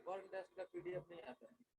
Work desk का PDF नहीं आता है।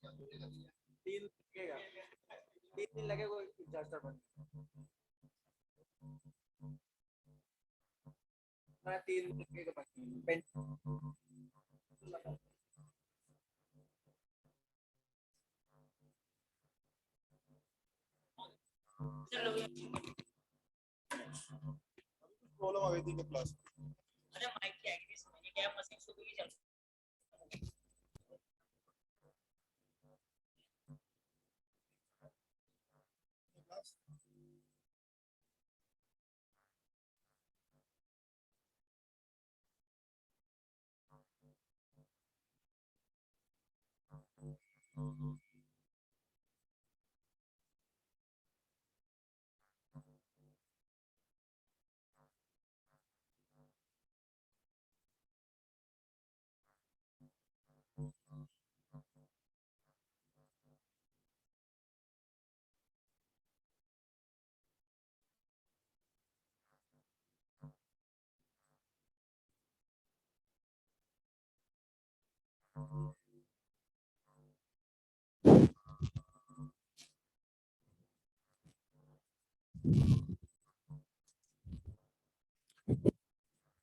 तीन लगेगा, तीन दिन लगेगा एग्जॉस्टर बनने में, तीन लगेगा बाकी प्रॉब्लम आ गई थी क्लास। अरे माइक की आईडी समझिए क्या मशीन सुबह की चल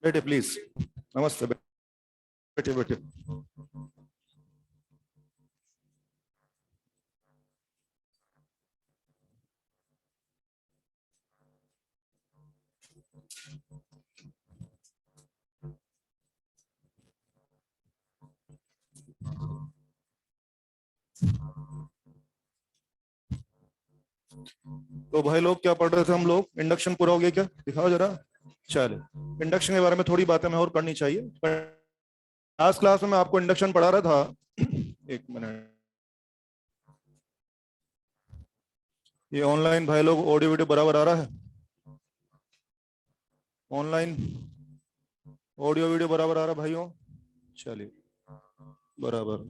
बैठे प्लीज। नमस्ते, बैठे बैठे। तो भाई लोग क्या पढ़ रहे थे हम लोग? इंडक्शन पूरा हो गया क्या? दिखाओ जरा। चलो, इंडक्शन के बारे में थोड़ी बातें मैं और करनी चाहिए। लास्ट क्लास में मैं आपको इंडक्शन पढ़ा रहा था। एक मिनट, ये ऑनलाइन भाई लोग ऑडियो वीडियो बराबर आ रहा है? ऑनलाइन ऑडियो वीडियो बराबर आ रहा है भाइयों? चलिए, बराबर।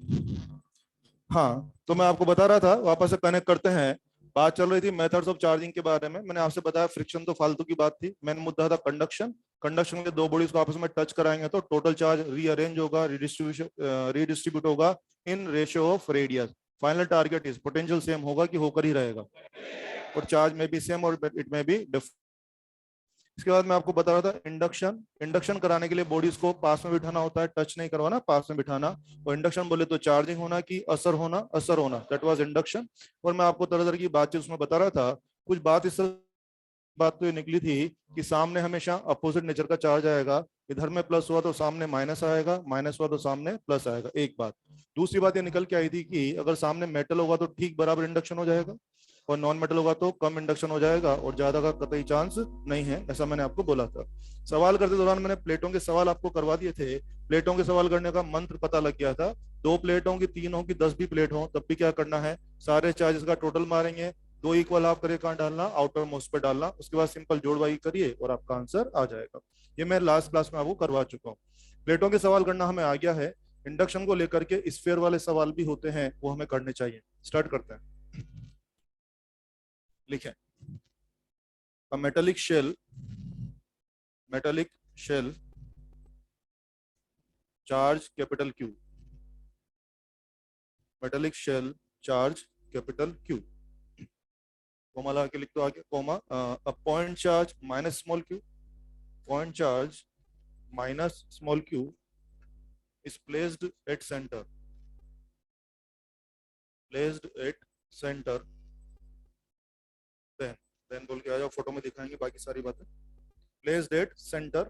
हाँ, तो मैं आपको बता रहा था, वापस से कनेक्ट करते हैं। बात चल रही थी मेथड्स ऑफ चार्जिंग के बारे में। मैंने आपसे बताया फ्रिक्शन तो फालतू की बात थी। मेन मुद्दा था कंडक्शन। कंडक्शन के दो बॉडीज को आपस में टच कराएंगे तो टोटल चार्ज रीअरेंज होगा, रीडिस्ट्रीब्यूट होगा in ratio of radius. Final target is potential same होगा कि होकर ही रहेगा, और चार्ज में भी सेम और इट में भी डिफरेंट। इसके बाद मैं आपको बता रहा था इंडक्शन। इंडक्शन कराने के लिए बॉडीज को पास में बिठाना होता है, टच नहीं करवाना, पास में बिठाना। और इंडक्शन बोले तो चार्जिंग होना कि असर होना, असर होना, दैट वाज इंडक्शन। और मैं आपको तरह तरह की बातचीत उसमें बता रहा था। कुछ बात इस बात तो ये निकली थी कि सामने हमेशा अपोजिट नेचर का चार्ज आएगा। इधर में प्लस हुआ तो सामने माइनस आएगा, माइनस हुआ तो सामने प्लस आएगा, एक बात। दूसरी बात ये निकल के आई थी कि अगर सामने मेटल होगा तो ठीक बराबर इंडक्शन हो जाएगा, और नॉन मेटल होगा तो कम इंडक्शन हो जाएगा, और ज्यादा का कतई चांस नहीं है, ऐसा मैंने आपको बोला था। सवाल करते दौरान मैंने प्लेटों के सवाल आपको करवा दिए थे। प्लेटों के सवाल करने का मंत्र पता लग गया था। 2 प्लेट होंगी, 3 होंगी, 10 भी प्लेट हो, तब भी क्या करना है, सारे चार्जेस का टोटल मारेंगे। 2 इक्वल हाफ करके कहाँ डालना, आउटर मोस्ट पे डालना। उसके बाद सिंपल जोड़वाई करिए और आपका आंसर आ जाएगा। ये मैं लास्ट क्लास में आपको करवा चुका हूँ। प्लेटों के सवाल करना हमें आ गया है। इंडक्शन को लेकर के स्फीयर वाले सवाल भी होते हैं, वो हमें करने चाहिए। स्टार्ट करते हैं। लिखें, a metallic shell, metallic shell, charge capital Q, metallic shell, charge capital Q, comma लगा के लिख दो आगे, comma, a point charge minus small q, point charge minus small q is placed at center, placed at center, then बोल के आ जाओ, photo में दिखाएंगे बाकी सारी बातें। placed at center,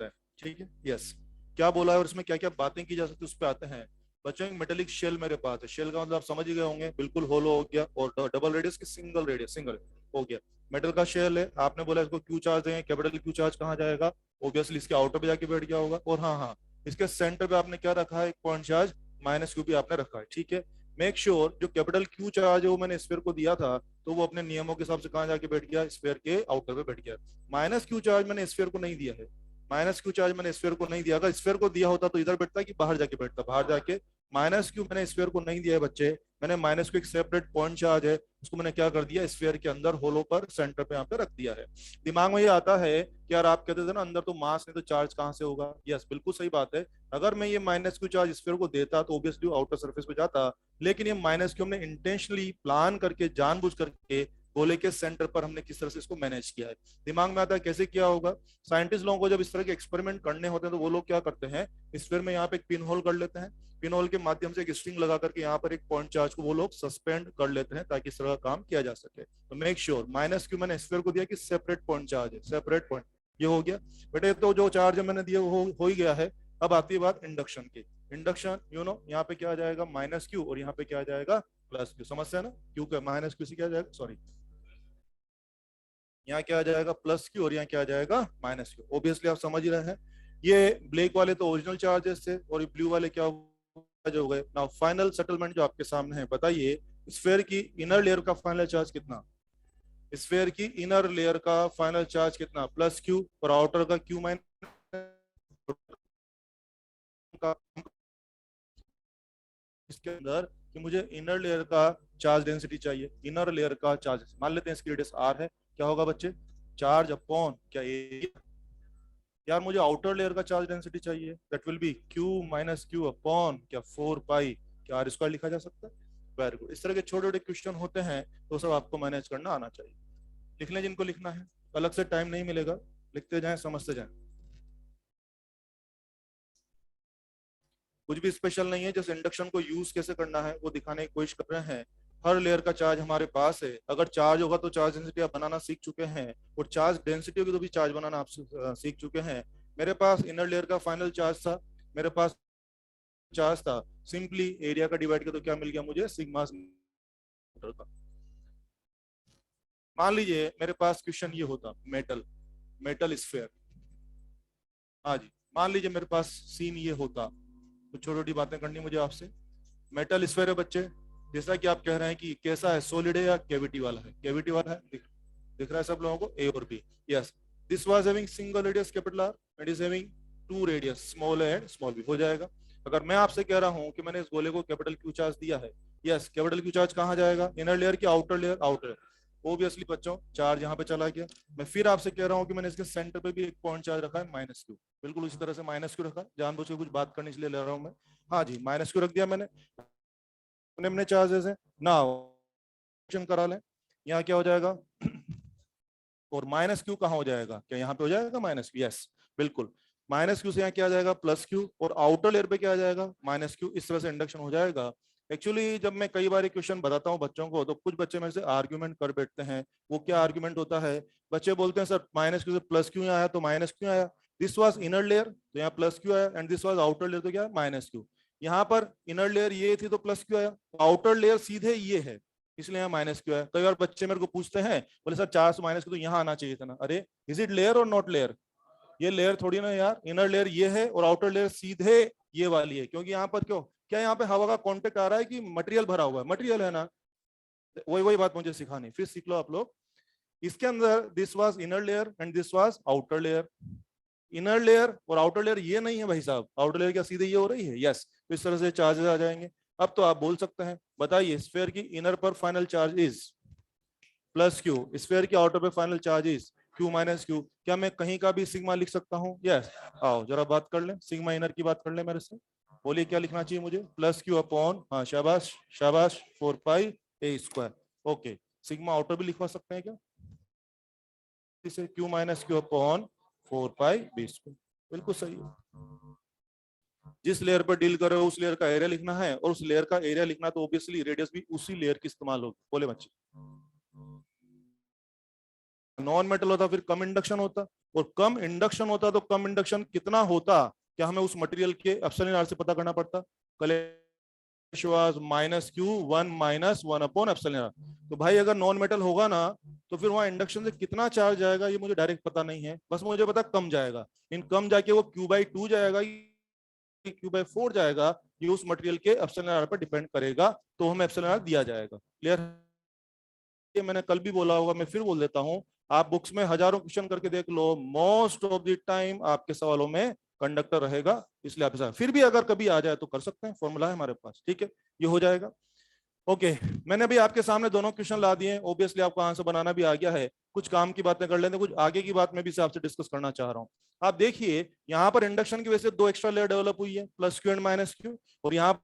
then ठीक है, यस। क्या बोला है और इसमें क्या क्या बातें की जा सकती है उस पर आते हैं। बच्चों, मेटेलिक शेल मेरे पास है। शेल का मतलब आप समझ ही गए होंगे, बिल्कुल होलो हो गया, और डबल रेडियस की सिंगल रेडियस, सिंगल हो गया। मेटल का शेल है, आपने बोला इसको क्यू चार्ज देंगे, कैपिटल क्यू चार्ज कहाँ जाएगा, ऑब्वियसली इसके आउटर पे जाके बैठ गया होगा। और हाँ हाँ, इसके सेंटर पे आपने क्या रखा है, एक पॉइंट चार्ज माइनस क्यू भी आपने रखा है, ठीक है। मेक श्योर जो कैपिटल क्यू चार्ज है वो मैंने स्फीयर को दिया था, तो वो अपने नियमों के हिसाब से कहाँ जाके बैठ गया, स्फीयर के आउटर पे बैठ गया। माइनस क्यू चार्ज मैंने स्फीयर को नहीं दिया है, माइनस क्यू चार्ज मैंने स्फीयर को नहीं दिया। अगर स्फीयर को दिया होता तो इधर बैठता कि बाहर जाके बैठता, बाहर जाके। माइनस क्यू मैंने स्फीयर को नहीं दिया है बच्चे, मैंने माइनस क्यू एक सेपरेट पॉइंट चार्ज है, उसको मैंने क्या कर दिया, स्फीयर के अंदर होलो पर सेंटर पे यहाँ पे रख दिया है। दिमाग में ये आता है कि यार आप कहते थे ना अंदर तो मास नहीं तो चार्ज कहाँ से होगा। यस, बिल्कुल सही बात है। अगर मैं ये माइनस क्यू चार्ज स्फीयर को देता तो ऑब्वियसली आउटर सरफेस पे जाता, लेकिन ये माइनस क्यू हमने इंटेंशनली प्लान करके जानबूझ करके गोले के सेंटर पर हमने किस तरह से इसको मैनेज किया है। दिमाग में आता है कैसे किया होगा। साइंटिस्ट लोगों को जब इस तरह के एक्सपेरिमेंट करने होते हैं तो वो लोग क्या करते हैं, स्फीयर में यहाँ पे एक पिन होल कर लेते हैं, पिन होल के माध्यम से एक स्ट्रिंग लगा करके यहाँ पर एक पॉइंट चार्ज को वो लोग सस्पेंड कर लेते हैं ताकि इस तरह का काम किया जा सके। तो मेक श्योर माइनस क्यू मैंने स्फीयर को दिया कि सेपरेट पॉइंट चार्ज है, सेपरेट पॉइंट। ये हो गया बेटे, तो जो चार्ज मैंने दिया वो हो ही गया है। अब आती है बात इंडक्शन की। इंडक्शन यहाँ पे क्या आ जाएगा, माइनस क्यू, और यहाँ पे क्या आ जाएगा, प्लस क्यू। समझते हैं ना, क्यू का माइनस क्यू से क्या आ जाएगा, सॉरी यहाँ क्या आ जाएगा, प्लस क्यू, और यहाँ क्या आ जाएगा, माइनस क्यू। ऑब्वियसली आप समझ ही रहे हैं। ये ब्लैक वाले तो ओरिजिनल चार्जेस थे और ये ब्लू वाले क्या हो गए। नाउ फाइनल सेटलमेंट जो आपके सामने है, बताइए स्फीयर की इनर लेयर का फाइनल चार्ज कितना, स्फीयर की इनर लेयर का फाइनल चार्ज कितना, प्लस क्यू, और आउटर का क्यू माइनस का। इसके अंदर कि मुझे इनर लेयर का चार्ज डेंसिटी चाहिए, इनर लेयर का चार्ज मान लेते हैं इसकी रेडियस आर है, क्या होगा बच्चे, चार्ज अपॉन क्या एरिया। यार मुझे आउटर लेयर का चार्ज डेंसिटी चाहिए, that will be Q minus Q upon क्या 4 पाई, क्या आर स्क्वायर लिखा जा सकता है। Very good. इस तरह के छोटे छोटे क्वेश्चन होते हैं तो सब आपको मैनेज करना आना चाहिए। लिख लें जिनको लिखना है, अलग से टाइम नहीं मिलेगा, लिखते जाएं समझते जाएं। कुछ भी स्पेशल नहीं है, जैसे इंडक्शन को यूज कैसे करना है वो दिखाने की कोशिश कर रहे हैं। हर लेयर का चार्ज हमारे पास है, अगर चार्ज होगा तो चार्ज डेंसिटी आप बनाना सीख चुके हैं, और चार्ज डेंसिटी होगी तो भी चार्ज बनाना आप सीख चुके हैं। मेरे पास इनर लेयर का फाइनल चार्ज था, मेरे पास चार्ज था, सिंपली एरिया का डिवाइड किया तो क्या मिल गया मुझे, सिग्मा का। मान लीजिए मेरे पास क्वेश्चन ये होता, मेटल स्फीयर, हाँ जी, मान लीजिए मेरे पास सीन ये होता, तो छोटी छोटी बातें करनी मुझे आपसे। मेटल स्फीयर है बच्चे, जैसा कि आप कह रहे हैं कि कैसा है, सॉलिड है या कैविटी वाला है, कैविटी वाला है, दिख रहा है सब लोगों को, ए और B. Yes, this was having single radius capital R and is having two radius small A and small B, हो जाएगा। अगर मैं आपसे कह रहा हूं कि मैंने इस गोले को कैपिटल क्यू चार्ज दिया है, यस, कैपिटल क्यू चार्ज कहां जाएगा, इनर लेयर की आउटर लेयर, आउटर। ओबियसली बच्चों चार्ज यहाँ पे चला गया। मैं फिर आपसे कह रहा हूँ कि मैंने इसके सेंटर पे भी एक पॉइंट चार्ज रखा है माइनस क्यू, बिल्कुल उसी तरह से माइनस क्यू रखा, जानबूझ के कुछ बात करने इसलिए ले रहा हूँ मैं। हाँ जी, माइनस क्यू रख दिया मैंने, निम्न चार्जेस है ना, करा लें, यहाँ क्या हो जाएगा, और माइनस क्यू कहाँ हो जाएगा, क्या यहाँ पे हो जाएगा माइनस क्यू, यस बिल्कुल, माइनस क्यू से यहाँ क्या आ जाएगा, प्लस क्यू, और आउटर लेयर पे क्या आ जाएगा, माइनस क्यू। इस तरह से इंडक्शन हो जाएगा। एक्चुअली जब मैं कई बार क्वेश्चन बताता हूँ बच्चों को तो कुछ बच्चे मेरे से आर्ग्यूमेंट कर बैठते हैं। वो क्या आर्ग्यूमेंट होता है, बच्चे बोलते हैं सर माइनस क्यू से प्लस क्यू आया तो माइनस क्यू आया, दिस वाज इनर लेयर तो यहाँ प्लस क्यू आया, and this was outer layer तो क्या माइनस क्यू। यहाँ पर इनर लेयर ये थी तो प्लस क्यू आया, आउटर लेयर सीधे ये है इसलिए यहाँ माइनस क्यू है। कई बार बच्चे मेरे को पूछते हैं, बोले सर 400 माइनस क्यू तो यहाँ आना चाहिए था ना। अरे इज इट लेयर और नॉट लेयर, ये लेयर थोड़ी ना यार, इनर लेयर ये है और आउटर लेयर सीधे ये वाली है, क्योंकि यहाँ पर क्यों, क्या यहाँ पे हवा का कॉन्टेक्ट आ रहा है कि मटेरियल भरा हुआ है, मटेरियल है ना। वही बात मुझे सिखानी, फिर सीख लो आप लोग। इसके अंदर this was inner layer and this was outer layer, inner layer और आउटर लेयर ये नहीं है भाई साहब, आउटर लेयर क्या सीधे ये हो रही है, यस, तो इस तरह से चार्जेस आ जाएंगे। अब तो आप बोल सकते हैं, बताइए स्फीयर की इनर पर final charge is plus Q, sphere की आउटर पर final charge is Q minus Q. क्या मैं कहीं का भी सिग्मा लिख सकता हूँ, यस। आओ जरा बात कर लें, सिग्मा इनर की बात कर लें मेरे से, बोलिए क्या लिखना चाहिए मुझे, प्लस क्यू अपॉन, हाँ शाबाश शाबाश, 4 पाई ए स्क्वायर। ओके, सिग्मा आउटर भी लिखवा सकते हैं क्या, इसे क्यू माइनस क्यू अपॉन 4 पाई बी स्क्वायर, बिल्कुल सही है। जिस लेयर पर डील कर रहे हो उस लेयर का एरिया लिखना है, और उस लेयर का एरिया लिखना तो ऑब्वियसली रेडियस भी उसी लेयर की इस्तेमाल होगी। बोले बच्चे, नॉन मेटल होता फिर कम इंडक्शन होता, और कम इंडक्शन होता तो कम इंडक्शन कितना होता, क्या हमें उस मटेरियल के एप्सिलॉन आर से पता करना पड़ता। Minus Q 1 minus 1 upon epsilon R. तो भाई अगर नॉन मेटल होगा ना तो फिर वहां इंडक्शन से कितना चार्ज जाएगा ये मुझे डायरेक्ट पता नहीं है, बस मुझे पता कम जाएगा। इन कम जाके वो Q/2 जाएगा, Q/4 जाएगा, ये उस मटेरियल के एप्सिलॉन आर पर डिपेंड करेगा, तो हमें एप्सिलॉन आर दिया जाएगा। क्लियर, ये मैंने कल भी बोला होगा, मैं फिर बोल देता हूँ, आप बुक्स में हजारों क्वेश्चन करके देख लो, मोस्ट ऑफ द टाइम आपके सवालों में कंडक्टर रहेगा, इसलिए आप फिर भी अगर कभी आ जाए तो कर सकते हैं, फॉर्मूला है हमारे पास, ठीक है, ये हो जाएगा। ओके मैंने अभी आपके सामने दोनों क्वेश्चन ला दिए हैं, ऑब्वियसली आपको आंसर बनाना भी आ गया है। कुछ काम की बातें कर लेते हैं, कुछ आगे की बात मैं भी आपसे डिस्कस करना चाह रहा हूँ। आप देखिए यहाँ पर इंडक्शन की वजह से दो एक्स्ट्रा लेयर डेवलप हुई है, plus Q and minus Q, और यहाँ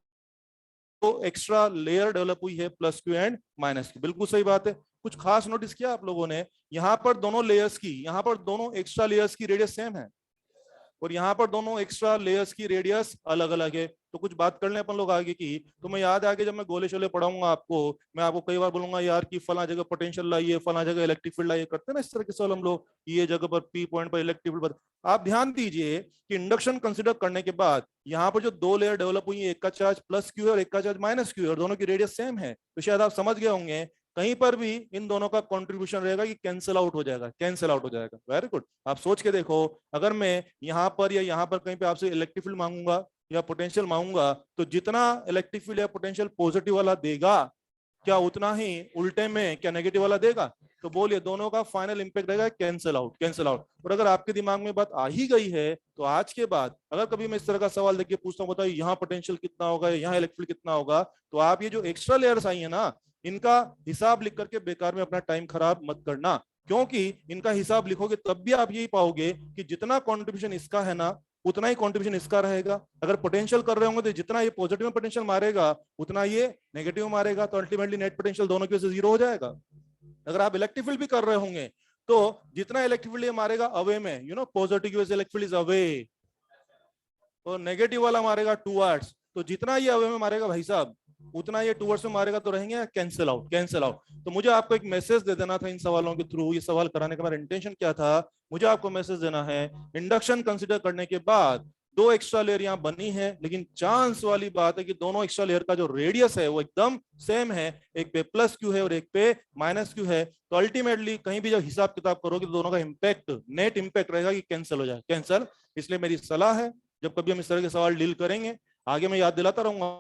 तो एक्स्ट्रा लेयर डेवलप हुई है, plus Q and minus Q. बिल्कुल सही बात है। कुछ खास नोटिस किया आप लोगों ने, यहाँ पर दोनों लेयर्स की, यहाँ पर दोनों एक्स्ट्रा लेयर्स की रेडियस सेम है, और यहाँ पर दोनों एक्स्ट्रा लेयर्स की रेडियस अलग अलग है। तो कुछ बात कर लें अपन लोग आगे की। तो मैं याद आगे जब मैं गोले शोले पढ़ाऊंगा आपको, मैं आपको कई बार बोलूंगा यार कि फला जगह पोटेंशियल लाइए, फला जगह इलेक्ट्रिक फील्ड लाइए, करते हैं ना इस तरह के सवाल हम लोग, ये जगह पर पी पॉइंट पर इलेक्ट्रिक फील्ड। आप ध्यान दीजिए कि इंडक्शन कंसिडर करने के बाद यहाँ पर जो दो लेयर डेवलप हुई है, एक का चार्ज प्लस क्यू है और एक का चार्ज माइनस क्यू है, और दोनों की रेडियस सेम है, तो शायद आप समझ गए होंगे कहीं पर भी इन दोनों का कंट्रीब्यूशन रहेगा कि कैंसिल आउट हो जाएगा, कैंसिल आउट हो जाएगा। Very good. आप सोच के देखो, अगर मैं यहाँ पर या यहाँ पर कहीं पे आपसे इलेक्ट्रिक फील्ड मांगूंगा या पोटेंशियल मांगूंगा, तो जितना इलेक्ट्रिक फील्ड या पोटेंशियल पॉजिटिव वाला देगा, क्या उतना ही उल्टे में क्या नेगेटिव वाला देगा? तो बोलिए दोनों का फाइनल इंपैक्ट रहेगा कैंसिल आउट, कैंसिल आउट। और अगर आपके दिमाग में बात आ ही गई है, तो आज के बाद अगर कभी मैं इस तरह का सवाल देखिए पूछता हूँ, बताइए यहाँ पोटेंशियल कितना होगा, यहाँ इलेक्ट्रिक फील्ड कितना होगा, तो आप ये जो एक्स्ट्रा लेयर्स आई है ना, इनका हिसाब लिख करके बेकार में अपना टाइम खराब मत करना, क्योंकि इनका हिसाब लिखोगे तब भी आप यही पाओगे कि जितना कंट्रीब्यूशन इसका है ना, उतना ही कंट्रीब्यूशन इसका रहेगा। अगर पोटेंशियल कर रहे होंगे तो जितना ये पॉजिटिव में पोटेंशियल मारेगा, उतना ये नेगेटिव मारेगा, तो अल्टीमेटली नेट पोटेंशियल दोनों की वजह से जीरो हो जाएगा। अगर आप इलेक्ट्रिक फील्ड भी कर रहे होंगे, तो जितना इलेक्ट्रिक फील्ड ये मारेगा अवे में, पॉजिटिव की वजह से इलेक्ट्रिक फील्ड इज अवे, तो नेगेटिव वाला मारेगा टूवर्ड्स, तो जितना ये अवे में मारेगा भाई साहब, उतना ये टूवर्ड्स में मारेगा, तो रहेंगे कैंसिल आउट, कैंसिल आउट। तो मुझे आपको एक मैसेज दे देना था इन सवालों के थ्रू। ये सवाल कराने का मेरा इंटेंशन क्या था, मुझे आपको मैसेज देना है, इंडक्शन कंसीडर करने के बाद दो एक्स्ट्रा लेयर यहाँ बनी है, लेकिन चांस वाली बात है कि दोनों एक्स्ट्रा लेयर का जो रेडियस है वो एकदम सेम है, एक पे प्लस क्यू है और एक पे माइनस क्यू है। तो अल्टीमेटली कहीं भी जब हिसाब किताब करोगे तो दोनों का इंपैक्ट, नेट इंपैक्ट रहेगा कि कैंसिल हो जाए, कैंसिल। इसलिए मेरी सलाह है, जब कभी हम इस तरह के सवाल डील करेंगे, आगे मैं याद दिलाता रहूंगा,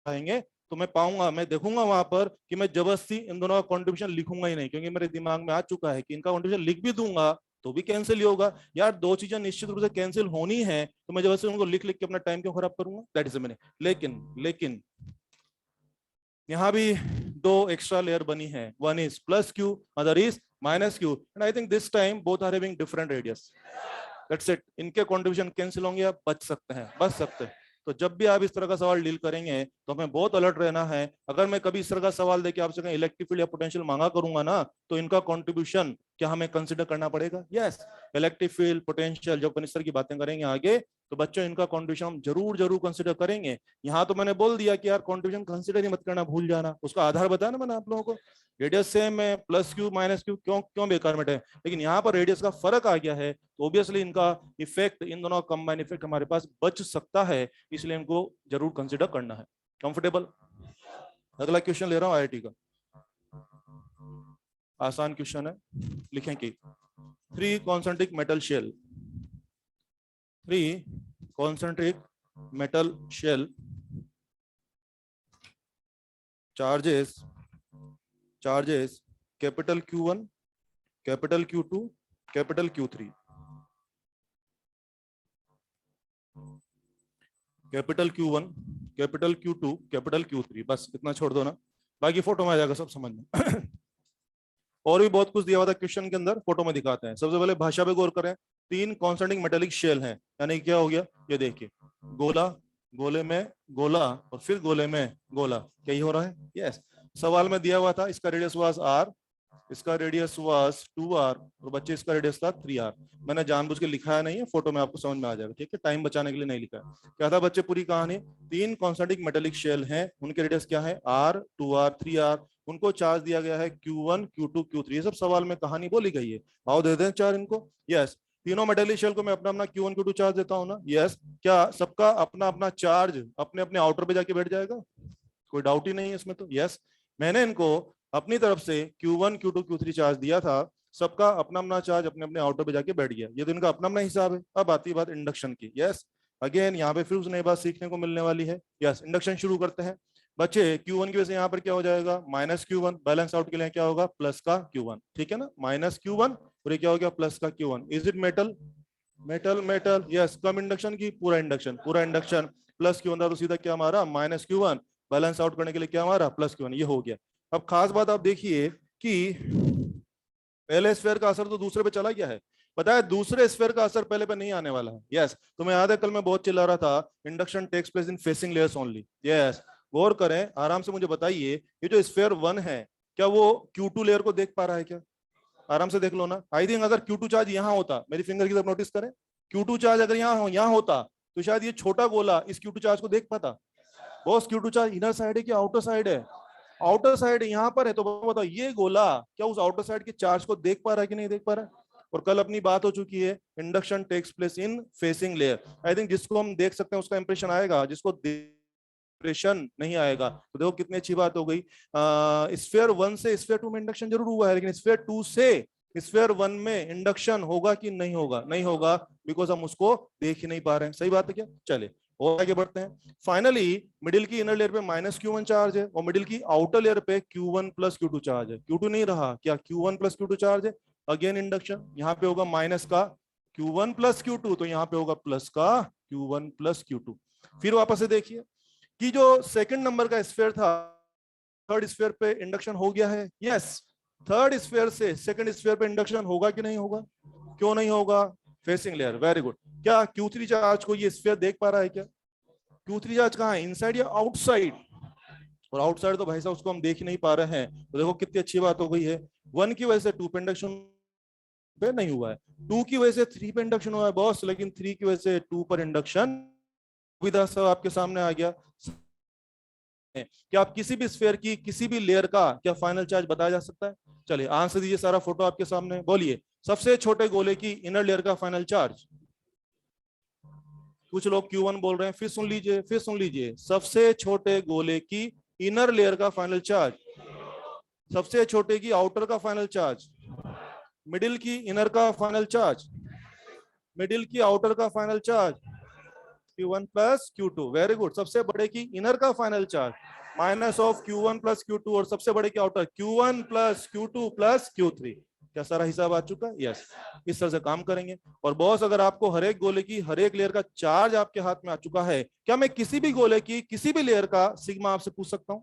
आएंगे तो मैं पाऊंगा, मैं देखूंगा वहां पर कि मैं जबरदस्ती इन दोनों का कंट्रीब्यूशन लिखूंगा ही नहीं, क्योंकि मेरे दिमाग में आ चुका है कि इनका कंट्रीब्यूशन लिख भी दूंगा तो भी कैंसिल ही होगा। यार दो चीजें निश्चित रूप से कैंसिल होनी है, तो मैं जबरदस्ती उनको लिख लिख के अपना टाइम क्यों खराब करूंगा? दैट इज मैंने। लेकिन यहाँ भी दो एक्स्ट्रा लेयर बनी है, one is plus Q, other is minus Q, and I think this time both are having different radius. That's it. इनके कंट्रीब्यूशन कैंसिल होंगे, आप बच सकते हैं, बच सकते हैं। तो जब भी आप इस तरह का सवाल डील करेंगे तो हमें बहुत अलर्ट रहना है। अगर मैं कभी इस तरह का सवाल देके आपसे कहीं इलेक्ट्रिक फील्ड या पोटेंशियल मांगा करूंगा ना, तो इनका कंट्रीब्यूशन क्या हमें कंसीडर करना पड़ेगा? यस, इलेक्ट्रिक फील्ड, पोटेंशियल, जब अपन इस तरह की बातें करेंगे आगे, तो बच्चों इनका कंट्रीब्यूशन हम जरूर कंसीडर करेंगे। यहाँ तो मैंने बोल दिया कि यार कंट्रीब्यूशन कंसीडर ही मत करना, भूल जाना। उसका आधार बताया ना मैंने आप लोगों को, रेडियस सेम है, प्लस क्यू माइनस क्यू, क्यों बेकार में है। लेकिन यहाँ पर रेडियस का फर्क आ गया है, तो ऑब्वियसली इनका इफेक्ट, इन दोनों का कंबाइन इफेक्ट हमारे पास बच सकता है, इसलिए इनको जरूर कंसीडर करना है। कंफर्टेबल? अगला क्वेश्चन ले रहा हूं आईआईटी का, आसान क्वेश्चन है, लिखें कि 3 concentric metal shell, 3 concentric metal shell charges capital Q1, capital Q2, capital Q3, capital Q1, capital Q2, capital Q3, बस इतना छोड़ दो ना, बाकी फोटो में आ जाएगा सब समझ में। और भी बहुत कुछ दिया हुआ था क्वेश्चन के अंदर, फोटो में दिखाते हैं। सबसे पहले भाषा पे गौर करें। 3 कॉन्सेंट्रिक मेटेलिक शेल हैं, यानी क्या हो गया, ये देखिए, गोला, गोले में गोला और फिर गोले में गोला, क्या ही हो रहा है? यस। सवाल में दिया हुआ था इसका रेडियस वाज r, इसका रेडियस वाज 2r, और बच्चे इसका रेडियस था 3r। मैंने जानबूझ के लिखा नहीं है, फोटो में आपको समझ में आ जाएगा, ठीक है, टाइम बचाने के लिए नहीं लिखा है। क्या था बच्चे पूरी कहानी, 3 कॉन्सेंट्रिक मेटेलिक शेल हैं, उनके रेडियस क्या है, r, 2r, 3r, उनको चार्ज दिया गया है Q1, Q2, Q3, ये सब सवाल में कहानी बोली गई है। आओ दे दें चार इनको। यस, तीनों मेटेलिक शेल को मैं अपना अपना Q1, Q2 चार्ज देता हूँ ना। यस, क्या सबका अपना अपना चार्ज अपने अपने आउटर पे जाके बैठ जाएगा? कोई डाउट ही नहीं है इसमें तो। यस, मैंने इनको अपनी तरफ से Q1, Q2, Q3 चार्ज दिया था, सबका अपना अपना चार्ज अपने अपने आउटर पे जाके बैठ गया। ये तो इनका अपना अपना हिसाब है। अब आती बात इंडक्शन की। यस, अगेन यहाँ पे फिर उस नई बात सीखने को मिलने वाली है। यस, इंडक्शन शुरू करते हैं बच्चे। Q1 की वजह से यहाँ पर क्या हो जाएगा, माइनस Q1, बैलेंस आउट के लिए क्या होगा, प्लस का Q1, ठीक है ना, माइनस Q1 और ये क्या हो गया, प्लस का Q1। Is it metal? Metal, metal. Yes, come induction की पूरा इंडक्शन, पूरा इंडक्शन, प्लस Q1 था तो सीधा क्या हमारा माइनस Q1, बैलेंस आउट करने के लिए क्या हमारा प्लस Q1, ये हो गया। अब खास बात आप देखिए कि पहले स्फीयर का असर तो दूसरे पे चला गया है, पता है दूसरे स्फीयर का असर पहले पे नहीं आने वाला है। यस, तुम्हें याद है कल मैं बहुत चिल्ला रहा था induction takes place in facing layers only. Yes, गौर करें आराम से, मुझे बताइए ये जो स्फीयर 1 है क्या वो Q2 लेयर को देख पा रहा है क्या? आराम से देख लो ना। आई थिंक अगर Q2 चार्ज यहाँ होता, मेरी फिंगर की तरफ नोटिस करें, Q2 चार्ज अगर यहाँ होता तो शायद ये छोटा गोला इस Q2 चार्ज को देख पाता। Boss Q2 charge inner side है कि आउटर साइड है? आउटर साइड यहाँ पर है, तो बताओ ये गोला क्या उस आउटर साइड के चार्ज को देख पा रहा है कि नहीं देख पा रहा है? और कल अपनी बात हो चुकी है induction takes place in facing layer. I think जिसको हम देख सकते हैं उसका इंप्रेशन आएगा, जिसको इंप्रेशन नहीं आएगा तो देखो कितनी अच्छी बात हो गई। स्फीयर 1 से स्फीयर 2 में इंडक्शन जरूर हुआ है, लेकिन स्फीयर 2 से स्फीयर 1 में इंडक्शन होगा कि नहीं होगा? नहीं होगा, बिकॉज हम उसको देख ही नहीं पा रहे हैं। सही बात है क्या? चलिए और आगे बढ़ते हैं। फाइनली मिडिल की इनर लेयर पे -Q1 चार्ज है और मिडिल की आउटर लेयर पे Q1 प्लस Q2 चार्ज है। Q2 नहीं रहा क्या, Q1 प्लस Q2 चार्ज है। अगेन इंडक्शन, यहाँ पे होगा माइनस का Q1 प्लस Q2, तो यहाँ पे होगा प्लस का Q1 प्लस Q2। फिर वापस से देखिए कि जो सेकंड नंबर का स्फीयर था, थर्ड स्फीयर पे इंडक्शन हो गया है। यस, थर्ड स्फीयर से सेकंड स्फीयर पे इंडक्शन होगा कि नहीं होगा? क्यों नहीं होगा? Facing layer, very good. क्या Q3 चार्ज को ये स्फीयर देख पा रहा है क्या? Q3 चार्ज कहाँ है, इनसाइड या आउटसाइड? और आउटसाइड तो भाई साहब उसको हम देख ही नहीं पा रहे हैं। तो देखो कितनी अच्छी बात हो गई है, 1 की वजह से 2 पे इंडक्शन पे नहीं हुआ है, 2 की वजह से 3 पे इंडक्शन हुआ है बॉस, लेकिन 3 की वजह से 2 पर इंडक्शन विधा सब आपके सामने आ गया। क्या आप किसी भी स्फीयर की किसी भी लेयर का क्या फाइनल चार्ज बताया जा सकता है? चलिए आंसर दीजिए, सारा फोटो आपके सामने, बोलिए सबसे छोटे गोले की इनर लेयर का फाइनल चार्ज। कुछ लोग Q1 बोल रहे हैं, फिर सुन लीजिए, फिर सुन लीजिए, सबसे छोटे गोले की इनर लेयर का फाइनल चार्ज, सबसे छोटे की आउटर का फाइनल चार्ज, मिडिल की इनर का फाइनल चार्ज, मिडिल की आउटर का final charge, Q1 plus Q2, very good. सबसे बड़े की इनर का final charge minus of Q1 plus Q2, और सबसे बड़े की outer Q1 plus Q2 plus Q3। क्या सारा हिसाब आ चुका है? यस, इस तरह से काम करेंगे। और बॉस अगर आपको हर एक गोले की हर एक लेयर का चार्ज आपके हाथ में आ चुका है, क्या मैं किसी भी गोले की किसी भी लेयर का सिग्मा आपसे पूछ सकता हूँ?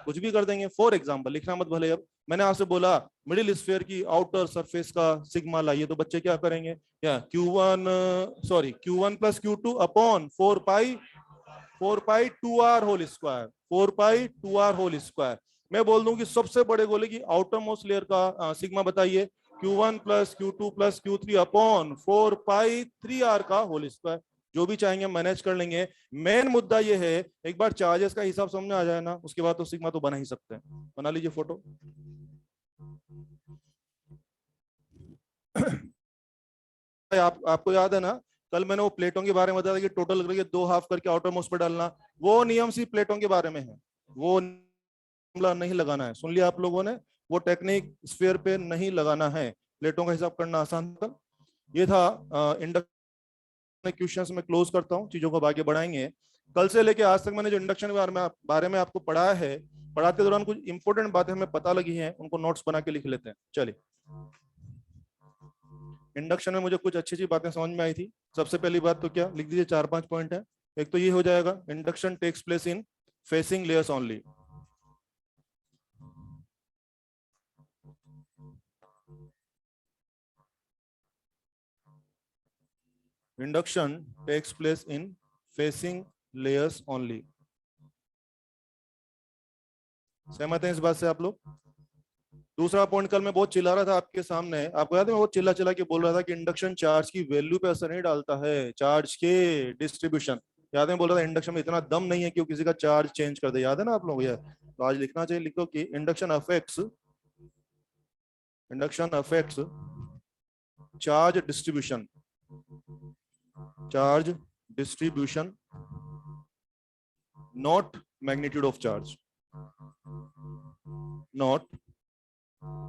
कुछ भी कर देंगे। फॉर एग्जाम्पल, लिखना मत भले, अब मैंने आपसे बोला मिडिल स्फीयर की आउटर सरफेस का सिग्मा लाइए, तो बच्चे क्या करेंगे? क्या Q1 प्लस Q2 अपॉन 4 पाई 2R होल स्क्वायर, 4 पाई 2R होल स्क्वायर। मैं बोल दूं कि सबसे बड़े गोले की आउटर मोस्ट लेयर का सिग्मा बताइए, Q1 plus Q2 plus Q3 upon 4 पाई 3R का होल स्क्वायर। जो भी चाहेंगे मैनेज कर लेंगे। मेन मुद्दा ये है, एक बार चार्जेस का हिसाब समझ में आ जाए ना, उसके बाद तो सिग्मा तो बना ही सकते हैं। बना लीजिए फोटो। आपको याद है ना, कल मैंने वो प्लेटों के बारे में बताया कि टोटल करके 2 हाफ करके आउटर मोस्ट पर डालना, वो नियम सिर्फ प्लेटों के बारे में है, वो नहीं लगाना है। सुन लिया आप लोगों ने, वो टेक्निक स्फीयर पे नहीं लगाना है, प्लेटों का हिसाब करना आसान था। ये था इंडक्शन क्वेश्चंस में क्लोज करता हूँ, चीजों को आगे बढ़ाएंगे। कल से लेके आज तक मैंने जो इंडक्शन के बारे में आपको पढ़ाया है, पढ़ाते दौरान कुछ इंपॉर्टेंट बातें हमें पता लगी हैं, उनको नोट्स बना के लिख लेते हैं। चलिए, इंडक्शन में मुझे कुछ अच्छी अच्छी बातें समझ में आई थी। सबसे पहली बात तो क्या लिख दीजिए, 4-5 पॉइंट है। एक तो ये हो जाएगा, induction takes place in facing layers only. Induction takes place in facing layers only. सहमत हैं इस बात से आप लोग? दूसरा पॉइंट, कल मैं बहुत चिल्ला रहा था आपके सामने, आपको याद है मैं बहुत चिल्ला चिल्ला के बोल रहा था कि इंडक्शन चार्ज की वैल्यू पे असर नहीं डालता है, चार्ज के डिस्ट्रीब्यूशन। याद है बोल रहा था इंडक्शन में इतना दम नहीं है कि वो किसी का चार्ज चेंज कर दे, याद है ना आप लोग? ये तो आज लिखना चाहिए, लिखो कि induction affects charge distribution, charge distribution, not magnitude of charge, not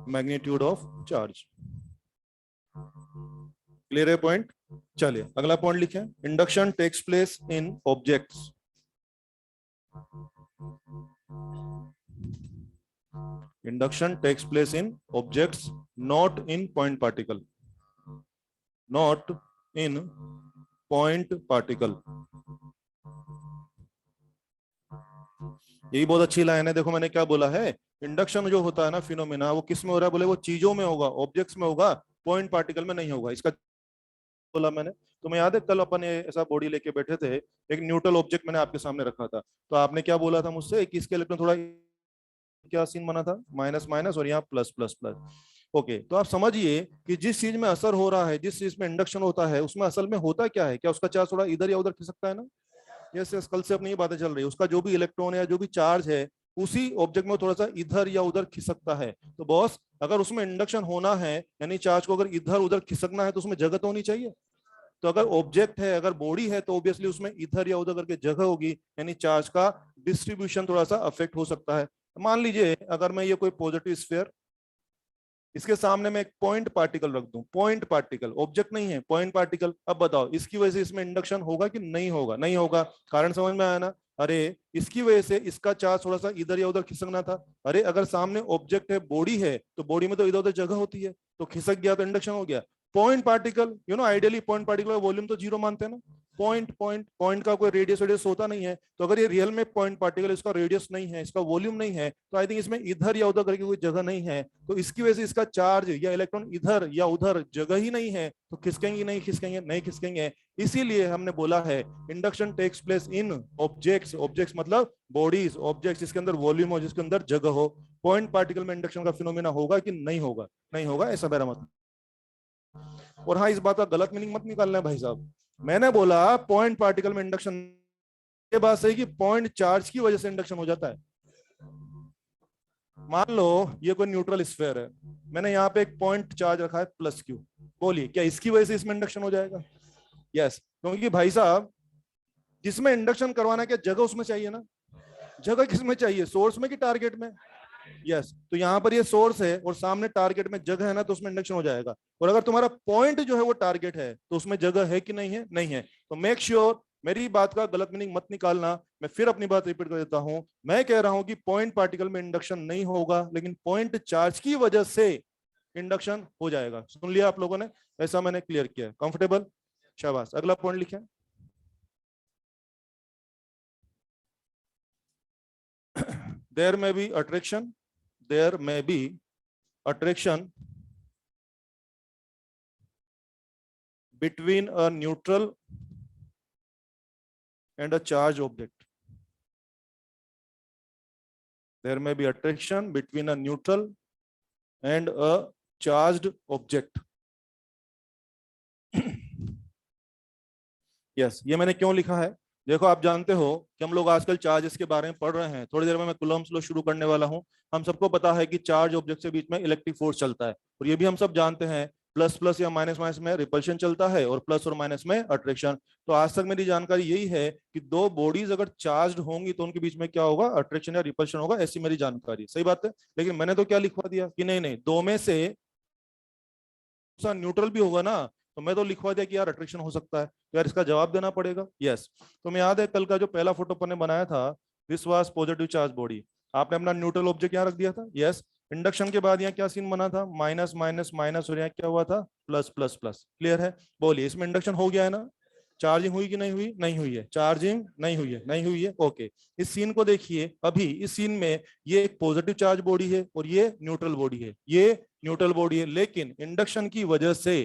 magnitude of charge. Clear है पॉइंट? चलिए अगला पॉइंट लिखें, induction takes place in objects, induction takes place in objects, not in point particle, not in point particle. यही बहुत अच्छी line है। देखो मैंने क्या बोला है, इंडक्शन जो होता है ना फिनोमेना, वो किस में हो रहा है, बोले वो चीजों में होगा, ऑब्जेक्ट्स में होगा, पॉइंट पार्टिकल में नहीं होगा। इसका बोला मैंने, तुम्हें याद है कल अपन ये ऐसा बॉडी लेके बैठे थे, एक न्यूट्रल ऑब्जेक्ट मैंने आपके सामने रखा था, तो आपने क्या बोला था मुझसे कि इसके इलेक्ट्रॉन थोड़ा, क्या सीन बना था, माइनस माइनस और यहाँ प्लस प्लस प्लस। ओके, तो आप समझिए कि जिस चीज में असर हो रहा है, जिस चीज में इंडक्शन होता है, उसमें असल में होता क्या है, क्या उसका चार्ज थोड़ा इधर या उधर खिसक सकता है ना। यस यस, कल से अपनी ये बातें चल रही है, उसका जो भी इलेक्ट्रॉन है, जो भी चार्ज है, उसी ऑब्जेक्ट में थोड़ा सा इधर या उधर खिसकता है। तो बॉस, अगर उसमें इंडक्शन होना है, यानी चार्ज को अगर इधर उधर खिसकना है, तो उसमें जगह तो होनी चाहिए। तो अगर ऑब्जेक्ट है, अगर बॉडी है, तो ऑब्वियसली उसमें इधर या उधर करके जगह होगी, यानी चार्ज का डिस्ट्रीब्यूशन थोड़ा सा अफेक्ट हो सकता है। मान लीजिए अगर मैं ये कोई पॉजिटिव स्फीयर, इसके सामने मैं एक पॉइंट पार्टिकल रख दूं, पॉइंट पार्टिकल, ऑब्जेक्ट नहीं है, पॉइंट पार्टिकल, अब बताओ इसकी वजह से इसमें इंडक्शन होगा कि नहीं होगा, नहीं होगा। कारण समझ में आया ना। अरे इसकी वजह से इसका चार्ज थोड़ा सा इधर या उधर खिसकना था। अरे अगर सामने ऑब्जेक्ट है, बॉडी है, तो बॉडी में तो इधर उधर जगह होती है, तो खिसक गया तो इंडक्शन हो गया। Point particle, ideally point particle का वॉल्यूम तो जीरो मानते हैं ना, पॉइंट पॉइंट पॉइंट का कोई रेडियस रेडियस होता नहीं है। तो अगर ये रियल में पॉइंट पार्टिकल, इसका रेडियस नहीं है, इसका वॉल्यूम नहीं है, तो आई थिंक इसमें इधर या उधर करके कोई जगह नहीं है, तो इसकी वजह से इसका चार्ज या इलेक्ट्रॉन इधर या उधर जगह ही नहीं है, तो खिसकेंगे नहीं खिसकेंगे नहीं खिसकेंगे। इसीलिए हमने बोला है induction takes place in objects, objects मतलब बॉडीज, ऑब्जेक्ट्स जिसके अंदर वॉल्यूम हो, जिसके अंदर जगह हो। पॉइंट पार्टिकल में इंडक्शन का फिनोमेना होगा कि नहीं होगा, नहीं होगा, ऐसा मेरा मतलब। और हाँ, इस बात का गलत मीनिंग मत निकालना है भाई साहब, मैंने बोला पॉइंट पार्टिकल में इंडक्शन, ये बात सही कि पॉइंट चार्ज की वजह से इंडक्शन हो जाता है। मान लो ये कोई न्यूट्रल स्फीयर है, मैंने यहाँ पे एक पॉइंट चार्ज रखा है प्लस क्यू, बोलिए क्या इसकी वजह से इसमें इंडक्शन हो जाएगा? यस, क्योंकि भाई साहब जिसमें इंडक्शन करवाना क्या जगह उसमें चाहिए ना, जगह किसमें चाहिए, सोर्स में कि टारगेट में? यस, तो यहाँ पर ये सोर्स है और सामने टारगेट में जगह है ना, तो उसमें इंडक्शन हो जाएगा। और अगर तुम्हारा पॉइंट जो है वो टारगेट है, तो उसमें जगह है कि नहीं है? नहीं है। तो मेक श्योर मेरी बात का गलत मीनिंग मत निकालना। मैं फिर अपनी बात रिपीट कर देता हूं, मैं कह रहा हूं कि पॉइंट पार्टिकल में इंडक्शन नहीं होगा, लेकिन पॉइंट चार्ज की वजह से इंडक्शन हो जाएगा। सुन लिया आप लोगों ने, ऐसा मैंने क्लियर किया, कंफर्टेबल? शाबाश, अगला पॉइंट लिखें। there may be attraction there may be attraction between a neutral and a charged object. There may be attraction between a neutral and a charged object. Yes, ये मैंने क्यों लिखा है? देखो आप जानते हो कि हम लोग आजकल चार्जेस के बारे में पढ़ रहे हैं, थोड़ी देर में मैं कूलम्ब्स लॉ शुरू करने वाला हूं। हम सबको पता है कि चार्ज ऑब्जेक्ट के बीच में इलेक्ट्रिक फोर्स चलता है, और ये भी हम सब जानते हैं प्लस प्लस या माइनस माइनस में रिपल्शन चलता है, और प्लस और माइनस में अट्रैक्शन। तो आज तक मेरी जानकारी यही है कि दो बॉडीज अगर चार्ज होंगी तो उनके बीच में क्या होगा, अट्रैक्शन या रिपल्शन होगा, ऐसी मेरी जानकारी। सही बात है, लेकिन मैंने तो क्या लिखवा दिया कि नहीं नहीं, दो में से न्यूट्रल भी होगा ना, तो मैं तो लिखवा दिया कि यार अट्रैक्शन हो सकता है, तो यार इसका जवाब देना पड़ेगा। यस, तो मैं याद है कल का जो पहला फोटो अपन ने बनाया था, this was positive charge body, आपने अपना न्यूट्रल ऑब्जेक्ट यहाँ रख दिया था। यस, इंडक्शन के बाद यहाँ क्या सीन बना था, माइनस माइनस माइनस, और यहाँ क्या हुआ था, प्लस प्लस प्लस। क्लियर है? बोलिए इसमें इंडक्शन हो गया है ना? चार्जिंग हुई कि नहीं हुई? नहीं हुई है। चार्जिंग नहीं हुई है, नहीं हुई है। ओके, इस सीन को देखिए, अभी इस सीन में ये एक पॉजिटिव चार्ज बॉडी है और ये न्यूट्रल बॉडी है, ये न्यूट्रल बॉडी है, लेकिन इंडक्शन की वजह से,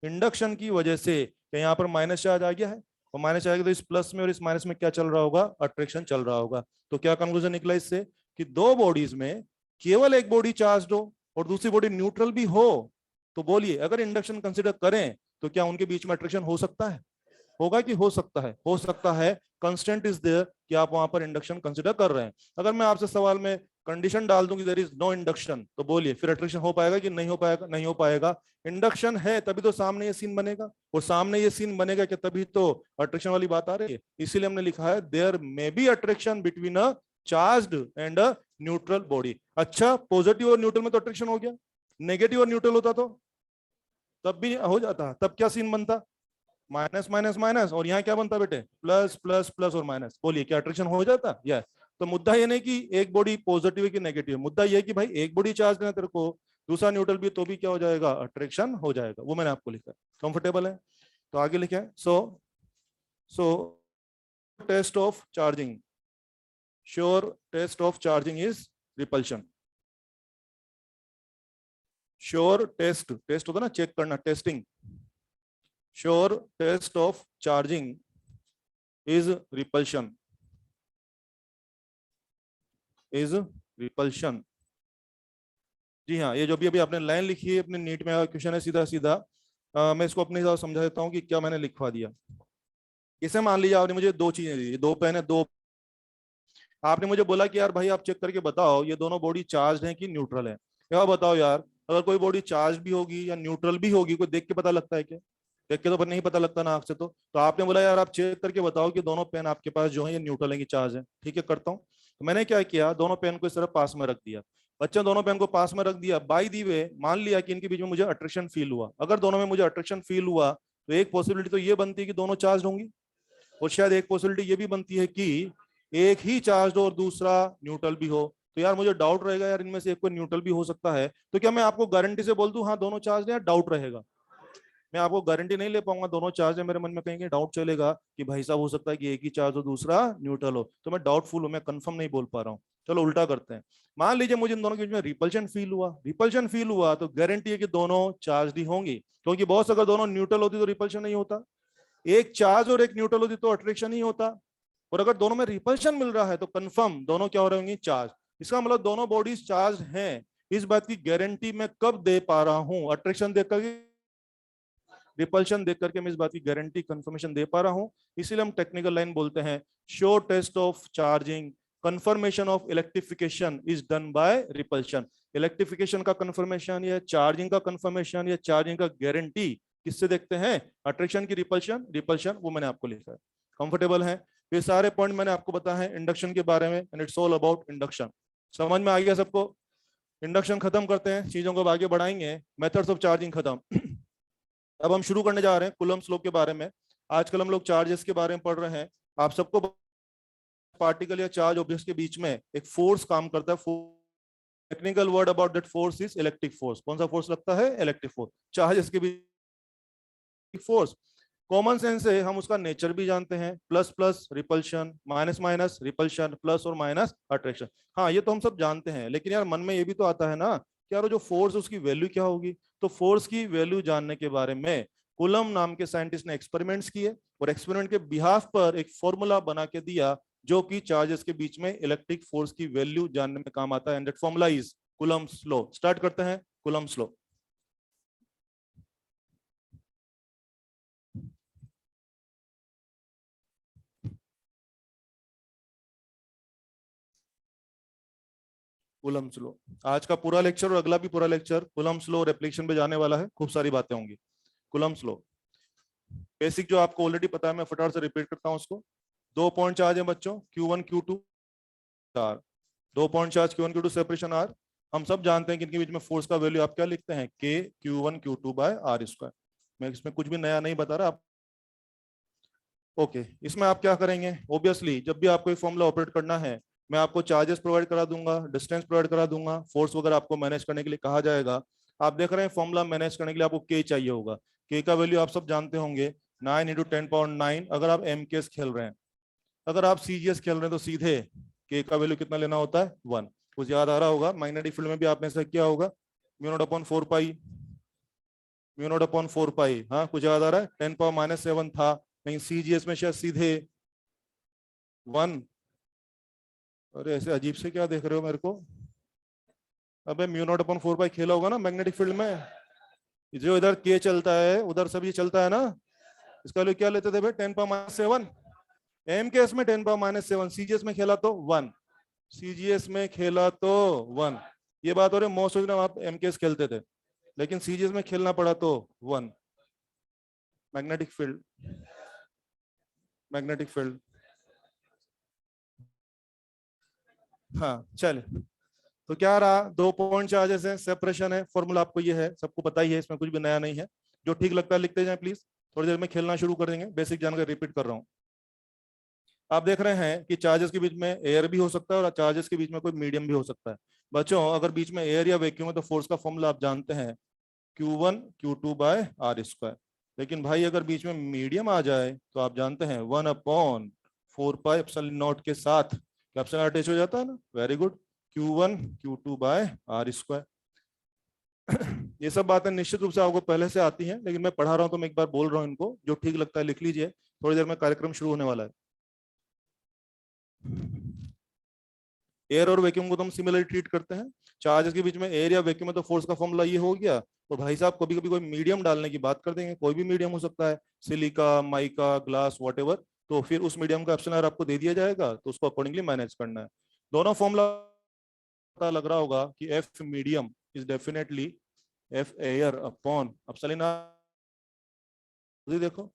इंडक्शन की वजह से यहाँ पर माइनस चार्ज आ गया है, और माइनस चार्ज, तो इस प्लस में और इस माइनस में क्या चल रहा होगा, अट्रैक्शन चल रहा होगा। तो क्या कंक्लूजन निकला इससे, कि दो बॉडीज में केवल एक बॉडी चार्ज हो और दूसरी बॉडी न्यूट्रल भी हो, तो बोलिए अगर इंडक्शन कंसिडर करें तो क्या उनके बीच में अट्रैक्शन हो सकता है? होगा कि हो सकता है? हो सकता है। कंस्टेंट इज देयर कि आप वहां पर इंडक्शन कंसिडर कर रहे हैं। अगर मैं आपसे सवाल में कंडीशन डाल दूं कि देयर इज नो इंडक्शन, तो बोलिए फिर अट्रैक्शन हो पाएगा कि नहीं हो पाएगा? नहीं हो पाएगा। इंडक्शन है तभी तो सामने ये सीन बनेगा, और सामने ये सीन बनेगा कि तभी तो अट्रैक्शन वाली बात आ रही है। इसीलिए हमने लिखा है there may be attraction between a charged and a neutral body. अच्छा, पॉजिटिव और न्यूट्रल में तो अट्रैक्शन हो गया, नेगेटिव और न्यूट्रल होता तो तब भी हो जाता, तब क्या सीन बनता, माइनस माइनस माइनस, और यहाँ क्या बनता बेटे, प्लस प्लस प्लस और माइनस। बोलिए क्या अट्रैक्शन हो जाता? यस। तो मुद्दा ये नहीं कि एक बॉडी पॉजिटिव है कि नेगेटिव है, मुद्दा ये है कि भाई एक बॉडी चार्ज करना तेरे को, दूसरा न्यूट्रल भी, तो भी क्या हो जाएगा, अट्रैक्शन हो जाएगा। वो मैंने आपको लिखा, कंफर्टेबल है? तो आगे लिखे, so test of charging. Sure test of charging is repulsion. Sure test, test होता है ना चेक करना, testing. Sure test of charging is repulsion, is repulsion. जी हाँ, ये जो भी अभी आपने लाइन लिखी है अपने नीट में क्वेश्चन है सीधा सीधा, मैं इसको अपने हिसाब से समझा देता हूँ कि क्या मैंने लिखवा दिया। इसे मान लीजिए आपने मुझे दो चीजें दी, दो पेन है, दो आपने मुझे बोला कि यार भाई आप चेक करके बताओ ये दोनों बॉडी चार्ज है कि न्यूट्रल है। क्या बताओ यार, अगर कोई बॉडी चार्ज भी होगी या न्यूट्रल भी होगी, कोई देख के पता लगता है क्या? देख के तो पर नहीं पता लगता ना आंख से। तो आपने बोला यार आप चेक करके बताओ कि दोनों पेन आपके पास जो है ये न्यूट्रल है कि चार्ज है। ठीक है, करता हूँ। तो मैंने क्या किया, दोनों पेन को इस तरह पास में रख दिया। बच्चे दोनों पेन को पास में रख दिया, बाय दी वे मान लिया कि इनके बीच में मुझे अट्रैक्शन फील हुआ। अगर दोनों में मुझे अट्रैक्शन फील हुआ तो एक पॉसिबिलिटी तो ये बनती है कि दोनों चार्ज होंगी, और शायद एक पॉसिबिलिटी ये भी बनती है कि एक ही चार्ज और दूसरा न्यूट्रल भी हो। तो यार मुझे डाउट रहेगा यार इनमें से एक को न्यूट्रल भी हो सकता है। तो क्या मैं आपको गारंटी से बोल दूं हाँ दोनों चार्ज है, या डाउट रहेगा? मैं आपको गारंटी नहीं ले पाऊंगा दोनों चार्ज है, मेरे मन में कहीं डाउट चलेगा कि भाई साहब हो सकता है कि एक ही चार्ज हो दूसरा न्यूट्रल हो। तो मैं डाउटफुल हूं, मैं कंफर्म नहीं बोल पा रहा हूँ। चलो उल्टा करते हैं। मान लीजिए मुझे इन दोनों के बीच में रिपल्शन फील हुआ, रिपल्शन फील हुआ तो गारंटी है कि दोनों चार्ज ही होंगी, क्योंकि बहुत अगर दोनों न्यूट्रल होती तो रिपल्शन नहीं होता। एक चार्ज और एक न्यूट्रल होती तो अट्रैक्शन ही होता। और अगर दोनों में रिपल्शन मिल रहा है तो कंफर्म दोनों क्या हो रहे होंगे, चार्ज। इसका मतलब दोनों बॉडीज चार्ज हैं। इस बात की गारंटी मैं कब दे पा रहा हूं? अट्रैक्शन देख करके, रिपल्शन देख करके मैं इस बात की गारंटी कंफर्मेशन दे पा रहा हूं। इसीलिए हम टेक्निकल लाइन बोलते हैं sure test of charging confirmation of electrification is done by repulsion. Electrification का कंफर्मेशन या चार्जिंग का कंफर्मेशन या चार्जिंग का गारंटी किससे देखते हैं? अट्रैक्शन की रिपल्शन, रिपल्शन वो मैंने आपको लिखा है। कंफर्टेबल है? ये सारे पॉइंट मैंने आपको बताया है इंडक्शन के बारे में, and it's all about induction. समझ में आ गया सबको? इंडक्शन खत्म करते हैं, चीजों को आगे बढ़ाएंगे। मेथड्स ऑफ चार्जिंग खत्म। अब हम शुरू करने जा रहे हैं कूलम्ब्स लॉ के बारे में। आजकल हम लोग चार्जेस के बारे में पढ़ रहे हैं। आप सबको पार्टिकल या चार्ज ऑब्जेक्ट्स के बीच में एक फोर्स काम करता है। Technical word about that force is electric force. कौन सा फोर्स लगता है? Electric force. चार्जेस के बीच फोर्स कॉमन सेंस से हम उसका नेचर भी जानते हैं, plus plus repulsion, minus minus repulsion, plus और माइनस अट्रैक्शन। हाँ ये तो हम सब जानते हैं, लेकिन यार मन में ये भी तो आता है ना कि यार जो फोर्स उसकी वैल्यू क्या होगी। तो फोर्स की वैल्यू जानने के बारे में कूलम नाम के साइंटिस्ट ने एक्सपेरिमेंट्स किए, और एक्सपेरिमेंट के बिहाफ पर एक फॉर्मूला बना के दिया जो कि चार्जेस के बीच में इलेक्ट्रिक फोर्स की वैल्यू जानने में काम आता है। And that formula is Coulomb's law. Start करते हैं कूलम्ब्स लॉ। Coulomb's law. आज का पूरा लेक्चर और अगला भी पूरा लेक्चर कूलम्ब्स लॉ और एप्लीकेशन पे जाने वाला है। खूब सारी बातें होंगी। कूलम्ब्स लॉ बेसिक जो आपको ऑलरेडी पता है, मैं फटाफट से रिपीट करता हूं उसको। 2 पॉइंट चार्ज है बच्चों, Q1 Q2 R. 2 point charge Q1 Q2 separation R. हम सब जानते हैं कि इनके बीच में फोर्स का वैल्यू आप क्या लिखते हैं? K Q1 Q2 by R square. मैं इसमें कुछ भी नया नहीं बता रहा आप। ओके, इसमें आप क्या करेंगे? ऑब्वियसली जब भी आपको एक फॉर्मूला ऑपरेट करना है, मैं आपको चार्जेस प्रोवाइड करा दूंगा, डिस्टेंस प्रोवाइड करा दूंगा, फोर्स वगैरह आपको मैनेज करने के लिए कहा जाएगा। आप देख रहे हैं फॉर्मूला मैनेज करने के लिए आपको के चाहिए होगा। के का वैल्यू आप सब जानते होंगे 9 × 10⁹ अगर आप MKS खेल रहे हैं। अगर आप CGS खेल रहे हैं तो सीधे के का वैल्यू कितना लेना होता है? 1। कुछ याद आ रहा होगा, मैग्नेटिक फील्ड में भी आपने ऐसा किया होगा। μ0/4 पाई, μ0/4 पाई। हाँ कुछ याद आ रहा है? 10⁻⁷ था, नहीं CGS में शायद सीधे 1। अरे ऐसे अजीब से क्या देख रहे हो मेरे को? अबे μ0/4 पाई खेला होगा ना मैग्नेटिक फील्ड में। जो इधर के चलता है उधर सब ये चलता है ना। इसका वैल्यू क्या लेते थे भाई? 10⁻⁷। MKS में 10⁻⁷, CGS में खेला तो 1। CGS में खेला तो 1। ये बात हो रही है, मोस्ट ऑफ आप MKS खेलते थे, लेकिन CGS में खेलना पड़ा तो 1। Magnetic field, magnetic field. हाँ चले, तो क्या रहा? 2 पॉइंट चार्जेस है, सेपरेशन है, फॉर्मूला आपको ये है, सबको पता ही है, इसमें कुछ भी नया नहीं है। जो ठीक लगता है लिखते जाएं प्लीज। थोड़ी देर में खेलना शुरू कर देंगे, बेसिक जानकारी रिपीट कर रहा हूँ। आप देख रहे हैं कि चार्जेस के बीच में एयर भी हो सकता है और चार्जेस के बीच में कोई मीडियम भी हो सकता है। बच्चों अगर बीच में एयर या वैक्यूम है तो फोर्स का फॉर्मूला आप जानते हैं Q1 Q2 by R square. लेकिन भाई अगर बीच में मीडियम आ जाए तो आप जानते हैं 1/4 पाई एप्सिलॉन नॉट के साथ कैप्सूल अटैच हो जाता है ना, very good, Q1 Q2 by R square. ये सब बातें निश्चित रूप से आपको पहले से आती हैं, लेकिन मैं पढ़ा रहा हूं तो मैं एक बार बोल रहा हूं इनको, जो ठीक लगता है लिख लीजिए, थोड़ी देर में कार्यक्रम शुरू होने वाला है। एयर और वैक्यूम को तो हम सिमिलरली ट्रीट करते हैं, चार्जेस के बीच में एयर या वैक्यूम में तो फोर्स का फॉर्मूला ये हो गया। तो भाई साहब कभी कभी कोई मीडियम डालने की बात कर देंगे, कोई भी मीडियम हो सकता है, सिलिका, माइका, ग्लास, व्हाटएवर, तो फिर उस मीडियम का एप्सिलॉन आपको दे दिया जाएगा, तो उसको अकॉर्डिंगली मैनेज करना है। दोनों फॉर्मूला पता लग रहा होगा कि F medium is definitely F air upon epsilon. देखो,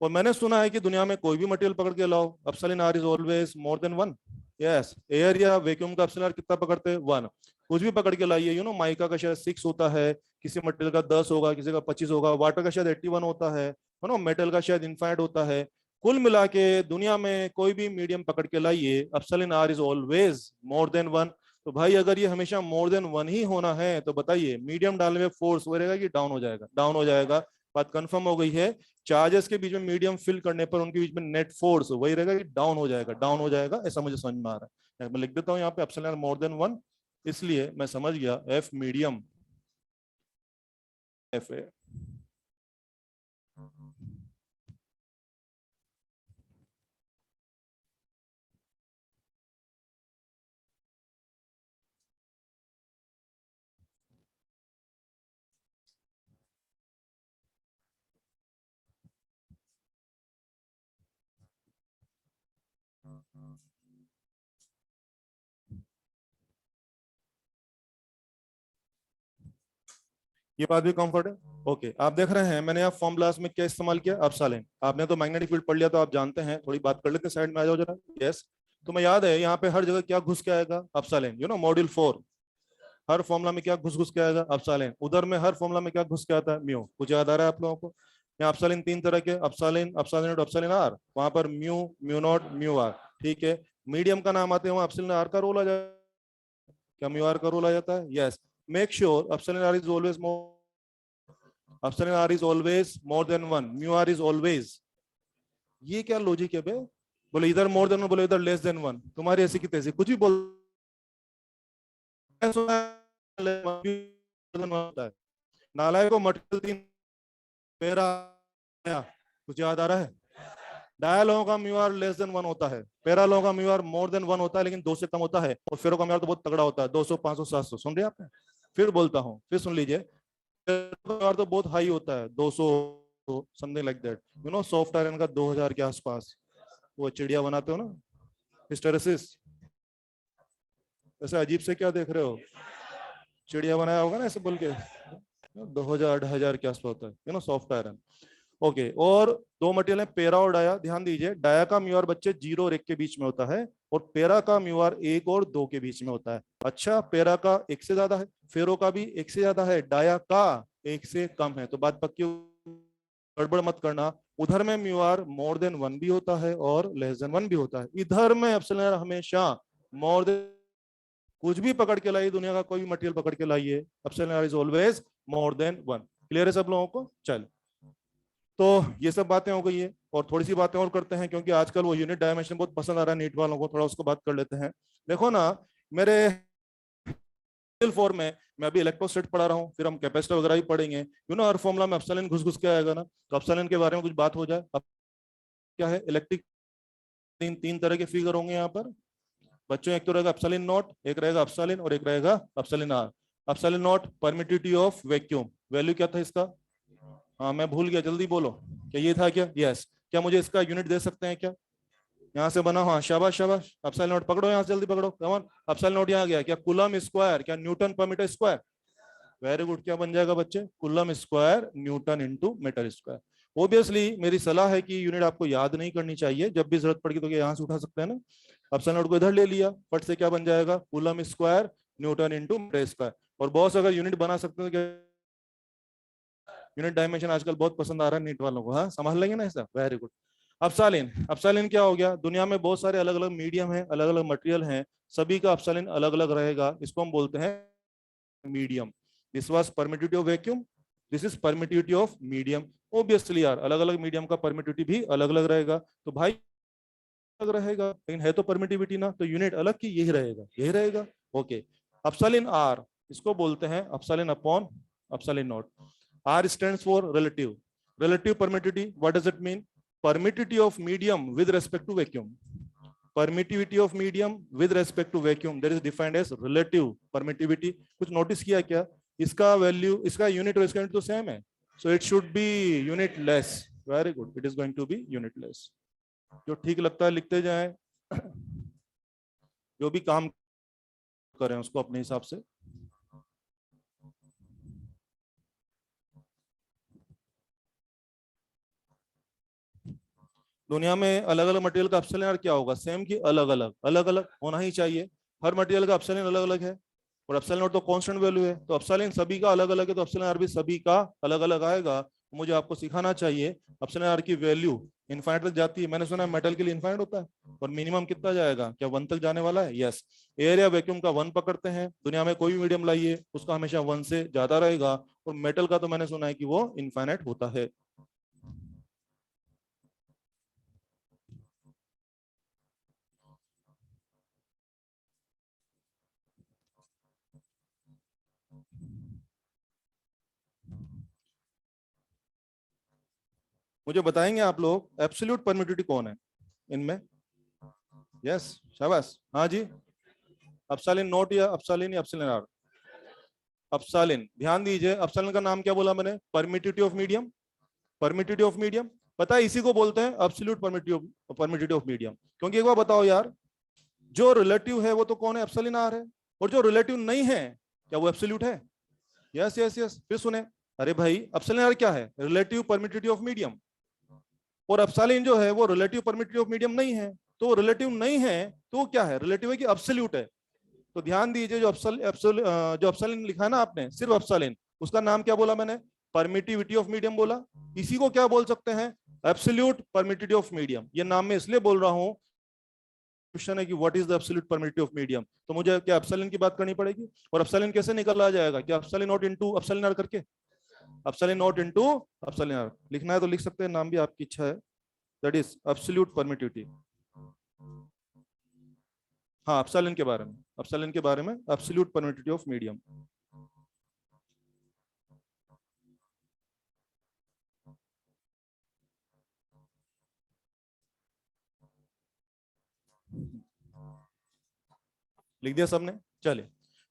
और मैंने सुना है कि दुनिया में कोई भी मटेरियल पकड़ के लाओ, epsilon R is always more than 1। Yes, air या वैक्यूम का एप्सिलॉन आर कितना पकड़ते हैं? 1। कुछ भी पकड़ के लाइए, यू नो, माइका का शायद 6 होता है, किसी मटेरियल का 10 होगा, किसी का 25 होगा, वाटर का शायद 81 होता है, नो, मेटल का शायद इनफाइनाइट होता है। कुल मिला के दुनिया में कोई भी मीडियम पकड़ के लाइए, epsilon R is always more than 1। तो भाई अगर ये हमेशा मोर देन 1 ही होना है, तो बताइए मीडियम डालने में फोर्स वो रहेगा कि डाउन हो जाएगा? डाउन हो जाएगा। बात कंफर्म हो गई है। चार्जेस के बीच में मीडियम फिल करने पर उनके बीच में नेट फोर्स वही रहेगा कि डाउन हो जाएगा? डाउन हो जाएगा, ऐसा मुझे समझ में आ रहा है। मैं लिख देता हूं यहाँ पे एप्सिलॉन मोर देन 1, इसलिए मैं समझ गया एफ मीडियम एफ ए। ये बात भी कंफर्ट है। ओके, आप देख रहे हैं मैंने यहाँ फॉर्मूलास में क्या इस्तेमाल किया? एप्सिलॉन। आपने तो मैग्नेटिक फील्ड पढ़ लिया, तो आप जानते हैं। थोड़ी बात कर लेते हैं, साइड में आ जाओ जरा। यस, तुम्हें याद है यहाँ पे हर जगह क्या घुस के आएगा? Epsilon, you know, module 4 her formula में क्या घुस घुस के आएगा? एप्सिलॉन। उधर में हर फॉर्मूला में क्या घुस के आता है? म्यू। कुछ याद आ रहा है आप लोगों को? यहाँ एप्सिलॉन 3 तरह के, epsilon, epsilon naught, epsilon R, वहां पर mu, mu naught, mu R. ठीक है, मीडियम का नाम आते हैं वहां एप्सिलॉन आर का रोल आ जाता है। क्या म्यू आर का रोल आ जाता है? Yes. Make sure epsilon R is always more, epsilon R is always more than 1, mu R is always. ये क्या लॉजिक है बे? बोले इधर मोर देन 1, बोले इधर लेस देन 1। तुम्हारी ऐसी की तैसी कुछ भी बोल, नालायक को मटेरियल 3 पेरा, कुछ याद आ रहा है? डाया लोगों का म्यू आर लेस देन 1 होता है, पेरा लोगों का म्यू आर मोर देन 1 होता है, लेकिन 2 से कम होता है। और फेरो का म्यू आर तो बहुत तगड़ा होता है, 200, 500, 700। सुन रहे आपने? फिर बोलता हूँ, फिर सुन लीजिए, म्यू तो बहुत हाई होता है, 200, something like that, you know. Soft iron का 2000 के आसपास। वो चिड़िया बनाते हो ना, हिस्टेरेसिस। ऐसे अजीब से क्या देख रहे हो? चिड़िया बनाया होगा ना ऐसे बोल के। 2000, 2500 के आसपास होता है, you know, soft iron. Okay, और 2 मटेरियल है, पेरा और डाया। ध्यान दीजिए, डाया का म्यू आर बच्चे 0 और 1 के बीच में होता है, और पेरा का म्यू आर 1 और 2 के बीच में होता है। अच्छा, पेरा का 1 से ज्यादा है, फेरो का भी 1 से ज्यादा है, डाया का 1 से कम है। तो बात पक्की, गड़बड़ मत करना। उधर में म्यू आर मोर देन 1 भी होता है और लेस देन 1 भी होता है। इधर में एप्सिलॉन आर हमेशा मोर देन, कुछ भी पकड़ के लाइए, दुनिया का कोई भी मटेरियल पकड़ के लाइए, epsilon R is always more than 1। Clear है सब लोगों को? चल, तो ये सब बातें हो गई है, और थोड़ी सी बातें और करते हैं, क्योंकि आजकल वो यूनिट डायमेंशन बहुत पसंद आ रहा है नीट वालों को, थोड़ा उसको बात कर लेते हैं। देखो ना, मेरे 4 में मैं अभी इलेक्ट्रोस्टैट पढ़ा रहा हूँ, फिर हम कैपेसिटर वगैरह भी पढ़ेंगे, यू नो। हर फॉर्मूला में एप्सिलॉन घुस घुस के आएगा ना, तो एप्सिलॉन के बारे में कुछ बात हो जाए। अब क्या है, इलेक्ट्रिक 3 तरह के फिगर होंगे यहाँ पर बच्चों। एक तो रहेगा एप्सिलॉन नॉट, एक रहेगा एप्सिलॉन, और एक रहेगा epsilon R. Epsilon naught permittivity of vacuum, value क्या था इसका? हाँ, मैं भूल गया, जल्दी बोलो, क्या ये था क्या? यस। क्या मुझे इसका यूनिट दे सकते हैं क्या? यहाँ से बना, हाँ, शाबाश शाबाश। एप्सिलॉन नॉट पकड़ो, यहाँ से जल्दी पकड़ो, कम ऑन। एप्सिलॉन नॉट यहाँ गया, क्या कूलम स्क्वायर, क्या न्यूटन पर मीटर स्क्वायर? वेरी गुड, क्या बन जाएगा बच्चे? Coulomb square newton into metre square. Obviously मेरी सलाह है कि यूनिट आपको याद नहीं करनी चाहिए, जब भी जरूरत पड़ेगी तो यहाँ से उठा सकते हैं ना। एप्सिलॉन नॉट को इधर ले लिया, फट से क्या बन जाएगा? Coulomb square newton into metre square. और बॉस अगर यूनिट बना सकते हैं तो क्या, यूनिट डायमेंशन आजकल बहुत पसंद आ रहा है नीट वालों को, हाँ, समझ लेंगे ना ऐसा? Very good. एप्सिलॉन, एप्सिलॉन क्या हो गया? दुनिया में बहुत सारे अलग अलग मीडियम है, अलग अलग मटेरियल हैं, सभी का एप्सिलॉन अलग अलग रहेगा, इसको हम बोलते हैं medium. This was permittivity of vacuum, this is permittivity of medium. Obviously यार, अलग अलग मीडियम का परमिटिविटी भी अलग अलग रहेगा। तो भाई अलग रहेगा, लेकिन है तो परमिटिविटी ना, तो यूनिट अलग की यही रहेगा, यही रहेगा। ओके, एप्सिलॉन आर इसको बोलते हैं epsilon upon epsilon naught. R stands for relative, relative permittivity. What does it mean? Permittivity of medium with respect to vacuum. Permittivity of medium with respect to vacuum that is defined as relative permittivity. कुछ notice किया क्या? इसका value, इसका unit और इसका unit तो same है, so it should be unitless. Very good, it is going to be unitless. जो ठीक लगता है लिखते जाएं, जो भी काम करें उसको अपने हिसाब से। दुनिया में अलग अलग मटेरियल का एप्सिलॉन आर क्या होगा? सेम की अलग अलग? अलग अलग होना ही चाहिए, हर मटेरियल का एप्सिलॉन अलग अलग है, और एप्सिलॉन नॉट तो कांस्टेंट वैल्यू है, तो एप्सिलॉन सभी का अलग अलग है, तो एप्सिलॉन आर भी सभी का अलग अलग आएगा। तो मुझे आपको सिखाना चाहिए एप्सिलॉन आर की वैल्यू इनफाइनाइट तक जाती है। मैंने सुना है मेटल के लिए इनफाइनाइट होता है, और मिनिमम कितना जाएगा? क्या 1 तक जाने वाला है? यस। एयर या वैक्यूम का 1 पकड़ते हैं, दुनिया में कोई भी मीडियम लाइए उसका हमेशा 1 से ज्यादा रहेगा, और मेटल का तो मैंने सुना है कि वो इनफाइनाइट होता है। मुझे बताएंगे आप लोग एब्सोल्यूट परमिटिविटी कौन है इनमें? यस, शाबाश, हाँ जी। एप्सिलॉन नॉट या एप्सिलॉन आर? एप्सिलॉन, ध्यान दीजिए, एप्सिलॉन का नाम क्या बोला मैंने? Permittivity of medium. Permittivity of medium पता है, इसी को बोलते हैं एब्सोल्यूट परमिटिविटी ऑफ मीडियम। क्योंकि एक बार बताओ यार, जो रिलेटिव है वो तो कौन है? एप्सिलॉन आर है, और जो रिलेटिव नहीं है क्या वो एब्सोल्यूट है? Yes yes yes. फिर सुने, अरे भाई एप्सिलॉन आर क्या है? रिलेटिव परमिटिविटी ऑफ मीडियम, और एप्सिलॉन जो है वो रिलेटिव परमिटिविटी ऑफ मीडियम नहीं है, तो रिलेटिव नहीं है तो वो क्या है? रिलेटिव है कि एब्सोल्यूट है? तो ध्यान दीजिए, जो एप्सिलॉन लिखा है ना आपने, सिर्फ एप्सिलॉन, उसका नाम क्या बोला मैंने? परमिटिविटी ऑफ मीडियम बोला। इसी को क्या बोल सकते हैं? Absolute permittivity of medium. ये नाम मैं इसलिए बोल रहा हूं, क्वेश्चन है कि what is the absolute permittivity of medium, तो मुझे क्या एप्सिलॉन की बात करनी पड़ेगी। और एप्सिलॉन कैसे निकल आ जाएगा? क्या epsilon naught into epsilon r करके? Epsilon naught into epsilon r लिखना है तो लिख सकते हैं, नाम भी आपकी इच्छा है। That is absolute permittivity. हाँ, एप्सिलॉन के बारे में, एप्सिलॉन के बारे में एब्सोल्यूट परमिटिविटी ऑफ मीडियम। लिख दिया सबने? चलिए,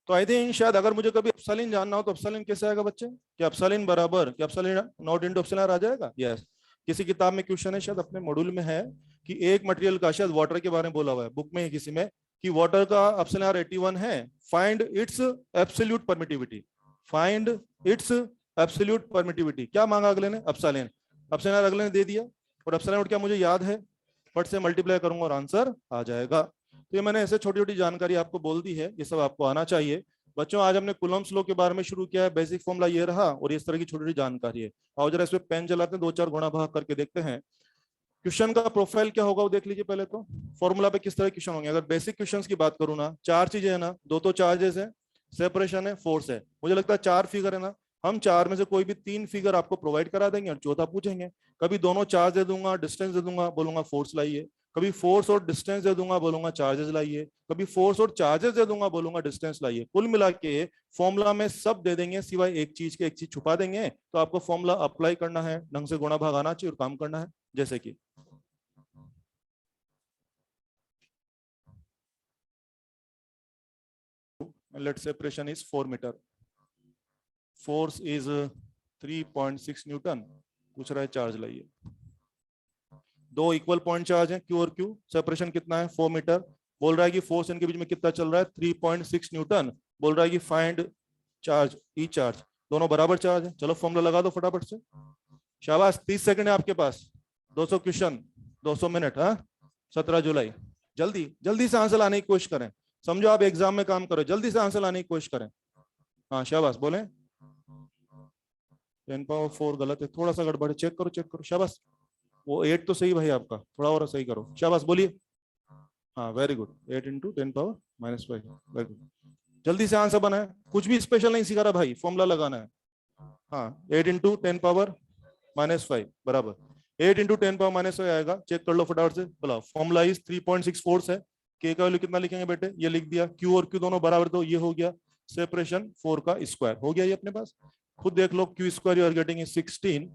तो आई थिंक शायद अगर मुझे कभी एप्सिलॉन जानना हो तो एप्सिलॉन कैसे आएगा बच्चे? क्या एप्सिलॉन बराबर, क्या एप्सिलॉन नॉट इनटू एप्सिलॉन आ जाएगा? यस। किसी किताब में क्वेश्चन है, शायद अपने मॉड्यूल में है, कि एक मटेरियल का, शायद वाटर के बारे में बोला हुआ है बुक में ही किसी में, कि वाटर का एप्सिलॉन आर 81 है, find its absolute permittivity. Find its absolute permittivity. क्या मांगा अगले ने? एप्सिलॉन। एप्सिलॉन आर अगले ने दे दिया, और एप्सिलॉन नॉट क्या मुझे याद है, फट से मल्टीप्लाई करूंगा और आंसर आ जाएगा। तो ये मैंने ऐसे छोटी छोटी जानकारी आपको बोल दी है, ये सब आपको आना चाहिए। बच्चों, आज हमने कूलम्ब्स लॉ के बारे में शुरू किया है, बेसिक फॉर्मूला ये रहा, और इस तरह की छोटी छोटी जानकारी है। और जरा इसमें पेन चलाते हैं, 2-4 गुणा भाग करके देखते हैं क्वेश्चन का प्रोफाइल क्या होगा वो देख लीजिए पहले तो। फॉर्मूला पे किस तरह के क्वेश्चन होंगे? अगर बेसिक क्वेश्चंस की बात करूँ ना, 4 चीजें है ना, 2 तो चार्जेस है, सेपरेशन है, फोर्स है, मुझे लगता है 4 फिगर है ना। हम 4 में से कोई भी 3 फिगर आपको प्रोवाइड करा देंगे, और चौथा पूछेंगे। कभी दोनों चार्ज दे दूंगा, डिस्टेंस दे दूंगा, बोलूंगा फोर्स लाइए। कभी फोर्स और डिस्टेंस दे दूंगा, बोलूंगा चार्जेस लाइए। कभी फोर्स और चार्जेस दे दूंगा, बोलूंगा डिस्टेंस लाइए। कुल मिला के फॉर्मूला में सब दे देंगे, सिवाय एक चीज के, एक चीज छुपा देंगे। तो आपको फॉर्मूला अप्लाई करना है, ढंग से गुणा भाग आना चाहिए और काम करना है। जैसे कि let's say pressure is 4 metre, force is 3.6 newton, पूछ रहा है चार्ज लाइए। 2 इक्वल पॉइंट चार्ज है, क्यू और क्यू, सेपरेशन कितना है? 4 मीटर। बोल रहा है कि फोर्स इनके बीच में कितना चल रहा है? 3.6 न्यूटन। बोल रहा है कि फाइंड चार्ज, ई चार्ज, दोनों बराबर चार्ज है। चलो फॉर्मूला लगा दो फटाफट से। शाबाश, 30 सेकंड है आपके पास, 200 क्वेश्चन, 200 मिनट। हाँ, 17 जुलाई। जल्दी जल्दी से आंसर लाने की कोशिश करें। समझो आप एग्जाम में काम करो, जल्दी से आंसर लाने की कोशिश करें। हाँ शाबाश, बोले। 10 पावर 4 गलत है, थोड़ा सा गड़बड़ है, चेक करो चेक करो। शाबाश, वो 8 तो सही भाई आपका, थोड़ा और सही करो। शाबाश, बोलिए। हाँ very good, 8 into 10⁻⁵, very good. जल्दी से आंसर बनाए, कुछ भी स्पेशल नहीं सिखा रहा भाई, फॉर्मूला लगाना है। हाँ, 8 इंटू 10⁻⁵ बराबर। 8 इंटू 10 पावर माइनस आएगा, चेक कर लो फटाफट से। बोला फॉर्मूला इज 3.6 फोर्स है, के का वैल्यू कितना लिखेंगे बेटे, ये लिख दिया, क्यू और क्यू दोनों बराबर, तो ये हो गया सेपरेशन 4 का स्क्वायर, हो गया ये अपने पास। खुद देख लो, q square you are getting is 16,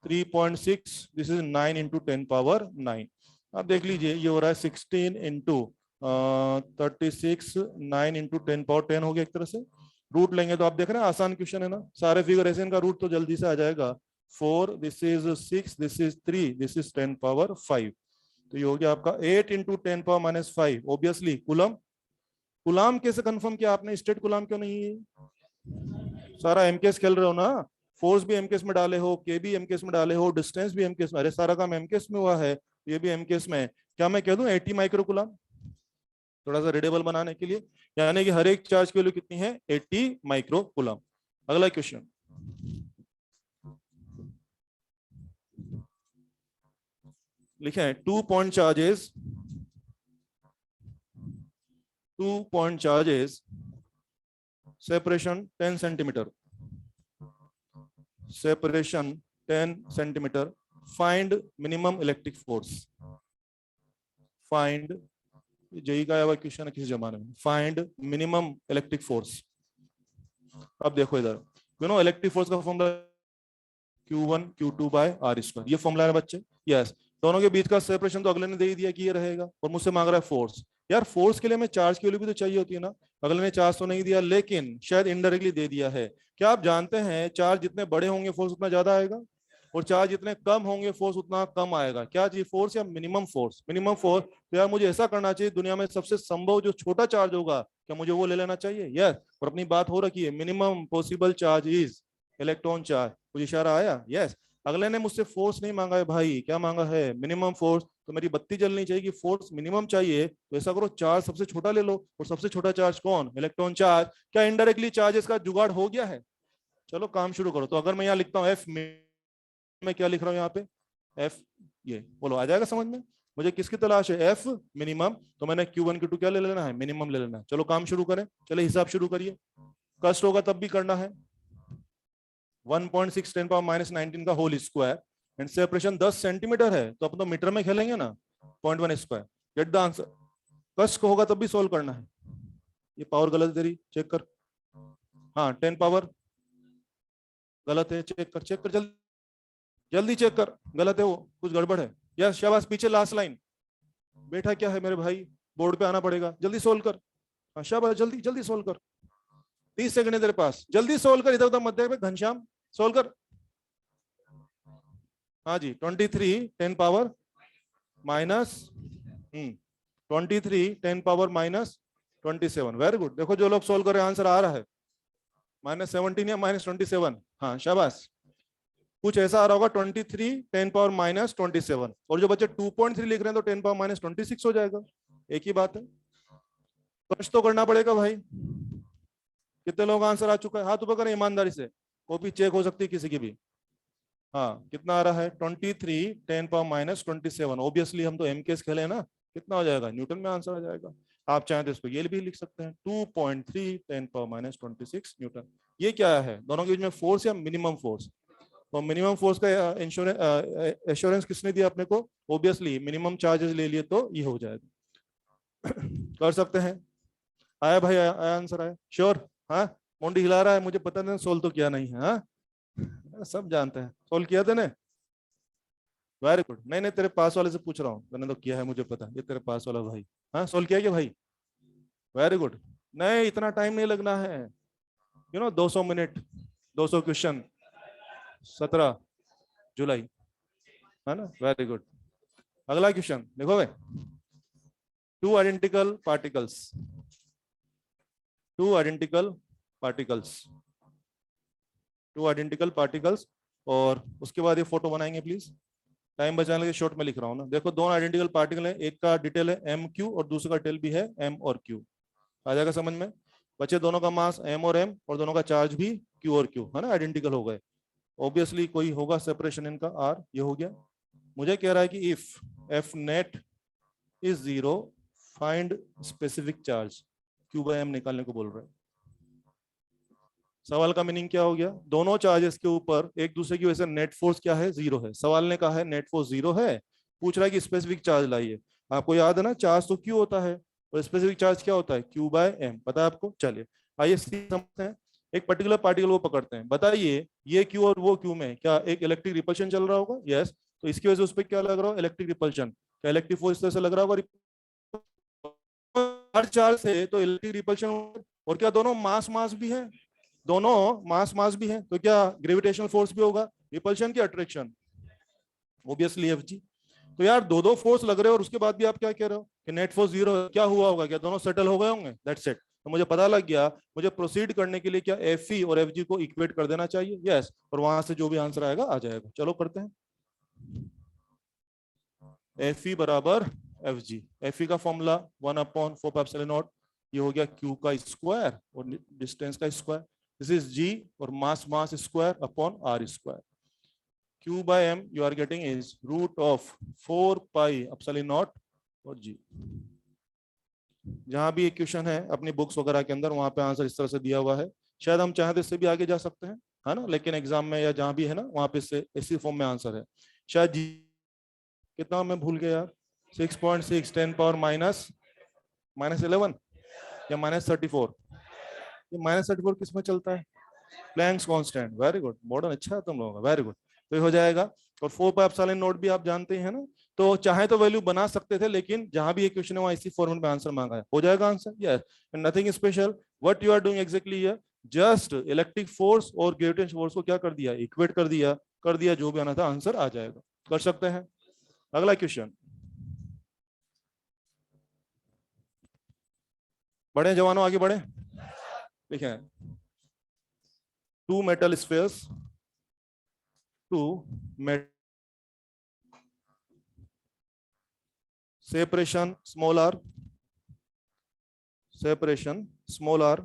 3.6 this is 9 into 10 power 9। अब देख लीजिए ये हो रहा है 16 इंटू 36, 9 इंटू 10 पावर 10 हो गया एक तरह से। रूट लेंगे तो आप देख रहे हैं आसान क्वेश्चन है ना, सारे फिगर ऐसे, इनका रूट तो जल्दी से आ जाएगा। 4 this is 6 this is 3 this is 10 power 5, तो ये हो गया आपका 8 into 10 power minus 5। Obviously coulomb, कुलाम कैसे कंफर्म किया आपने, स्टेट कुलाम क्यों नहीं है? सारा एमकेएस खेल रहे हो ना, फोर्स भी एमकेएस में डाले हो, के भी एमकेएस में डाले हो, डिस्टेंस भी एमकेएस में, अरे सारा काम एमकेएस में हुआ है, ये भी एमकेएस में है। क्या मैं कह दूं 80 माइक्रो कुलाम, थोड़ा सा रीडेबल बनाने के लिए, यानी कि हर एक चार्ज की वैल्यू कितनी है, 80 माइक्रो कुलाम। अगला क्वेश्चन, लिखे हैं 2 point charges separation 10 centimeter, separation 10 centimeter, find minimum electric force, find, JEE का आया क्वेश्चन है किसी जमाने में, find minimum electric force। अब देखो इधर, यू नो इलेक्ट्रिक फोर्स का formula Q1 Q2 by R square, ये फॉर्मूला है बच्चे, यस। दोनों के बीच का सेपरेशन तो अगले ने दे ही दिया कि ये रहेगा, और मुझसे मांग रहा है फोर्स। यार फोर्स के लिए हमें चार्ज की वैल्यू भी तो चाहिए होती है ना, अगले ने चार्ज तो नहीं दिया, लेकिन शायद इनडायरेक्टली दे दिया है। क्या आप जानते हैं चार्ज जितने बड़े होंगे फोर्स उतना ज्यादा आएगा, और चार्ज जितने कम होंगे फोर्स उतना कम आएगा। क्या जी फोर्स या मिनिमम फोर्स? Minimum force. तो यार मुझे ऐसा करना चाहिए, दुनिया में सबसे संभव जो छोटा चार्ज होगा, क्या मुझे वो ले लेना चाहिए? यस। और अपनी बात हो रखी है, minimum possible charge is electron charge. कुछ इशारा आया? यस। अगले ने मुझसे फोर्स नहीं मांगा है भाई, क्या मांगा है? Minimum force. तो मेरी बत्ती जलनी चाहिए कि फोर्स मिनिमम चाहिए, तो ऐसा करो चार्ज सबसे छोटा ले लो, और सबसे छोटा चार्ज कौन? Electron charge. क्या इनडायरेक्टली चार्जेस का जुगाड़ हो गया है? चलो काम शुरू करो। तो अगर मैं यहाँ लिखता हूँ एफ, मैं क्या लिख रहा हूँ यहाँ पे? एफ, ये बोलो आ जाएगा समझ में? मुझे किसकी तलाश है? F minimum. तो मैंने Q1 Q2 क्या ले लेना है? मिनिमम ले लेना है। चलो काम शुरू करें, चले हिसाब शुरू करिए, कष्ट होगा तब भी करना है। 1.6 10 पावर माइनस 19 का whole square, and separation 10 centimetre है, तो अपन तो मीटर में खेलेंगे ना, 0.1 स्क्वायर। Get the answer. कष्ट होगा तब भी सोल्व करना है। ये पावर गलत है तेरी, चेक कर। हाँ 10 पावर गलत है, चेक कर, चेक कर, जल्दी जल्दी चेक कर, गलत है वो, कुछ गड़बड़ है। यस शाबाश, पीछे लास्ट लाइन। बेटा क्या है मेरे भाई, बोर्ड पे आना पड़ेगा, जल्दी सोल्व कर। हाँ शाबाश, जल्दी जल्दी सोल्व कर, 30 सेकंड है तेरे पास, जल्दी सोल्व कर, इधर उधर मत देख घनश्याम, सोल्व कर। हाँ जी 23 10 power minus 23 10 power minus 27। Very good. देखो जो लोग सोल्व कर रहे हैं आंसर आ रहा है, -17 या -27। हाँ शाबाश, कुछ ऐसा आ रहा होगा 23 10 पावर माइनस 27। और जो बच्चे 2.3 लिख रहे हैं तो 10 पावर माइनस 26 हो जाएगा, एक ही बात है। कष्ट तो करना पड़ेगा भाई। कितने लोग आंसर आ चुका है? हाथ ऊपर करें ईमानदारी से, कॉपी चेक हो सकती है किसी की भी। हाँ कितना आ रहा है? 23 10 पावर माइनस 27। ऑब्वियसली हम तो एमकेएस खेले ना, कितना हो जाएगा? न्यूटन में आंसर आ जाएगा। आप चाहें तो इसको ये भी लिख सकते हैं, 2.3 10 पावर माइनस 26 न्यूटन। ये क्या है? दोनों के बीच में फोर्स या मिनिमम फोर्स? तो मिनिमम फोर्स का एश्योरेंस किसने दिया अपने को? ऑब्वियसली मिनिमम चार्जेस ले लिए तो ये हो जाएगा। कर सकते हैं। आया भाई, आया आंसर आया? श्योर? हाँ मुंडी हिला रहा है, मुझे पता नहीं सोल्व तो किया नहीं है। हाँ सब जानते हैं, सोल्व किया तूने? Very good. नहीं नहीं तेरे पास वाले से पूछ रहा हूँ, मैंने तो किया है, मुझे पता। ये तेरे पास वाला भाई, हाँ सोल्व किया क्या भाई? Very good. नहीं इतना टाइम नहीं लगना है, 200 मिनट, 200 क्वेश्चन, 17 जुलाई, है ना? Very good. अगला क्वेश्चन देखोगे, two identical particles, two identical particles, two identical particles, और उसके बाद ये फोटो बनाएंगे प्लीज, टाइम बचाने के शॉर्ट में लिख रहा हूँ ना। देखो दोनों आइडेंटिकल पार्टिकल है, एक का डिटेल है एम क्यू और दूसरे का डिटेल भी है एम और क्यू। आ जाएगा समझ में बच्चे? दोनों का मास एम और एम, और दोनों का चार्ज भी क्यू और क्यू, है ना? आइडेंटिकल हो गए। ऑब्वियसली कोई होगा सेपरेशन इनका आर, ये हो गया। मुझे कह रहा है कि if F net is 0 find specific charge, Q by M निकालने को बोल रहा है। सवाल का मीनिंग क्या हो गया, दोनों चार्जेस के ऊपर एक दूसरे की वजह से नेट फोर्स क्या है, जीरो है। सवाल ने कहा है नेट फोर्स जीरो है, पूछ रहा है कि स्पेसिफिक चार्ज लाइए। आपको याद है ना, चार्ज तो क्यू होता है और स्पेसिफिक चार्ज क्या होता है, क्यू बाय एम, पता है आपको। चलिए आइए समझते हैं। एक पर्टिकुलर पार्टिकल को पकड़ते हैं, बताइए ये क्यू और वो क्यू में क्या एक इलेक्ट्रिक रिपल्शन चल रहा होगा, यस। तो इसकी वजह से उस पर क्या लग रहा हो, इलेक्ट्रिक रिपल्शन। क्या इलेक्ट्रिक फोर्स इस तरह से लग रहा होगा हर चार्ज से, तो इलेक्ट्रिक रिपल्शन। और क्या दोनों मास मास भी है, दोनों मास मास भी है, तो क्या ग्रेविटेशनल फोर्स भी होगा, रिपल्शन की अट्रैक्शन, ऑब्वियसली एफ जी। तो यार दो दो फोर्स लग रहे हो और उसके बाद भी आप क्या कह रहे हो कि नेट फोर्स जीरो है, क्या हुआ होगा, क्या दोनों सेटल हो गए होंगे, दैट्स इट। तो मुझे पता लग गया, मुझे प्रोसीड करने के लिए क्या एफ ई और एफ जी को इक्वेट कर देना चाहिए, यस। और वहां से जो भी आंसर आएगा आ जाएगा। चलो करते हैं। एफ ई बराबर एफ जी, एफ ई का फॉर्मूला 1/4πε0, ये हो गया क्यू का स्क्वायर और डिस्टेंस का स्क्वायर, दिस इज जी, और mass mass square upon r square. Q by m you are getting is root of 4πε0 और g। जहां भी एक क्वेश्चन है अपनी बुक्स वगैरह के अंदर, वहां पे आंसर इस तरह से दिया हुआ है। शायद हम चाहें तो इससे भी आगे जा सकते हैं, है ना, लेकिन एग्जाम में या जहां भी है ना, वहां पे इससे इसी फॉर्म में आंसर है। शायद जी कितना मैं भूल गया यार, 6.6 10⁻⁻11 या -34। ये -34 किस में चलता है, Planck's constant. Very good, modern अच्छा है तुम लोगों का, वेरी गुड। तो ये हो जाएगा। और 4πε0 भी आप जानते हैं ना, तो चाहे तो वैल्यू बना सकते थे, लेकिन जहां भी ये क्वेश्चन है वहां इसी फॉर्मेट में आंसर मांगा है, हो जाएगा answer, yes. Nothing special, what you are doing exactly here, just electric force और ग्रेविटेशनल फोर्स को क्या कर दिया, इक्वेट कर दिया, जो भी आना था आंसर आ जाएगा। कर सकते हैं। अगला क्वेश्चन, बढ़े जवानों, आगे बढ़े। देखिए, two metal spheres, separation small r,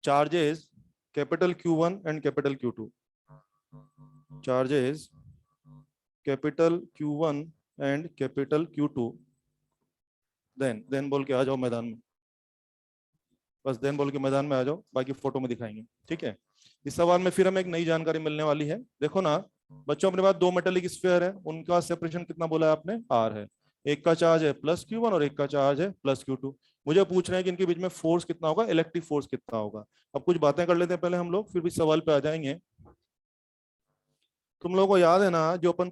charges capital Q1 and capital Q2, charges capital Q1 and capital Q2, then बोल के आ जाओ मैदान में, बस देन बोल के मैदान में आ जाओ, बाकी फोटो में दिखाएंगे, ठीक है। इस सवाल में फिर हमें एक नई जानकारी मिलने वाली है। देखो ना बच्चों, अपने पास दो मेटेलिक स्फीयर है, उनका सेपरेशन कितना बोला है आपने, आर है। एक का चार्ज है +Q1 और एक का चार्ज है +Q2। मुझे पूछ रहे हैं कि इनके बीच में फोर्स कितना होगा, इलेक्ट्रिक फोर्स कितना होगा। अब कुछ बातें कर लेते हैं पहले हम लोग, फिर भी सवाल पे आ जाएंगे। तुम लोगों को याद है ना, जो अपन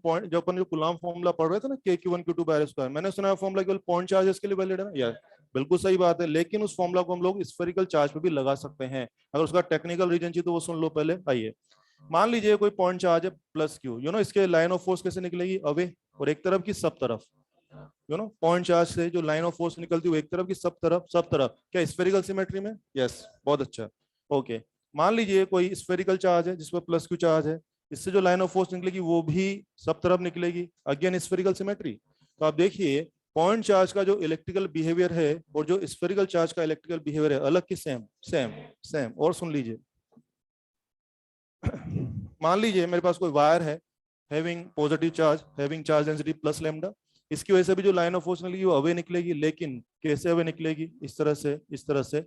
कूलॉम फॉर्मूला पढ़ रहे थे ना, K Q1Q2/r², मैंने सुना फॉर्मूला केवल पॉइंट चार्जेस के लिए वैलिड है ना यार, बिल्कुल सही बात है। लेकिन उस फॉर्मूला को हम लोग स्फेरिकल चार्ज पे भी लगा सकते हैं। अगर उसका टेक्निकल रीजन चाहिए तो वो सुन लो पहले। आइए, मान लीजिए कोई पॉइंट चार्ज है +Q, इसके लाइन ऑफ फोर्स कैसे निकलेगी, अवे, और एक तरफ की सब तरफ, पॉइंट चार्ज से जो लाइन ऑफ फोर्स निकलती है एक तरफ की सब तरफ, क्या स्फेरिकल सिमेट्री में, यस, बहुत अच्छा, ओके। मान लीजिए कोई स्फेरिकल चार्ज है जिसमें +Q चार्ज है, इससे जो लाइन ऑफ फोर्स निकलेगी वो भी सब तरफ निकलेगी, अगेन स्फेरिकल सिमेट्री। तो आप देखिए पॉइंट चार्ज का जो इलेक्ट्रिकल बिहेवियर है और जो स्फेरिकल चार्ज का इलेक्ट्रिकल बिहेवियर है, अलग की सेम। और सुन लीजिए, मान लीजिए मेरे पास कोई वायर है having positive charge, having charge density +λ, इसकी वजह से भी जो लाइन ऑफ फोर्स निकलेगी वो अवे निकलेगी, लेकिन कैसे अवे निकलेगी, इस तरह से, इस तरह से,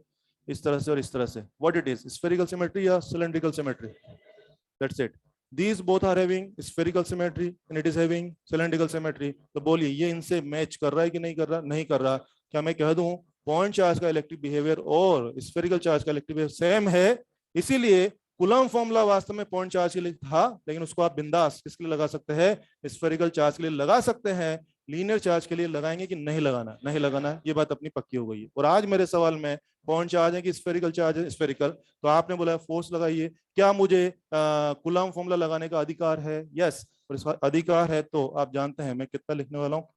इस तरह से और इस तरह से। What it is, spherical symmetry या cylindrical symmetry, that's it. These both are having spherical symmetry and it is having cylindrical symmetry। तो बोलिए ये इनसे मैच कर रहा है कि नहीं कर रहा, नहीं कर रहा। क्या मैं कह दूं पॉइंट चार्ज का इलेक्ट्रिक बिहेवियर और स्फेरिकल चार्ज का इलेक्ट्रिक बिहेवियर सेम है, इसीलिए कूलॉम फॉर्मूला वास्तव में पॉइंट चार्ज के लिए था, लेकिन उसको आप बिंदास किसके लिए लगा सकते हैं, स्फेरिकल चार्ज के लिए लगा सकते हैं। लीनियर चार्ज के लिए लगाएंगे कि नहीं लगाना, नहीं लगाना है, ये बात अपनी पक्की हो गई है। और आज मेरे सवाल में पॉइंट चार्ज है कि स्फेरिकल चार्ज है, स्फेरिकल, तो आपने बोला फोर्स लगाइए, क्या मुझे कूलॉम फॉर्मूला लगाने का अधिकार है, यस। और इसका अधिकार है तो आप जानते हैं मैं कितना लिखने वाला हूँ,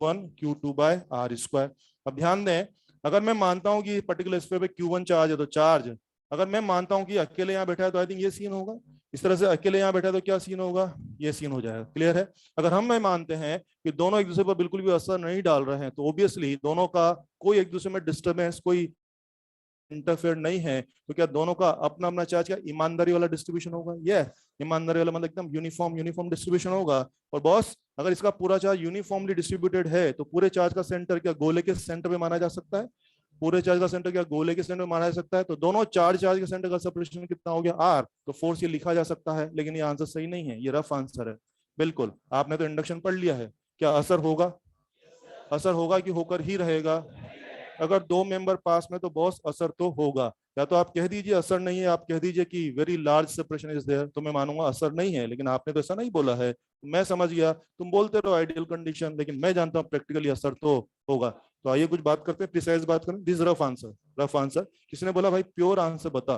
1Q2/r²। अब ध्यान दें, अगर मैं मानता हूं कि पर्टिकुलर स्फीयर पे Q1 चार्ज है, तो चार्ज अगर मैं मानता हूं कि अकेले यहाँ बैठा है तो आई थिंक ये सीन होगा, इस तरह से अकेले यहाँ बैठा है तो क्या सीन होगा, ये सीन हो जाएगा, क्लियर है। अगर हम मैं मानते हैं कि दोनों एक दूसरे पर बिल्कुल भी असर नहीं डाल रहे हैं, तो ऑब्वियसली दोनों का कोई एक दूसरे में डिस्टर्बेंस, कोई इंटरफेयर नहीं है, तो क्या दोनों का अपना अपना चार्ज क्या ईमानदारी वाला डिस्ट्रीब्यूशन होगा, ये ईमानदारी वाला मतलब एकदम यूनिफॉर्म डिस्ट्रीब्यूशन होगा। और बॉस अगर इसका पूरा चार्ज यूनिफॉर्मली डिस्ट्रीब्यूटेड है तो पूरे चार्ज का सेंटर क्या गोले के सेंटर पे माना जा सकता है, पूरे चार्ज का सेंटर क्या गोले के सेंटर माना जा सकता है? तो दोनों चार्ज के सेंटर का सेपरेशन कितना हो गया? आर। तो फोर्स ये लिखा जा सकता है, लेकिन ये आंसर सही नहीं है, ये रफ आंसर है। बिल्कुल, आपने तो इंडक्शन पढ़ लिया है। क्या असर होगा? असर होगा कि होकर ही रहेगा? अगर दो मेंबर पास में तो बॉस असर तो होगा। या तो आप कह दीजिए असर नहीं है, आप कह दीजिए कि very large separation is there, तो मैं मानूंगा असर नहीं है, लेकिन आपने तो ऐसा नहीं बोला है। मैं समझ गया, तुम बोलते रहो आइडियल कंडीशन, लेकिन मैं जानता हूँ प्रैक्टिकली असर तो होगा। तो आइए कुछ बात करते हैं, प्रिसाइज बात करें। This rough answer, rough answer. किसी ने बोला भाई प्योर आंसर बता,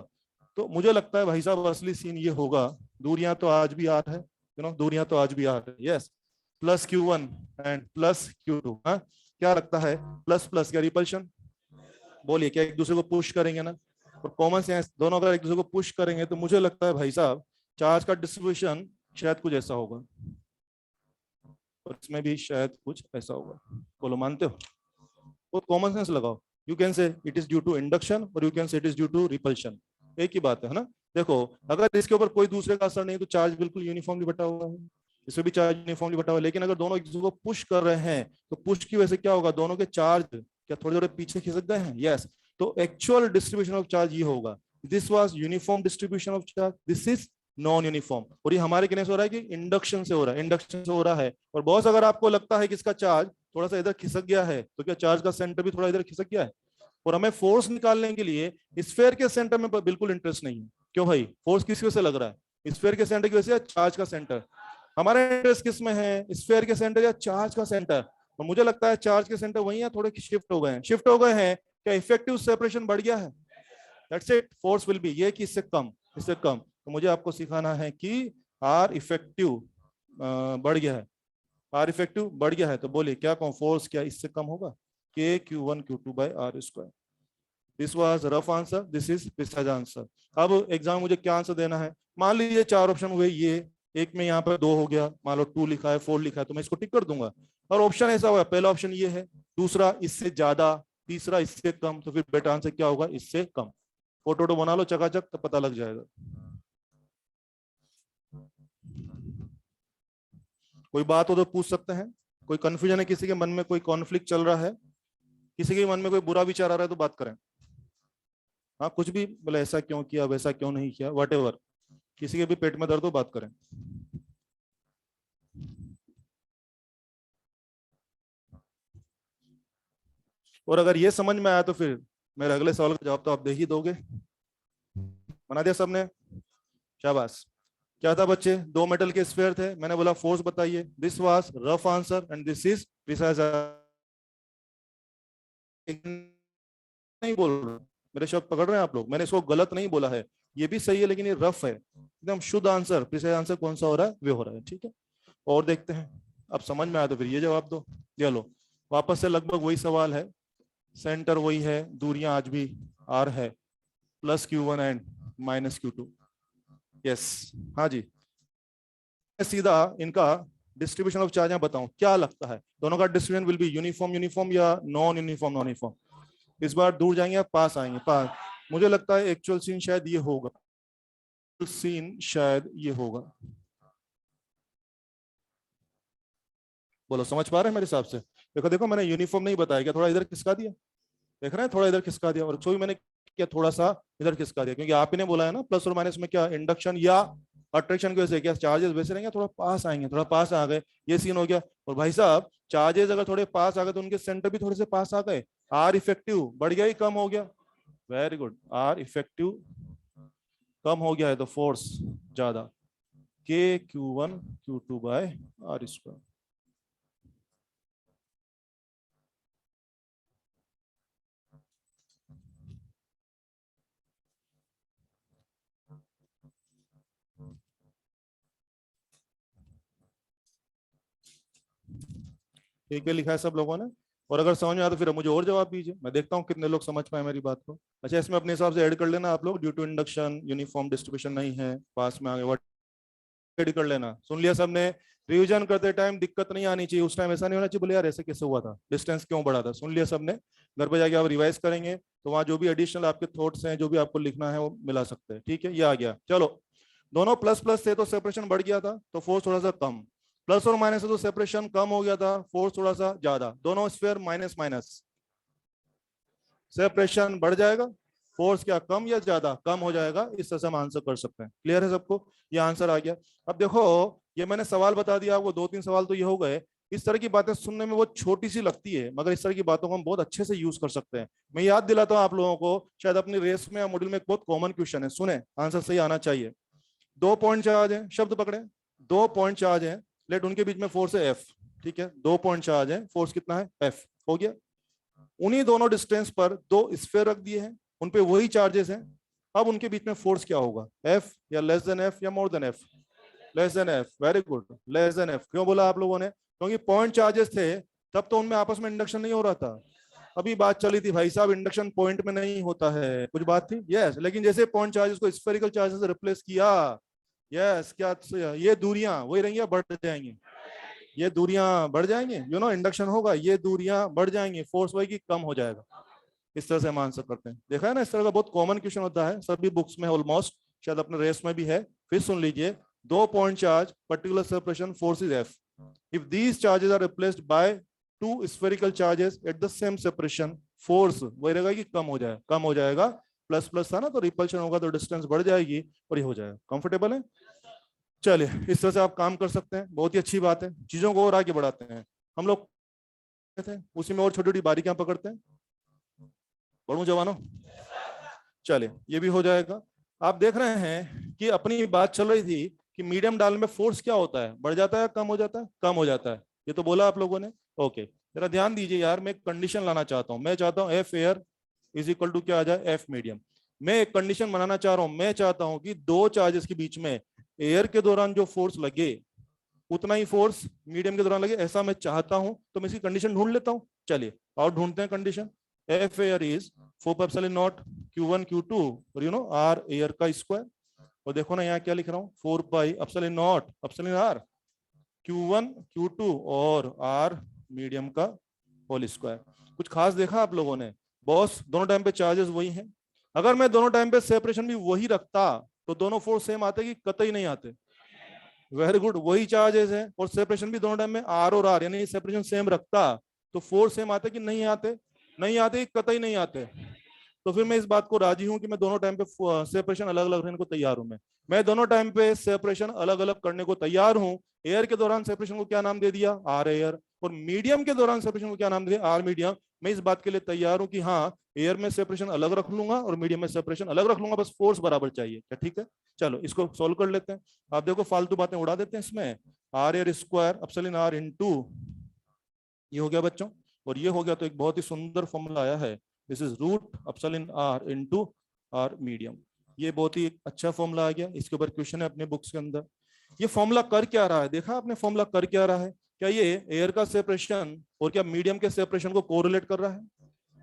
तो मुझे लगता है भाई साहब असली सीन ये होगा, दूरियां तो आज भी आर है, दूरियां तो आज भी आर है। Yes, plus Q1 and plus Q2। हाँ, क्या लगता है? प्लस प्लस क्या रिपल्शन? बोलिए, क्या एक दूसरे को पुश करेंगे ना? और कॉमन सेंस, दोनों अगर एक दूसरे को पुश करेंगे तो मुझे लगता है भाई साहब चार्ज का डिस्ट्रीब्यूशन शायद कुछ ऐसा होगा, और इसमें भी शायद कुछ ऐसा होगा। बोलो, मानते हो? तो कॉमन सेंस लगाओ। You can say it is due to induction, और you can say it is due to repulsion. एक ही बात है ना? देखो, अगर इसके ऊपर कोई दूसरे का असर नहीं तो चार्ज बिल्कुल यूनिफॉर्मली बटा हुआ है, इसमें भी चार्ज यूनिफॉर्मली बटा हुआ है। लेकिन अगर दोनों एक दूसरे को पुश कर रहे हैं तो पुश की वजह से क्या होगा? दोनों के चार्ज क्या थोड़े थोड़े पीछे खिसक गए हैं? यस। तो एक्चुअल डिस्ट्रीब्यूशन ऑफ चार्ज ये होगा, this was uniform distribution of charge, this is non uniform. और ये हमारे कितने से हो रहा है? कि इंडक्शन से हो रहा है, इंडक्शन से हो रहा है। और बॉस अगर आपको लगता है कि इसका चार्ज थोड़ा सा इधर खिसक गया है, तो क्या चार्ज का सेंटर भी थोड़ा इधर खिसक गया है? और हमें फोर्स निकालने के लिए स्फीयर के सेंटर में बिल्कुल इंटरेस्ट नहीं है। क्यों भाई? फोर्स किस वजह से लग रहा है? स्फीयर के सेंटर की वजह से, चार्ज का सेंटर। हमारा इंटरेस्ट किस में है? स्फीयर के सेंटर या चार्ज का सेंटर? और मुझे लगता है चार्ज के सेंटर वही है, थोड़े शिफ्ट हो गए हैं। शिफ्ट हो गए हैं, क्या इफेक्टिव सेपरेशन बढ़ गया है? That's it, force will be ये कि इससे कम, इससे कम। तो मुझे आपको सिखाना है कि आर इफेक्टिव बढ़ गया है, आर इफेक्टिव बढ़ गया है। तो बोलिए क्या कहूँ, फोर्स क्या इससे कम होगा? K/Q1 Q2 by R square. This was rough answer, this is precise answer. अब एग्जाम मुझे क्या आंसर देना है? मान लीजिए चार ऑप्शन हुए, ये एक में यहाँ पर 2 हो गया, मान लो 2 लिखा है, 4 लिखा है, तो मैं इसको टिक कर दूंगा। और ऑप्शन ऐसा हुआ, पहला ऑप्शन ये है, दूसरा इससे ज्यादा, तीसरा इससे कम, तो फिर बेटा आंसर क्या होगा? इससे कम। फोटो तो बना लो चकाचक, तो पता लग जाएगा। कोई बात हो तो पूछ सकते हैं, कोई कंफ्यूजन है किसी के मन में, कोई कॉन्फ्लिक्ट चल रहा है, किसी के मन में कोई बुरा विचार आ रहा है तो बात करें। हाँ, कुछ भी, बोले ऐसा क्यों किया, वैसा क्यों नहीं किया, व्हाटएवर, किसी के भी पेट में दर्द हो बात करें। और अगर ये समझ में आया तो फिर मेरे अगले सवाल का जवाब तो आप दे ही दोगे। बना दिया सबने? शाबाश। क्या था बच्चे? 2 मेटल के स्फीयर थे, मैंने बोला फोर्स बताइए। This was rough answer and this is precise. नहीं बोल रहा, मेरे शब्द पकड़ रहे हैं आप लोग? मैंने इसको गलत नहीं बोला है, ये भी सही है, लेकिन ये रफ है। एकदम शुद्ध आंसर, प्रिसाइज आंसर कौन सा हो रहा है? वे हो रहा है। ठीक है, और देखते हैं। अब समझ में आया तो फिर ये जवाब दो। ये लो, वापस से लगभग वही सवाल है, सेंटर वही है, दूरियां आज भी आर है, plus Q1 and minus Q2। Yes, हाँ जी। सीधा इनका डिस्ट्रीब्यूशन ऑफ चार्ज बताऊं, क्या लगता है दोनों का distribution will be uniform uniform या नॉन यूनिफॉर्म नॉन यूनिफॉर्म? इस बार दूर जाएंगे या पास आएंगे? पास। मुझे लगता है एक्चुअल सीन शायद ये होगा, सीन शायद ये होगा। बोलो, समझ पा रहे हैं मेरे हिसाब से? देखो देखो, मैंने यूनिफॉर्म नहीं बताया, क्या थोड़ा इधर खिसका दिया? देख रहे हैं, थोड़ा इधर खिसका दिया। और जो भी मैंने क्या थोड़ा सा इधर खिसका दिया, क्योंकि आप ही ने बोला है ना प्लस और माइनस में क्या इंडक्शन या अट्रैक्शन की वजह से क्या चार्जेस वैसे रहेंगे, थोड़ा पास आएंगे, थोड़ा पास आ गए, ये सीन हो गया। और भाई साहब चार्जेस अगर थोड़े पास आ गए तो उनके सेंटर भी थोड़े से पास आ गए, आर इफेक्टिव बढ़ गया ही कम हो गया? वेरी गुड, आर इफेक्टिव कम हो गया है तो फोर्स ज्यादा, K/Q1 Q2 by R square. ठीक है, लिखा है सब लोगों ने? और अगर समझ में आया तो फिर मुझे और जवाब दीजिए, मैं देखता हूँ कितने लोग समझ पाए मेरी बात को। अच्छा, इसमें अपने हिसाब से ऐड कर लेना आप लोग, due to induction uniform distribution नहीं है, पास में आ गए, ऐड कर लेना। सुन लिया सबने? रिवीजन करते टाइम दिक्कत नहीं आनी चाहिए, उस टाइम ऐसा नहीं होना चाहिए बोले यार ऐसे कैसे हुआ था, डिस्टेंस क्यों बढ़ा था। सुन लिया सबने? घर पे जाके आप रिवाइज करेंगे तो वहां जो भी एडिशनल आपके थॉट्स हैं, जो भी आपको लिखना है वो मिला सकते हैं। ठीक है, ये आ गया। चलो, दोनों प्लस प्लस थे तो सेपरेशन बढ़ गया था, तो फोर्स थोड़ा सा कम। प्लस और माइनस से तो सेपरेशन कम हो गया था, फोर्स थोड़ा सा ज्यादा। दोनों स्फीयर माइनस माइनस, सेपरेशन बढ़ जाएगा, फोर्स क्या कम या ज्यादा, कम हो जाएगा। इस तरह से हम आंसर कर सकते हैं। क्लियर है सबको? ये आंसर आ गया। अब देखो ये मैंने सवाल बता दिया आपको, 2-3 सवाल तो ये हो गए। इस तरह की बातें सुनने में बहुत छोटी सी लगती है, मगर इस तरह की बातों को हम बहुत अच्छे से यूज कर सकते हैं। मैं याद दिलाता हूं आप लोगों को, शायद अपनी रेस में या मॉड्यूल में एक बहुत कॉमन क्वेश्चन है, सुने, आंसर सही आना चाहिए। 2 पॉइंट चार्ज है, शब्द पकड़े, 2 पॉइंट चार्ज है, लेट उनके बीच में फोर्स है एफ। ठीक है, 2 पॉइंट चार्ज है, फोर्स कितना है एफ, हो गया। उन्हीं दोनों डिस्टेंस पर 2 स्फीयर रख दिए हैं, उनपे वही चार्जेस हैं। अब उनके बीच में फोर्स क्या होगा, एफ या लेस देन एफ या more than F? Less than F. Very good, less than F. क्यों बोला आप लोगों ने? क्योंकि पॉइंट चार्जेस थे, तब तो उनमें आपस में इंडक्शन नहीं हो रहा था। अभी बात चली थी भाई साहब इंडक्शन पॉइंट में नहीं होता है, कुछ बात थी, यस। लेकिन जैसे पॉइंट चार्जेस को स्फेरिकल चार्जेस से रिप्लेस किया, यस, क्या ये दूरियां वही रहेंगी, बढ़ जाएंगी, ये दूरियां बढ़ जाएंगी, इंडक्शन होगा, ये दूरियां बढ़ जाएंगी, फोर्स वही की कम हो जाएगा। इस तरह से हम आंसर करते हैं। देखा है ना, इस तरह का बहुत कॉमन क्वेश्चन होता है, सभी बुक्स में ऑलमोस्ट, शायद अपने रेस में भी है। फिर सुन लीजिए, 2 point charge, particular separation, force is F. If these charges are replaced by 2 spherical charges at the same separation, force वही रहेगा कि कम हो जाएगा, कम हो जाएगा। प्लस प्लस था ना, तो रिपल्शन होगा तो डिस्टेंस बढ़ जाएगी और ये हो जाएगा। कंफर्टेबल है? चलिए, इस तरह से आप काम कर सकते हैं, बहुत ही अच्छी बात है। चीजों को और आगे बढ़ाते हैं हम लोग, उसी में और छोटी छोटी बारीकियां पकड़ते हैं। बढ़ू जवानों? चलिए, ये भी हो जाएगा। आप देख रहे हैं कि अपनी बात चल रही थी कि मीडियम डालने में फोर्स क्या होता है, बढ़ जाता है, कम हो जाता है? कम हो जाता है, ये तो बोला आप लोगों ने। ओके, जरा ध्यान दीजिए यार, मैं एक कंडीशन लाना चाहता हूं। मैं चाहता हूं F air is equal to क्या आ जाए, एफ मीडियम। मैं एक कंडीशन बनाना चाह रहा हूं, मैं चाहता हूं कि 2 चार्जेस के बीच में एयर के दौरान जो फोर्स लगे उतना ही फोर्स मीडियम के दौरान लगे, ऐसा मैं चाहता हूं। तो मैं इसकी कंडीशन ढूंढ लेता हूं। चलिए और ढूंढते हैं condition. F air is 4πε0 Q1 Q2 और आर एयर का स्क्वायर। और देखो ना यहाँ क्या लिख रहा हूँ, 4πε0 R Q1 Q2 और आर मीडियम का होल स्क्वायर। कुछ खास देखा आप लोगों ने? बॉस, दोनों टाइम पे चार्जेस वही हैं। अगर मैं दोनों टाइम पे सेपरेशन भी वही रखता तो दोनों फोर्स सेम आते कि कतई नहीं आते? वेरी गुड, वही चार्जेस है और सेपरेशन भी दोनों टाइम में आर और आर, यानी सेपरेशन सेम रखता तो फोर्स सेम आते कि नहीं आते? नहीं आते, कतई नहीं आते। तो फिर मैं इस बात को राजी हूं कि मैं दोनों टाइम पे सेपरेशन अलग अलग रखने को तैयार हूं। मैं दोनों टाइम पे सेपरेशन अलग अलग करने को तैयार हूं। एयर के दौरान सेपरेशन को क्या नाम दे दिया, आर एयर, और मीडियम के दौरान सेपरेशन को क्या नाम दे दिया, आर मीडियम। मैं इस बात के लिए तैयार हूं कि हाँ, एयर में सेपरेशन अलग रख लूंगा और मीडियम में सेपरेशन अलग रख लूंगा, बस फोर्स बराबर चाहिए। क्या ठीक है? चलो इसको सोल्व कर लेते हैं। आप देखो फालतू बातें उड़ा देते हैं इसमें। R air square epsilon R into, ये हो गया बच्चों, और ये हो गया। तो एक बहुत ही सुंदर फॉर्मूला आया है, this is root epsilon R into R medium. ये बहुत ही अच्छा फॉर्मूला आ गया। इसके ऊपर क्वेश्चन है अपने बुक्स के अंदर। ये फॉर्मूला कर क्या रहा है? देखा आपने फॉर्मूला कर क्या रहा है? क्या ये एयर का सेपरेशन और क्या मीडियम के सेपरेशन को कोरिलेट कर रहा है?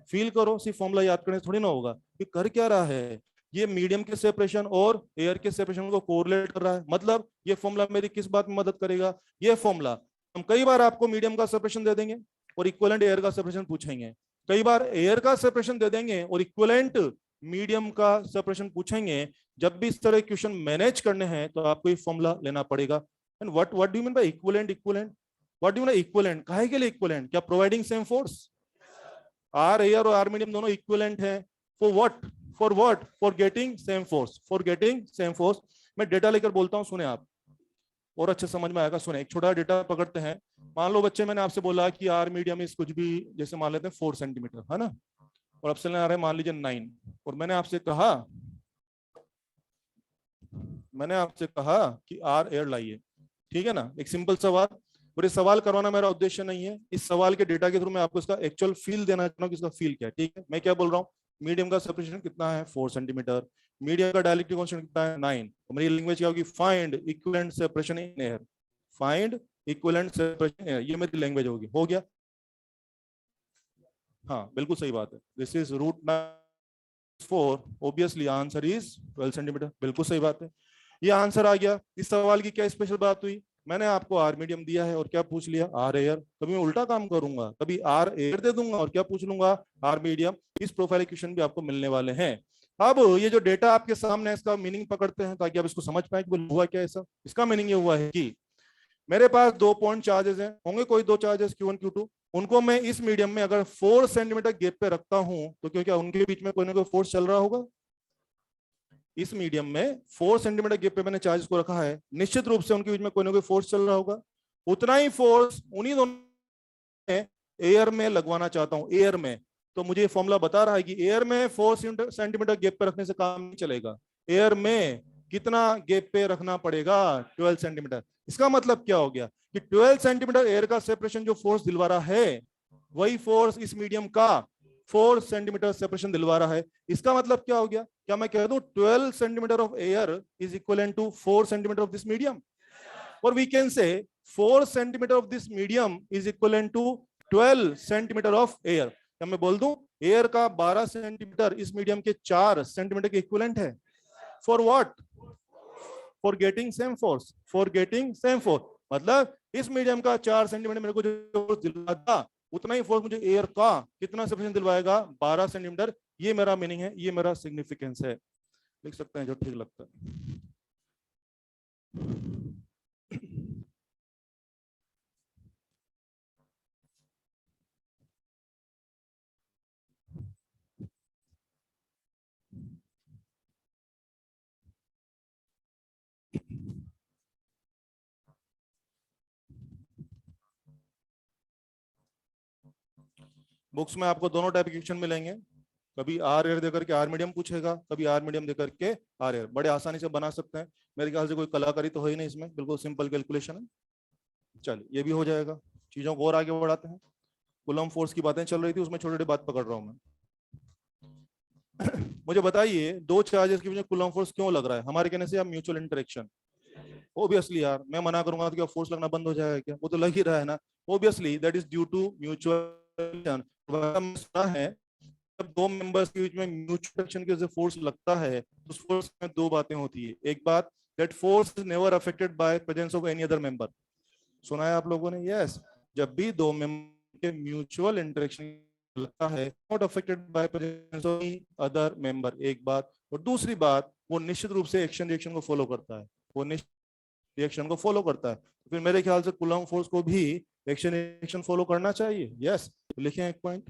फील करो, सिर्फ फॉर्मूला याद करने थोड़ी ना होगा। ये कर क्या रहा है? ये मीडियम के सेपरेशन और एयर के सेपरेशन को कोरिलेट कर रहा है। मतलब ये फॉर्मूला मेरी किस बात में मदद करेगा? ये फॉर्मूला, हम कई बार आपको मीडियम का सेपरेशन दे देंगे और इक्विवेलेंट एयर का सेपरेशन पूछेंगे, कई बार एयर का सेपरेशन दे देंगे और इक्विवेलेंट मीडियम का सेपरेशन पूछेंगे। जब भी इस तरह क्वेश्चन मैनेज करने हैं तो आपको ये फॉर्मूला लेना पड़ेगा। And what do you mean by equivalent? Equivalent, what do you mean equivalent? काहे के लिए इक्विवेलेंट? क्या providing same force? R air और आर मीडियम दोनों इक्विवेलेंट हैं। For what? For what? For getting same force, for getting same force. मैं data लेकर बोलता हूं, सुने आप, और अच्छे समझ में आएगा। सुने, एक छोटा डेटा पकड़ते हैं। मान लो बच्चे, मैंने आपसे बोला कि आर मीडियम इस कुछ भी, जैसे मान लेते हैं 4 सेंटीमीटर, है ना, और एप्सिलॉन आर है मान लीजिए 9, और मैंने आपसे कहा कि आर एयर लाइए, ठीक है ना, एक सिंपल सवाल। और ये सवाल करवाना मेरा उद्देश्य नहीं है, इस सवाल के डेटा के थ्रू मैं आपको इसका एक्चुअल फील देना चाहता हूँ कि इसका फील क्या है। ठीक है, मैं क्या बोल रहा हूँ, मीडियम का सेपरेशन कितना है, 4 सेंटीमीटर, मीडियम का डायलेक्ट्रिक कांस्टेंट कितना है, 9। तो मेरी लैंग्वेज क्या होगी, find equivalent separation in air, find equivalent separation in air, ये मेरी लैंग्वेज होगी। हो गया? हाँ बिल्कुल सही बात है। This is root 4, obviously answer is 12 centimetre. बिल्कुल सही बात है, ये आंसर आ गया। इस सवाल की क्या स्पेशल बात हुई, मैंने आपको आर मीडियम दिया है और क्या पूछ लिया, आर एयर। कभी मैं उल्टा काम करूंगा, कभी आर एयर दे दूंगा और क्या पूछ लूंगा, आर मीडियम। इस प्रोफाइल क्वेश्चन भी आपको मिलने वाले हैं। अब ये जो डेटा आपके सामने है, इसका मीनिंग पकड़ते हैं ताकि आप इसको समझ पाए कि हुआ क्या है। इसका मीनिंग ये हुआ है कि मेरे पास 2 पॉइंट चार्जेस हैं, होंगे कोई 2 चार्जेस Q1 Q2, उनको मैं इस मीडियम में अगर 4 सेंटीमीटर गैप पे रखता हूं तो क्योंकि उनके बीच में कोई ना कोई फोर्स चल रहा होगा। इस मीडियम में 4 सेंटीमीटर गैप पे मैंने चार्जेस को रखा है, निश्चित रूप से उनके बीच में कोई ना कोई फोर्स चल रहा होगा। उतना ही फोर्स उन्हीं दोनों एयर में लगवाना चाहता हूं, एयर में। तो मुझे ये फॉर्मूला बता रहा है कि एयर में 4 सेंटीमीटर गैप पे रखने से काम नहीं चलेगा। एयर में कितना गैप पे रखना पड़ेगा? 12 सेंटीमीटर। इसका मतलब क्या हो गया कि 12 सेंटीमीटर एयर का सेपरेशन जो फोर्स दिलवा रहा है, वही फोर्स इस मीडियम का 4 सेंटीमीटर सेपरेशन दिलवा रहा है। इसका मतलब क्या हो गया? क्या मैं कह दूं 12 centimetre of air is equal to 4 centimetre of this medium? और we can say 4 centimetre of this medium is equal to 12 centimetre of air. क्या मैं बोल दूं एयर का 12 सेंटीमीटर इस मीडियम के 4 सेंटीमीटर के इक्विवेलेंट है? For what? For getting same force, for getting same force. मतलब इस मीडियम का 4 सेंटीमीटर मेरे को जो फोर्स दिलवाता, उतना ही फोर्स मुझे एयर का कितना सेपरेशन दिलवाएगा? 12 सेंटीमीटर। ये मेरा मीनिंग है, ये मेरा सिग्निफिकेंस है। लिख सकते हैं जो ठीक लगता है। बुक्स में आपको दोनों टाइप के क्वेश्चन मिलेंगे, कभी आर एयर देकर के आर मीडियम पूछेगा, कभी आर मीडियम देकर के आर एयर। बड़े आसानी से बना सकते हैं, मेरे ख्याल से कोई कलाकारी तो है ही नहीं इसमें, बिल्कुल सिंपल कैलकुलेशन है। चलिए ये भी हो जाएगा। चीजों को और आगे बढ़ाते हैं। कूलम फोर्स की बातें चल रही थी, उसमें छोटी छोटी बात पकड़ रहा हूं मैं। मुझे बताइए दो चार्जेस के बीच में कूलम फोर्स क्यों लग रहा है? हमारे कहने से आप म्यूचुअल इंटरेक्शन। ओबियसली यार, मैं मना करूंगा तो क्या फोर्स लगना बंद हो जाएगा क्या? वो तो लग ही रहा है ना। Obviously that is due to mutual. सुना है जब दो मेंबर्स के बीच में म्यूचुअल एक्शन की वजह से फोर्स लगता है तो उस फोर्स में दो बातें होती है। एक बात, that force is never affected by presence of any other member. सुना है आप लोगों ने? यस, जब भी दो मेंबर के म्यूचुअल इंटरेक्शन लगता है, not affected by presence of any other member. एक बात। और दूसरी बात, वो निश्चित रूप से एक्शन रिएक्शन को फॉलो करता है, वो रिएक्शन को फॉलो करता है। तो फिर मेरे ख्याल से कूलम फोर्स को भी एक्शन रिएक्शन फॉलो करना चाहिए। यस, लिखें एक पॉइंट,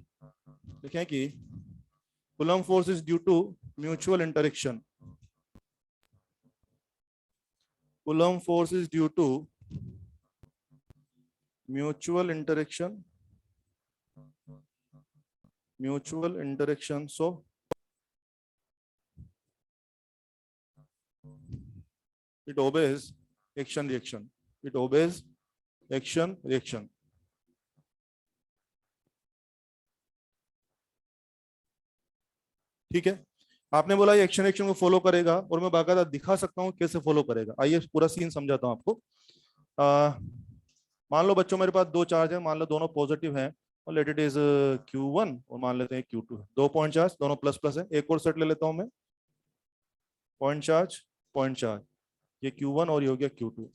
लिखें कि Coulomb force is due to mutual interaction. Coulomb force is due to mutual interaction, mutual interaction. So it obeys action reaction, it obeys action reaction। ठीक है, आपने बोला ये एक्शन रिएक्शन को फॉलो करेगा और मैं बाकायदा दिखा सकता हूं कैसे फॉलो करेगा। आइए पूरा सीन समझाता हूं आपको। मान लो बच्चों मेरे पास दो चार्ज है, मान लो दोनों पॉजिटिव हैं और लेट इट इज Q1 और मान लेते हैं Q2 है। दो पॉइंट चार्ज, दोनों प्लस प्लस है। एक और सेट ले लेता हूं मैं, पॉइंट चार्ज पॉइंट चार्ज, ये Q1 और ये हो गया Q2।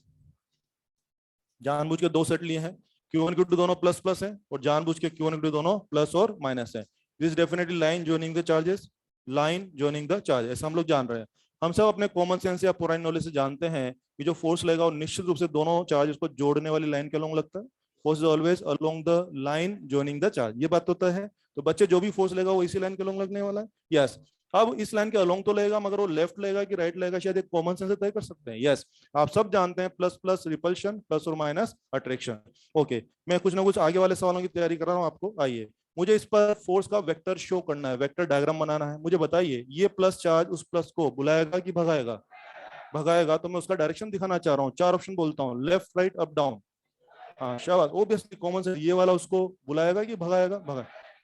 जानबूझ के दो सेट लिए हैं, Q1 Q2 दोनों प्लस प्लस है और जानबूझ के Q1 Q2 दोनों प्लस और माइनस है। This definitely line joining the charges, line joining the charge, ऐसा हम लोग जान रहे हैं। हम सब अपने कॉमन सेंस या पुरानी नॉलेज से जानते हैं कि जो फोर्स लगेगा वो निश्चित रूप से दोनों चार्जेस को जोड़ने वाली लाइन के अलोंग लगता है। Force is always along the line joining the charge, ये बात तो तय है। तो बच्चे जो भी फोर्स लेगा वो इसी लाइन के अलोंग लगने वाला है। यस, अब इस लाइन के अलोंग तो लगेगा, मगर वो लेफ्ट लगेगा कि राइट लगेगा शायद एक कॉमन सेंस से तय कर सकते हैं। यस, आप सब जानते हैं प्लस प्लस रिपल्शन, प्लस और माइनस अट्रैक्शन। ओके, मैं कुछ ना कुछ आगे वाले सवालों की तैयारी कर रहा हूं आपको। आइए, मुझे इस पर फोर्स का वेक्टर शो करना है, वेक्टर डायग्राम बनाना है। मुझे बताइए ये प्लस चार्ज उस प्लस को बुलाएगा कि भगाएगा? भगाएगा। तो मैं उसका डायरेक्शन दिखाना चाह रहा हूँ। चार ऑप्शन बोलता हूँ, लेफ्ट राइट अप डाउन। हाँ शाबाश, ओबियसली कॉमन सेंस, ये वाला उसको बुलाएगा कि भगाएगा?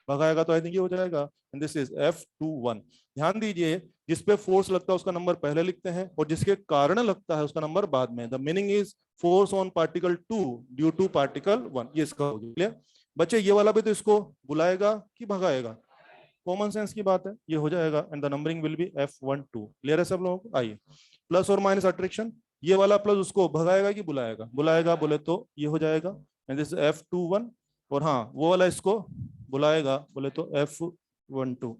भगाएगा। तो आई थिंक ये हो जाएगा, एंड दिस इज F21। ध्यान दीजिए, जिस पे फोर्स लगता है उसका नंबर पहले लिखते हैं और जिसके कारण लगता है उसका नंबर बाद में। The meaning is force on particle 2 due to particle 1। ये इसका हो गया। बच्चे ये वाला भी तो इसको बुलाएगा कि भगाएगा? कॉमन सेंस की बात है, ये हो जाएगा, and the numbering will be F12। Clear है सब लोगों को? आइए, प्लस और माइनस अट्रैक्शन, ये वाला प्लस उसको भगाएगा कि बुलाएगा? बुलाएगा बोले तो ये हो जाएगा, एंड दिस F21। और हाँ, वो वाला इसको बुलाएगा बोले तो F12।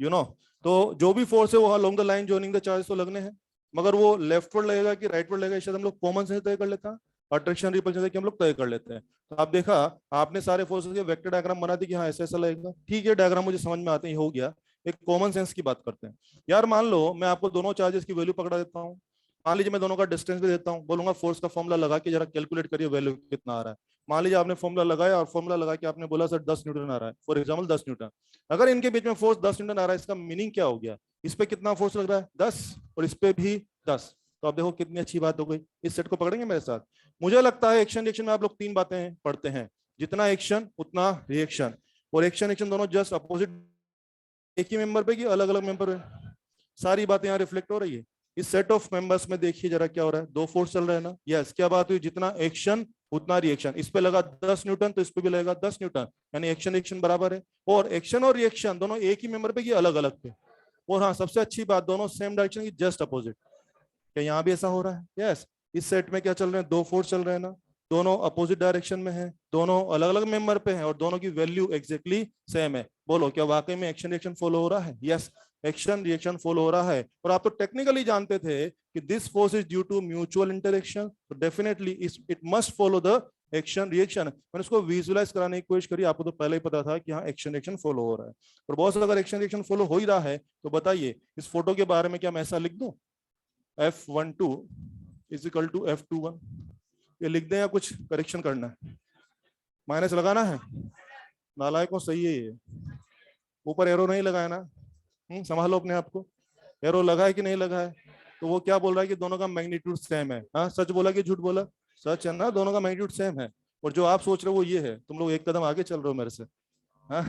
यू नो, तो जो भी फोर्स है वो along the line joining the charge तो लगने हैं, मगर वो लेफ्ट वर्ड लगेगा कि राइट वर्ड लगेगा शायद हम लोग कॉमन सेंस तय कर लेता है। अट्रैक्शन रिपल्शन से कि हम लोग तय कर लेते हैं। तो आप देखा, आपने सारे फोर्सेस के वेक्टर डायग्राम बना दी कि हाँ ऐसा ऐसा लगेगा, ठीक है, डायग्राम मुझे समझ में आते हैं, हो गया। एक कॉमन सेंस की बात करते हैं। यार मान लो मैं आपको दोनों चार्जेस की वैल्यू पकड़ा देता हूँ, मान लीजिए मैं दोनों का डिस्टेंस भी देता हूँ, बोलूंगा फोर्स का फॉर्मूला लगा के जरा कैलकुलेट करिए वैल्यू कितना आ रहा है। मान लीजिए आपने फॉर्मूला लगाया और फॉर्मूला लगा के आपने बोला सर 10 न्यूटन आ रहा है, फॉर एग्जाम्पल 10 न्यूटन। अगर इनके बीच में फोर्स 10 न्यूटन आ रहा है, इसका मीनिंग क्या हो गया, इस पे कितना फोर्स लग रहा है 10, और इस पे भी 10। तो आप देखो कितनी अच्छी बात हो गई। इस सेट को पकड़ेंगे मेरे साथ। मुझे लगता है एक्शन रिएक्शन में आप लोग 3 बातें पढ़ते हैं, जितना एक्शन उतना रिएक्शन, और एक्शन रिएक्शन दोनों जस्ट अपोजिट, एक ही मेंबर पे कि अलग अलग मेंबर पे, सारी बातें यहाँ रिफ्लेक्ट हो रही है। इस सेट ऑफ मेंबर्स में देखिए जरा क्या हो रहा है, 2 फोर्स चल रहे हैं ना। यस, क्या बात हुई, जितना एक्शन उतना रिएक्शन। इस पे लगा 10 न्यूटन तो इस पे भी लगेगा 10 न्यूटन, यानी एक्शन रिएक्शन बराबर है। और एक्शन और रिएक्शन दोनों एक ही मेंबर पे कि अलग अलग पे। और हाँ, सबसे अच्छी बात, दोनों सेम डायरेक्शन की जस्ट अपोजिट। क्या यहाँ भी ऐसा हो रहा है? यस। इस सेट में क्या चल रहे हैं, 2 फोर्स चल रहे हैं ना, दोनों अपोजिट डायरेक्शन में है, दोनों अलग अलग मेंबर पे हैं, और दोनों की वैल्यू एग्जैक्टली सेम है। बोलो क्या वाकई में एक्शन रिएक्शन फॉलो हो रहा है? यस, एक्शन रिएक्शन फॉलो हो रहा है। और आप तो टेक्निकली जानते थे कि this force is due to mutual interaction, तो definitely it must follow the action reaction. मैंने उसको विजुअलाइज कराने की कोशिश करी, आपको तो पहले ही पता था कि हाँ एक्शन रिएक्शन फॉलो हो रहा है। और बहुत अगर एक्शन रिएक्शन फॉलो हो ही रहा है तो बताइए इस फोटो के बारे में क्या मैं ऐसा लिख दूं, F12 is equal to F21, ये लिख दें या कुछ करेक्शन करना है, माइनस लगाना है? नालायकों सही है ये, ऊपर एरो नहीं लगाया ना, संभालो अपने आप को, एरो लगा है कि नहीं लगा है। तो वो क्या बोल रहा है कि दोनों का मैग्नीट्यूड सेम है। हाँ, सच बोला कि झूठ बोला? सच है ना, दोनों का मैग्नीट्यूड सेम है। और जो आप सोच रहे हो वो ये है, तुम लोग एक कदम आगे चल रहे हो मेरे से। हाँ,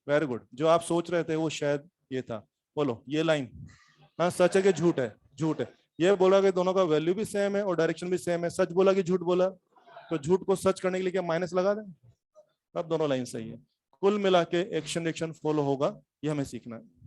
वेरी गुड। जो आप सोच रहे थे वो शायद ये था। बोलो ये लाइन, हाँ सच है कि झूठ है? झूठ है। ये बोला कि दोनों का वैल्यू भी सेम है और डायरेक्शन भी सेम है, सच बोला कि झूठ बोला? तो झूठ को सच करने के लिए क्या माइनस लगा दें? अब दोनों लाइन सही है। कुल मिला के एक्शन रिएक्शन फॉलो होगा, ये हमें सीखना है।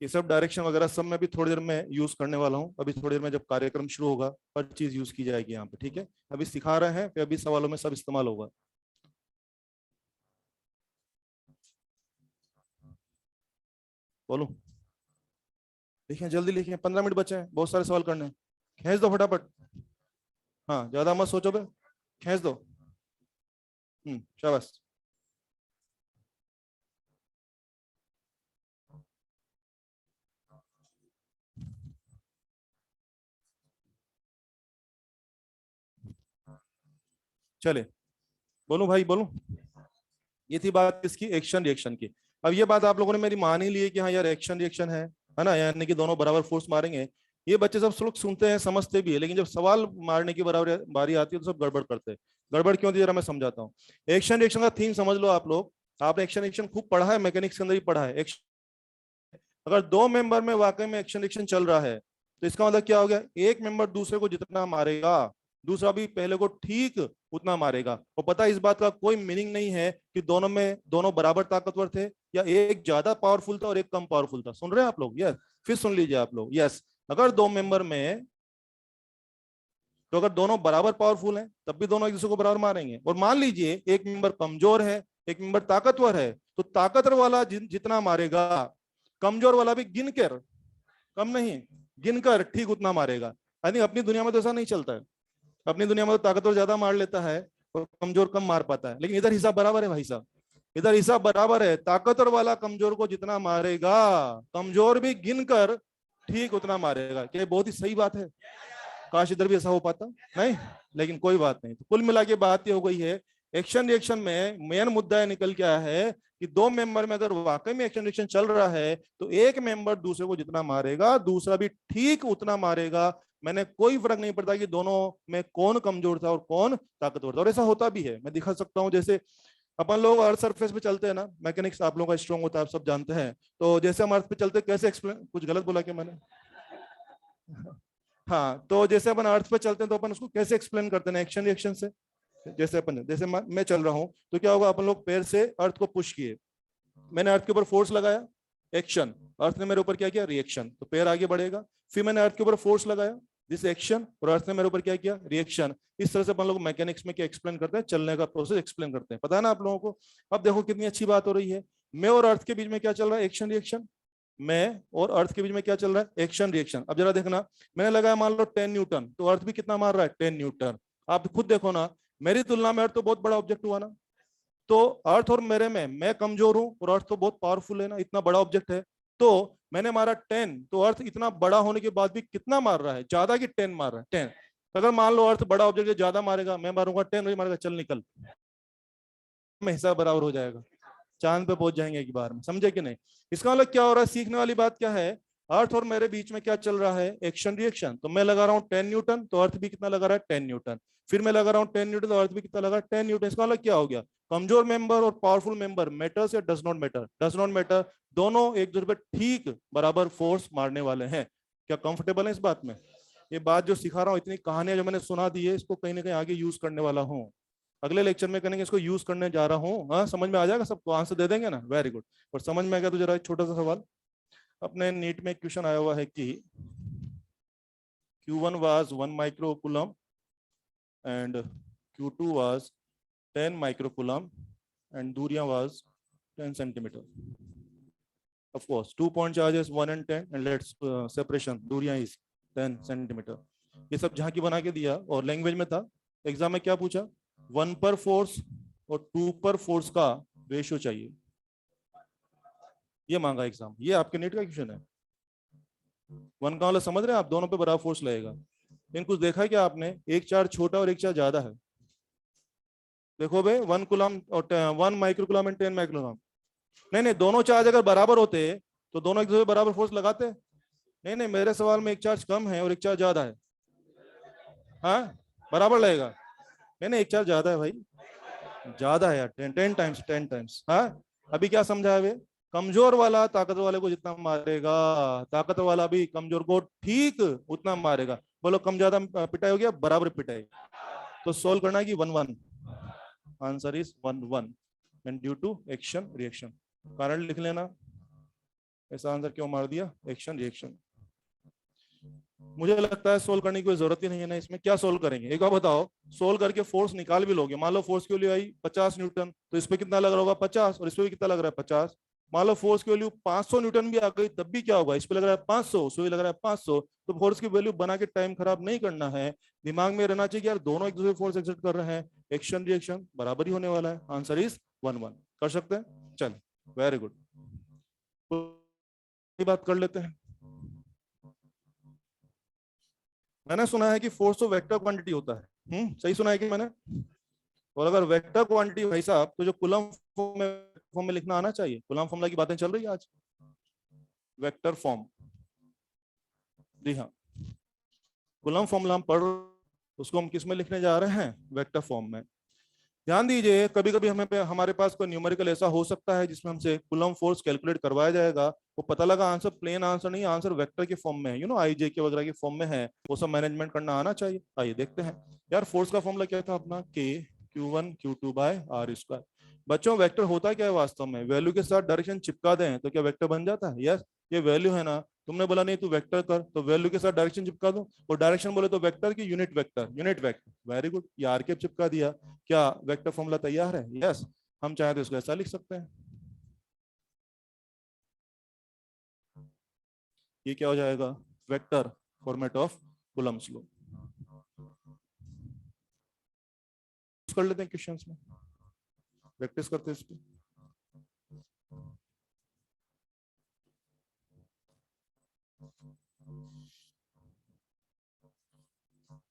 ये सब डायरेक्शन वगैरह सब मैं भी थोड़ी देर में यूज करने वाला हूँ। अभी थोड़ी देर में जब कार्यक्रम शुरू होगा हर चीज यूज की जाएगी यहाँ पे, ठीक है? अभी सिखा रहे हैं, फिर अभी सवालों में सब इस्तेमाल होगा। बोलो, लिखिए जल्दी लिखिए, 15 मिनट बचे हैं, बहुत सारे सवाल करने हैं। खींच दो फटाफट, हाँ ज्यादा मत सोचो बे, खींच दो। शाबाश। चले, बोलूं भाई बोलूं? ये थी बात किसकी, एक्शन रिएक्शन की। अब ये बात आप लोगों ने मेरी मान ही ली है कि हाँ यार एक्शन रिएक्शन है ना, यानी कि दोनों बराबर फोर्स मारेंगे। ये बच्चे सब लोग सुनते हैं समझते भी है, लेकिन जब सवाल मारने की बराबर बारी आती है तो सब गड़बड़ करते हैं। गड़बड़ क्यों थी जरा मैं समझाता हूँ। एक्शन रिएक्शन का थीम समझ लो आप लोग। आपने एक्शन रिएक्शन खूब पढ़ा है, मैकेनिक्स के अंदर ही पढ़ा है। अगर 2 मेंबर में वाकई में एक्शन रिएक्शन चल रहा है तो इसका मतलब क्या हो गया, एक मेंबर दूसरे को जितना मारेगा दूसरा भी पहले को ठीक उतना मारेगा। और पता है इस बात का कोई मीनिंग नहीं है कि दोनों बराबर ताकतवर थे या एक ज्यादा पावरफुल था और एक कम पावरफुल था। सुन रहे हैं आप लोग? यस, फिर सुन लीजिए आप लोग। यस, अगर 2 मेंबर में, तो अगर दोनों बराबर पावरफुल हैं तब भी दोनों एक दूसरे को बराबर मारेंगे। और मान लीजिए एक मेंबर कमजोर है एक मेंबर ताकतवर है, तो ताकतवर वाला जितना मारेगा कमजोर वाला भी गिनकर, कम नहीं गिनकर ठीक उतना मारेगा। आई थिंक अपनी दुनिया में तो ऐसा नहीं चलता है। अपनी दुनिया में तो ताकतवर ज्यादा मार लेता है और कमजोर कम मार पाता है, लेकिन इधर हिसाब बराबर है भाई साहब, इधर हिसाब बराबर है। ताकतवर वाला कमजोर को जितना मारेगा कमजोर भी गिनकर ठीक उतना मारेगा। क्या ये बहुत ही सही बात है? काश इधर भी ऐसा हो पाता, नहीं, लेकिन कोई बात नहीं। तो कुल मिला के बात ये हो गई है, एक्शन रिएक्शन में मेन मुद्दा निकल के आया है कि 2 मेंबर में अगर वाकई में एक्शन रिएक्शन चल रहा है तो एक मेंबर दूसरे को जितना मारेगा दूसरा भी ठीक उतना मारेगा। मैंने कोई फर्क नहीं पड़ता कि दोनों में कौन कमजोर था और कौन ताकतवर था। और ऐसा होता भी है, मैं दिखा सकता हूं। जैसे अपन लोग अर्थ सरफेस पे चलते हैं ना, मैकेनिक्स आप लोगों का स्ट्रॉन्ग होता है, आप सब जानते हैं। तो जैसे हम अर्थ पे चलते हैं, कैसे एक्सप्लेन, कुछ गलत बोला क्या मैंने? हाँ, तो जैसे अपन अर्थ पे चलते हैं तो अपन उसको कैसे एक्सप्लेन करते हैं, एक्शन रिएक्शन से। जैसे मैं चल रहा हूं तो क्या होगा, अपन लोग पैर से अर्थ को पुश किए, मैंने अर्थ के ऊपर फोर्स लगाया, एक्शन, अर्थ ने मेरे ऊपर क्या किया, रिएक्शन, तो पैर आगे बढ़ेगा। फिर मैंने अर्थ के ऊपर फोर्स लगाया, दिस एक्शन, और अर्थ ने मेरे ऊपर क्या किया, रिएक्शन। इस तरह से अपन लोग मैकेनिक्स में क्या एक्सप्लेन करते हैं, चलने का प्रोसेस एक्सप्लेन करते हैं, पता है ना आप लोगों को। अब देखो कितनी अच्छी बात हो रही है, मैं और अर्थ के बीच में क्या चल रहा है, एक्शन रिएक्शन। मैं और अर्थ के बीच में क्या चल रहा है, एक्शन रिएक्शन। अब जरा देखना, मैंने लगाया मान लो 10 न्यूटन, तो अर्थ भी कितना मार रहा है, 10 न्यूटन। आप खुद देखो ना, मेरी तुलना में अर्थ तो बहुत बड़ा ऑब्जेक्ट हुआ ना, तो अर्थ और मेरे में मैं कमजोर हूं और अर्थ तो बहुत पावरफुल है ना, इतना बड़ा ऑब्जेक्ट है। तो मैंने मारा 10, तो अर्थ इतना बड़ा होने के बाद भी कितना मार रहा है, ज्यादा की 10 मार रहा है, 10। अगर मान लो अर्थ बड़ा ऑब्जेक्ट है, ज्यादा मारेगा, मैं मारूंगा 10, मारेगा, चल निकल, में हिसाब बराबर हो जाएगा, चांद पे पहुंच जाएंगे एक बार में, समझे कि नहीं। इसका मतलब क्या हो रहा है, सीखने वाली बात क्या है, अर्थ और मेरे बीच में क्या चल रहा है, एक्शन रिएक्शन। तो मैं लगा रहा हूँ 10 न्यूटन, तो अर्थ भी कितना लगा रहा है, 10 न्यूटन। फिर मैं लगा रहा हूँ 10 न्यूटन, तो अर्थ भी कितना लगा, 10 न्यूटन। इसका मतलब क्या हो गया, कमजोर मेंबर और पावरफुल मेंबर मैटर्स या does not matter, does not matter, दोनों एक दूसरे पर ठीक बराबर फोर्स मारने वाले हैं। क्या कंफर्टेबल है इस बात में। ये बात जो सिखा रहा हूँ, इतनी कहानियां जो मैंने सुना दी है, इसको कहीं ना कहीं आगे यूज करने वाला हूँ, अगले लेक्चर में करेंगे, इसको यूज करने जा रहा हूँ। हाँ, समझ में आ जाएगा सबको, आंसर दे देंगे ना, वेरी गुड। और समझ में आ गया तो जरा एक छोटा सा सवाल, अपने नीट में क्वेश्चन आया हुआ है कि Q1 was 1 microcoulomb and Q2 was 10 microcoulomb and दूरियां was 10 centimeter. Of course, 2 point charges 1 and 10 and let's separation दूरियां is 10 centimeter. ये सब झांकी बना के दिया और लैंग्वेज में था। एग्जाम में क्या पूछा, 1 पर फोर्स और 2 पर फोर्स का रेशियो चाहिए, ये मांगा एग्जाम। ये आपके नीट का क्वेश्चन है। 1 का वाला समझ रहे हैं आप, दोनों पे बराबर फोर्स लगेगा। लेकिन कुछ देखा है क्या आपने, एक चार्ज छोटा और एक चार्ज ज्यादा है। देखो भाई 1 कूलम और 1 माइक्रोकूलम एंड 10 माइक्रोकूलम, नहीं दोनों चार्ज अगर बराबर होते तो दोनों एक दूसरे बराबर फोर्स लगाते। नहीं, मेरे सवाल में एक चार्ज कम है और एक चार्ज ज्यादा है। हाँ, बराबर लगेगा। नहीं, एक चार्ज ज्यादा है भाई, ज्यादा है यार, 10 टाइम्स, 10 टाइम्स। हाँ, अभी क्या समझा है, कमजोर वाला ताकतवर वाले को जितना मारेगा, ताकतवर वाला भी कमजोर को ठीक उतना मारेगा। बोलो कम ज्यादा पिटाई हो गया, बराबर पिटाई। तो सोल्व करना है कि 1-1, answer is 1-1 and due to action reaction. कारण लिख लेना, ऐसा आंसर क्यों मार दिया, एक्शन रिएक्शन। मुझे लगता है सोल्व करने की कोई जरूरत ही नहीं है ना इसमें। क्या सोल्व करेंगे, एक बार बताओ, सोल्व करके फोर्स निकाल भी लोगे, मान लो फोर्स की वैल्यू आई 50 न्यूटन, तो इस पे कितना लग रहा होगा 50, और इस पे भी कितना लग रहा है 50। मान लो फोर्स की वैल्यू 500 न्यूटन भी आ गई, तब भी क्या होगा, इस पे लग रहा है 500, उस पे लग रहा है 500। तो फोर्स की वैल्यू बना के टाइम खराब नहीं करना है, दिमाग में रहना चाहिए यार दोनों एक दूसरे फोर्स एक्सर्ट कर रहे हैं, एक्शन रिएक्शन बराबर ही होने वाला है। Answer is 1-1। कर सकते हैं, चल वेरी गुड, बात कर लेते हैं। मैंने सुना है कि फोर्स तो वेक्टर क्वांटिटी होता है, सही सुना है कि मैंने। और अगर वेक्टर क्वांटिटी भाई साहब, तो जो कूलम फॉर्म में लिखना आना चाहिए। कूलम फॉर्मूला की बातें चल रही है आज, वेक्टर फॉर्म। जी हाँ, कूलम फॉर्मूला हम पढ़, उसको हम किस में लिखने जा रहे हैं, वेक्टर फॉर्म में। ध्यान दीजिए, कभी कभी हमारे पास कोई न्यूमेरिकल ऐसा हो सकता है जिसमें हमसे कूलम फोर्स कैलकुलेट करवाया जाएगा, वो पता लगा आंसर प्लेन आंसर नहीं, आंसर वेक्टर के फॉर्म में है, IJ के वगैरह के फॉर्म में है, वो सब मैनेजमेंट करना आना चाहिए। आइए देखते हैं यार, फोर्स का फॉर्मूला क्या था अपना, K Q1 Q2 bye R²। बच्चों वेक्टर होता क्या है वास्तव में, वैल्यू के साथ डायरेक्शन चिपका दें तो क्या वेक्टर बन जाता है। यस, ये वैल्यू है ना, तुमने बोला नहीं तू वेक्टर कर, तो वैल्यू के साथ डायरेक्शन चिपका दो, और डायरेक्शन बोले तो वेक्टर की unit vector, unit vector, very good, ये आर कैप चिपका दिया। क्या वेक्टर फॉर्मूला तैयार है, यस। हम चाहे तो इसको ऐसा लिख सकते हैं, ये क्या हो जाएगा, vector format of Coulomb's law. कर लेते हैं क्वेश्चंस में, प्रैक्टिस करते हैं इस पे।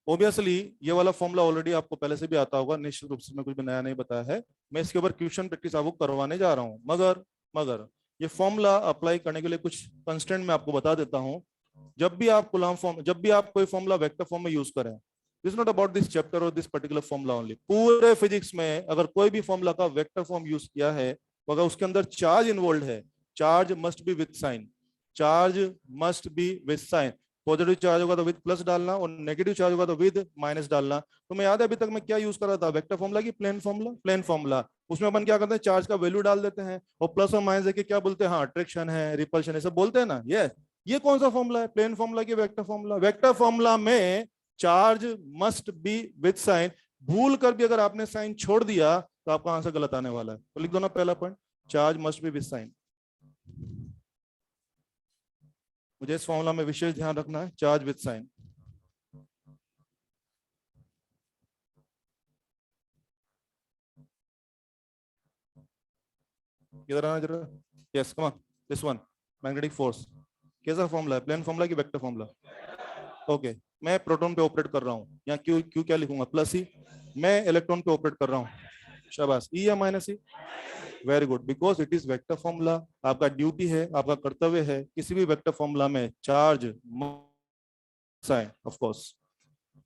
ऑब्वियसली ये वाला फॉर्मूला ऑलरेडी आपको पहले से भी आता होगा, निश्चित रूप से मैं कुछ भी नया नहीं बताया है। मैं इसके ऊपर क्वेश्चन प्रैक्टिस आपको करवाने जा रहा हूं, मगर ये फॉर्मूला अप्लाई करने के लिए कुछ कंस्टेंट मैं आपको बता देता हूं। जब भी आप कूलम फॉर्म, जब भी आप कोई फॉर्मूला वेक्टर फॉर्म में यूज करें, this not about this chapter और दिस पर्टिकुलर फॉर्मूला ओनली, पूरे फिजिक्स में अगर कोई भी फॉर्मूला का वेक्टर फॉर्म यूज किया है, तो अगर उसके अंदर चार्ज इन्वॉल्व है, charge must be with sign, charge must be with sign. Positive charge होगा तो विद प्लस डालना, और नेगेटिव चार्ज होगा तो विद माइनस डालना। तो मैं याद है अभी तक मैं क्या यूज कर रहा था, वेक्टर फॉर्मूला की प्लेन फॉर्मूला, प्लेन फॉर्मूला। उसमें अपन क्या करते हैं, चार्ज का वैल्यू डाल देते हैं और प्लस और माइनस देके क्या बोलते हैं, हाँ अट्रैक्शन है, रिपल्शन है, सब बोलते हैं ना। ये ये कौन सा फॉर्मूला है, प्लेन फॉर्मूला की वेक्टर फॉर्मूला? वेक्टर फॉर्मूला में charge must be with sign, भूल कर भी अगर आपने साइन छोड़ दिया तो आपका आंसर गलत आने वाला है। तो लिख दो ना पहला point, charge must be with sign. मुझे इस फॉर्मूला में विशेष ध्यान रखना है, चार्ज विद साइन। इधर आना जरा, yes come on, this one, magnetic force कैसा फॉर्मूला है, प्लेन फॉर्मूला की वेक्टर फॉर्मूला? ओके, मैं प्रोटॉन पे ऑपरेट कर रहा हूँ, यहाँ क्यू क्यू क्या लिखूंगा, प्लस ई। मैं इलेक्ट्रॉन पे ऑपरेट कर रहा हूँ, शाबाश, ई या minus E? Very good, because it is vector formula. आपका ड्यूटी है, आपका कर्तव्य है, किसी भी वेक्टर फॉर्मूला में चार्ज साइन ऑफ कोर्स।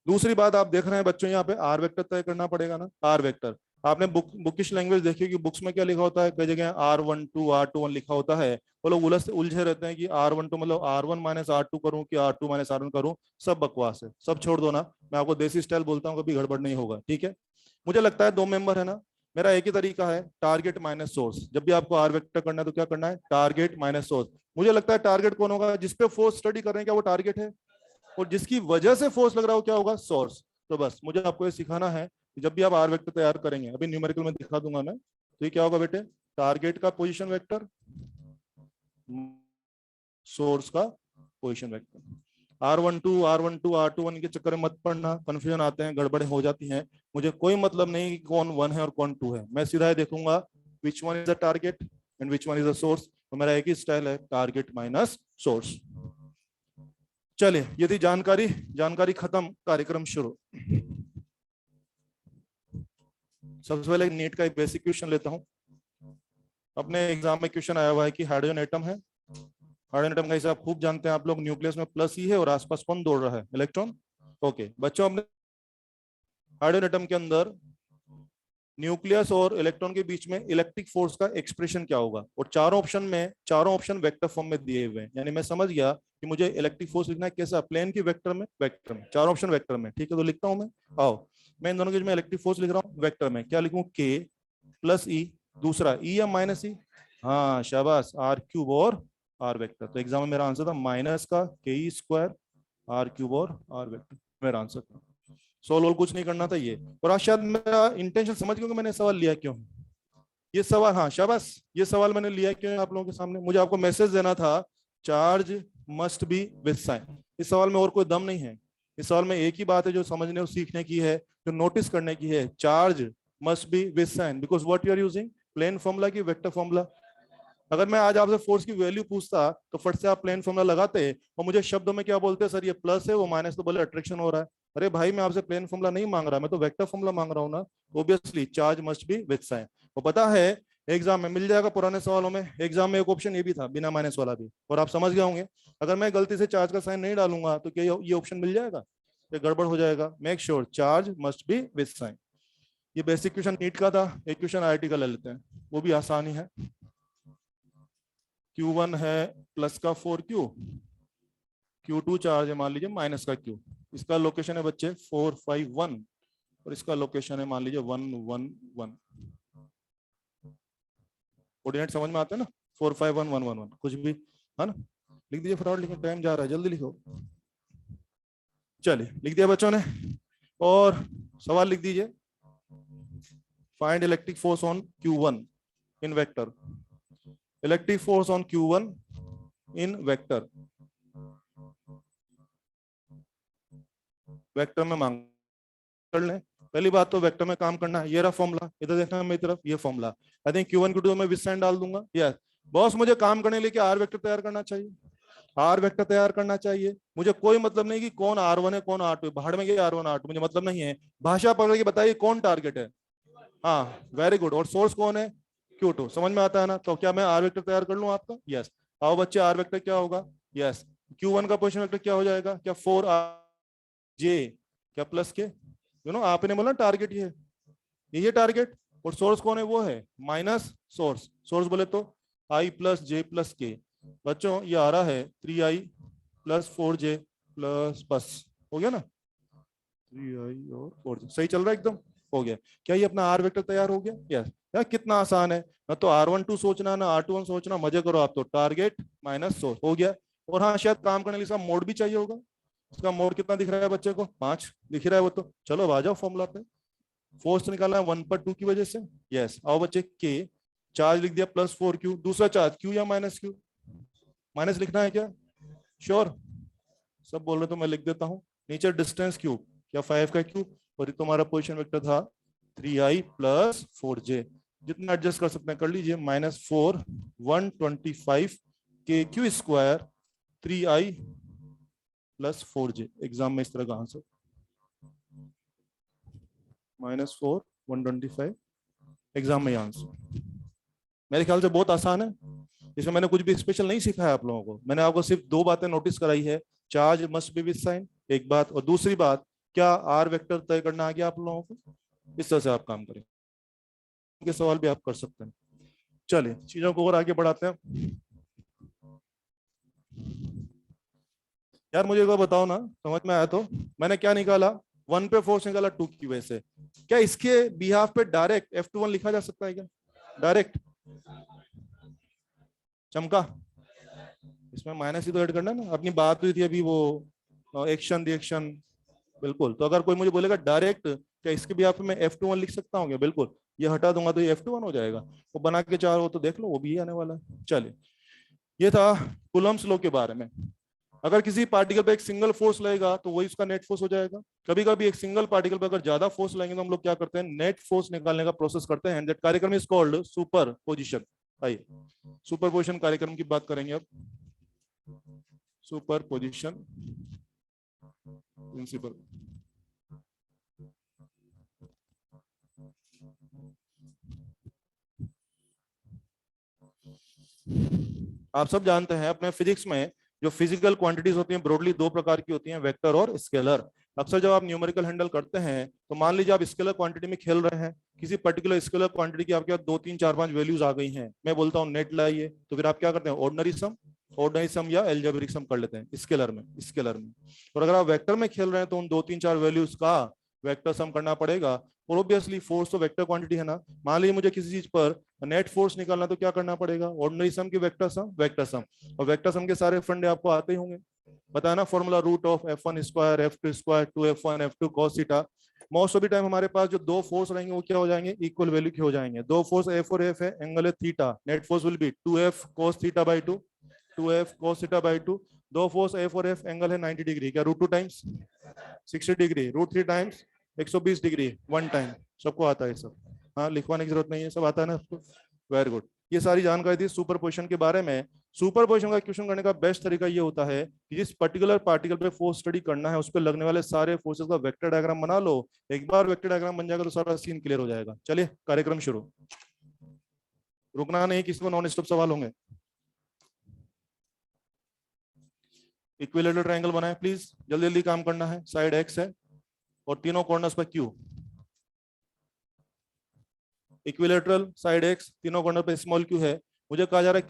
दूसरी बात आप देख रहे हैं बच्चों, यहाँ पे आर वेक्टर तय करना पड़ेगा ना, आर वेक्टर। आपने बुकिश लैंग्वेज देखी कि बुक्स में क्या लिखा होता है, कई जगह R12 R21 लिखा होता है, वो लोग उलझे रहते हैं कि R12 मतलब R1 माइनस R2 करूं कि R2 माइनस R1 करूं। सब बकवास है, सब छोड़ दो ना, मैं आपको देसी स्टाइल बोलता हूँ, कभी गड़बड़ नहीं होगा, ठीक है? मुझे लगता है 2 मेंबर है ना, मेरा एक ही तरीका है, टारगेट माइनस सोर्स। जब भी आपको आर वेक्टर करना है तो क्या करना है, टारगेट माइनस सोर्स। मुझे लगता है टारगेट कौन होगा, जिसपे फोर्स स्टडी कर रहे हैं, क्या वो टारगेट है? और जिसकी वजह से फोर्स लग रहा हो क्या होगा, सोर्स। तो बस मुझे आपको ये सिखाना है कि जब भी आप आर वेक्टर तैयार करेंगे, अभी न्यूमेरिकल में दिखा दूंगा मैं, तो ये क्या होगा बेटे, टारगेट का पोजीशन वेक्टर, सोर्स का पोजीशन वेक्टर। R12 R21 के चक्कर में मत पड़ना, कंफ्यूजन आते हैं, गड़बड़े हो जाती हैं। मुझे कोई मतलब नहीं कि कौन 1 है और कौन 2 है, मैं सीधा देखूंगा which one is the target and which one is the source. तो मेरा एक ही स्टाइल है, टारगेट माइनस सोर्स। चलिए, यदि जानकारी खत्म, कार्यक्रम शुरू। सबसे पहले नीट का एक बेसिक क्वेश्चन लेता हूं। अपने एग्जाम में क्वेश्चन आया हुआ है कि हाइड्रोजन एटम है, हाइड्रोजन एटम का हिसाब खूब जानते हैं आप लोग, न्यूक्लियस में प्लस ई है और आसपास कौन दौड़ रहा है, इलेक्ट्रॉन। ओके बच्चों, अपने हाइड्रोजन एटम के अंदर न्यूक्लियस और इलेक्ट्रॉन के बीच में इलेक्ट्रिक फोर्स का एक्सप्रेशन क्या होगा? और चारों ऑप्शन वेक्टर फॉर्म में दिए हुए हैं, यानी मैं समझ गया कि मुझे इलेक्ट्रिक फोर्स लिखना है कैसा, प्लेन की वेक्टर में, चारों ऑप्शन वेक्टर में, ठीक है? तो लिखता हूं मैं, आओ मैं इन दोनों के बीच में इलेक्ट्रिक फोर्स लिख रहा हूँ वेक्टर में, क्या लिखूं, के प्लस ई, दूसरा ई या माइनस ई? हाँ शाबाश, आर क्यूब और आर वेक्टर। तो एग्जाम में मेरा आंसर था माइनस का के ई स्क्वायर आर क्यूब और आर वेक्टर, मेरा आंसर था। सोल्व कुछ नहीं करना था ये। और आज शायद मेरा इंटेंशन समझ गए कि मैंने सवाल लिया क्यों, ये सवाल, हाँ शाबाश, ये सवाल मैंने लिया क्यों आप लोगों के सामने, मुझे आपको मैसेज देना था, charge must be with sign. इस सवाल में और कोई दम नहीं है, इस सवाल में एक ही बात है जो समझने और सीखने की है, जो नोटिस करने की है, charge must be with sign because what you are using, plain formula की वेक्टर फॉर्मूला। अगर मैं आज आपसे फोर्स की वैल्यू पूछता तो फट से आप प्लेन फॉर्मूला लगाते और मुझे शब्दों में क्या बोलते, सर ये प्लस है वो माइनस, तो बोले अट्रैक्शन हो रहा है। अरे भाई, मैं आपसे प्लेन फॉर्मूला नहीं मांग रहा, मैं तो वेक्टर फॉर्मूला मांग रहा हूँ ना। Obviously charge must be with sign. वो पता है एग्जाम में मिल जाएगा, पुराने सवालों में एग्जाम में एक ऑप्शन ये भी था, बिना माइनस वाला भी, और आप समझ गए होंगे। अगर मैं गलती से चार्ज का साइन नहीं डालूंगा तो क्या ये ऑप्शन मिल जाएगा, ये गड़बड़ हो जाएगा। Make sure charge must be with sign. ये बेसिक क्वेश्चन नीट का था, एक क्वेश्चन आईआईटी का ले लेते हैं, वो भी आसान ही है। Q1 है प्लस का 4Q, Q2 चार्ज है मान लीजिए माइनस का Q, इसका लोकेशन है बच्चे 451 और इसका लोकेशन है मान लीजिए 111। कोऑर्डिनेट समझ में आते हैं ना, 451111 कुछ भी है ना। लिख दीजिए फटाफट, लिखिए, टाइम जा रहा है, जल्दी लिखो। चलिए लिख दिया बच्चों ने, और सवाल लिख दीजिए, find electric force on Q1 in vector, electric force on Q1 in vector, vector में मांग कर लें। पहली बात तो वेक्टर में काम करना है, ये रहा फॉर्मूला, इधर देखना मेरी तरफ, ये formula. I think Q1 Q2 में विद साइन डाल दूंगा। यस बॉस, मुझे काम करने लेके आर वेक्टर तैयार करना चाहिए, आर वेक्टर तैयार करना चाहिए। मुझे कोई मतलब नहीं कि कौन R1 है कौन R2 है, भाड़ में गया R1 R2, मुझे मतलब नहीं है। भाषा पकड़ के बताइए कौन टारगेट है। हाँ वेरी गुड, और सोर्स कौन है, Q2, समझ में आता है ना। तो क्या मैं आर वेक्टर तैयार कर लूं आपका? यस। आओ बच्चे, आर वेक्टर क्या होगा, यस Q1 का पोजीशन वेक्टर क्या हो जाएगा, क्या 4J, क्या प्लस के, यू नो आपने बोला टारगेट ये टारगेट, और सोर्स कौन है, वो है माइनस सोर्स। सोर्स बोले तो I प्लस J प्लस के। बच्चों ये आ रहा है 3I प्लस 4J प्लस, बस हो गया ना, 3I और 4J, सही चल रहा है एकदम, हो गया। क्या ये अपना आर वेक्टर तैयार हो गया? यस। यार कितना आसान है, ना तो R12 सोचना ना R21 सोचना, मजे करो आप तो, टारगेट माइनस सोर्स हो गया। और हाँ शायद काम करने के लिए इसका मोड भी चाहिए होगा। इसका मोड कितना दिख रहा है बच्चे को? 5 दिख रहा है वो तो। चलो अब आ जाओ फॉर्मूला पे। फोर्स निकालना है 1/2 की वजह से। यस आओ बच्चे, के चार्ज लिख दिया +4Q, दूसरा चार्ज Q या -Q? माइनस लिखना है क्या? श्योर? सब बोल रहे तो मैं लिख देता हूँ। नीचे डिस्टेंस क्यूब या 5 का क्यूब, और तुम्हारा पोजीशन वेक्टर था 3i + 4j। जितना एडजस्ट कर सकते हैं कर लीजिए। -4 125 KQ² 3i + 4j। एग्जाम में इस तरह का आंसर -4 125, एग्जाम में आंसर। मेरे ख्याल से बहुत आसान है, इसमें मैंने कुछ भी स्पेशल नहीं सिखाया आप लोगों को। मैंने आपको सिर्फ 2 बातें नोटिस कराई है, charge must be with sign एक बात, और दूसरी बात क्या आर वेक्टर तय करना आ गया आप लोगों को। इस तरह से आप काम करें, के सवाल भी आप कर सकते हैं। चलिए चीजों को और आगे बढ़ाते हैं। यार मुझे एक बार बताओ ना, समझ में आया तो? मैंने क्या निकाला? 1 पे फोर्स निकाला 2 की वजह से। क्या इसके बिहाफ पे डायरेक्ट F21 लिखा जा सकता है क्या? डायरेक्ट चमका? इसमें माइनस ही तो ऐड करना है ना। अपनी बात हुई थी अभी वो एक्शन रिएक्शन, बिल्कुल। तो अगर कोई मुझे बोलेगा डायरेक्ट, क्या इसके भी आप मैं F21 लिख सकता हूँ क्या? बिल्कुल। ये हटा दूंगा तो ये F21 हो जाएगा। वो बना के चार हो तो देख लो, वो भी आने वाला है। चलिए ये था कूलम्ब्स लॉ के बारे में। अगर किसी पार्टिकल पे एक सिंगल फोर्स लगेगा तो वही उसका नेट फोर्स हो जाएगा। कभी कभी एक सिंगल पार्टिकल पे अगर ज्यादा फोर्स लगेंगे तो हम लोग क्या करते हैं, नेट फोर्स निकालने का प्रोसेस करते हैं। दैट कार्यक्रम इज कॉल्ड सुपर पोजिशन। आइए सुपर पोजिशन कार्यक्रम की बात करेंगे अब। Superposition principle. आप सब जानते हैं अपने फिजिक्स में जो फिजिकल क्वांटिटीज होती हैं ब्रॉडली 2 प्रकार की होती हैं, वेक्टर और स्केलर। अक्सर जब आप न्यूमेरिकल हैंडल करते हैं तो मान लीजिए आप स्केलर क्वांटिटी में खेल रहे हैं, किसी पर्टिकुलर स्केलर क्वांटिटी की आपके पास 2 3 4 5 वैल्यूज आ गई हैं, मैं बोलता हूँ नेट लाइए, तो फिर आप क्या करते हैं, ऑर्डिनरी सम या एल्जेब्रिक सम कर लेते हैं स्केलर में। और अगर आप वेक्टर में खेल रहे हैं तो उन 2 3 4 वैल्यूज का वेक्टर सम करना पड़ेगा। और ऑब्वियसली फोर्स तो वेक्टर क्वांटिटी है ना। मान लीजिए मुझे किसी चीज पर नेट फोर्स निकालना तो क्या करना पड़ेगा, ऑर्डिनरी सम की वेक्टर सम। और वेक्टर सम के सारे फंडे आपको आते ही होंगे, बताना formula √F1² F2² 2F1 F2 cos theta. Most of the time हमारे पास जो 2 फोर्स रहेंगे वो क्या हो जाएंगे, इक्वल वैल्यू के हो जाएंगे। 2 फोर्स F और F है, एंगल है theta, net force will be 2F cos θ/2 2F cos θ/2। 2 force F और F, एंगल है 90 डिग्री, क्या √2 times 60 degree, √3 times 120 degree 1 time. सबको आता है सब? हाँ लिखवाने की जरूरत नहीं है, सब आता है ना आपको? Very good. ये सारी जानकारी थी सुपरपोजिशन के बारे में। सुपरपोजिशन का क्वेश्चन करने का बेस्ट तरीका ये होता है कि जिस पर्टिकुलर पार्टिकल पे फोर्स स्टडी करना है उस पर लगने वाले सारे फोर्सेस का वेक्टर डायग्राम बना लो। एक बार वेक्टर डायग्राम बन जाएगा तो सारा सीन क्लियर हो जाएगा। चलिए कार्यक्रम शुरू, रुकना नहीं, किसी को नॉन स्टॉप सवाल होंगे। इक्विलेटरल ट्रायंगल बनाए प्लीज, जल्दी जल्दी काम करना है। साइड एक्स है और तीनों कॉर्नर्स पर क्यू। इक्विलेटरल साइड एक्स, तीनों कॉर्नर पे स्मॉल क्यू है। मुझे कहा जा रहा है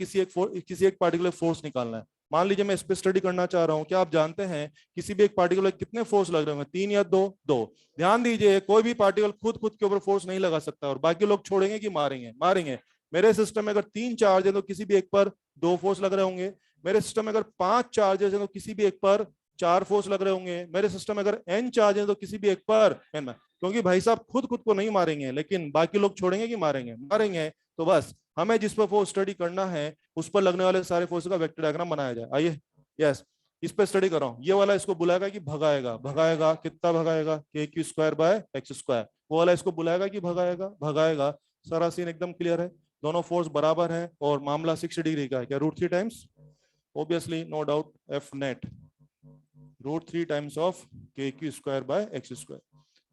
किसी एक पार्टिकुलर फोर्स निकालना है। मान लीजिए मैं इस पे स्टडी करना चाह रहा हूं। क्या आप जानते हैं किसी भी एक पार्टिकुलर कितने फोर्स लग रहे होंगे, 3 या 2? 2। ध्यान दीजिए कोई भी पार्टिकल खुद के ऊपर फोर्स नहीं लगा सकता और बाकी लोग छोड़ेंगे कि मारेंगे। मेरे सिस्टम में अगर 3 चार्ज है तो किसी भी एक पर 2 फोर्स लग रहे होंगे। मेरे सिस्टम में अगर 5 चार्जेस है तो किसी भी एक पर 4 फोर्स लग रहे होंगे। मेरे सिस्टम में अगर n चार्ज है तो किसी भी एक पर n। क्योंकि भाई साहब खुद को नहीं मारेंगे लेकिन बाकी लोग छोड़ेंगे कि मारेंगे। तो बस हमें जिस पर फोर्स स्टडी करना है उस पर लगने वाले सारे फोर्स का वेक्टर डायग्राम बनाया जाए। आइए यस इस पर स्टडी कर रहा हूं। ये वाला इसको बुलाएगा कि भगाएगा कितना भगाएगा, KQ²/X²। वो वाला इसको बुलाएगा कि भगाएगा। सारा सीन एकदम क्लियर है, दोनों फोर्स बराबर है और मामला 60 डिग्री का है। क्या √3 times, obviously no doubt F net √3 times of KQ²/X²।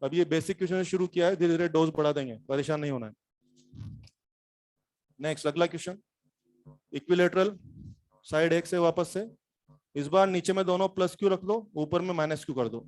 अब ये बेसिक क्वेश्चन शुरू किया है, धीरे धीरे डोज बढ़ा देंगे, परेशान नहीं होना है। नेक्स्ट अगला क्वेश्चन, इक्विलेटरल साइड एक्स से वापस से। इस बार नीचे में दोनों +Q रख दो, ऊपर में -Q कर दो।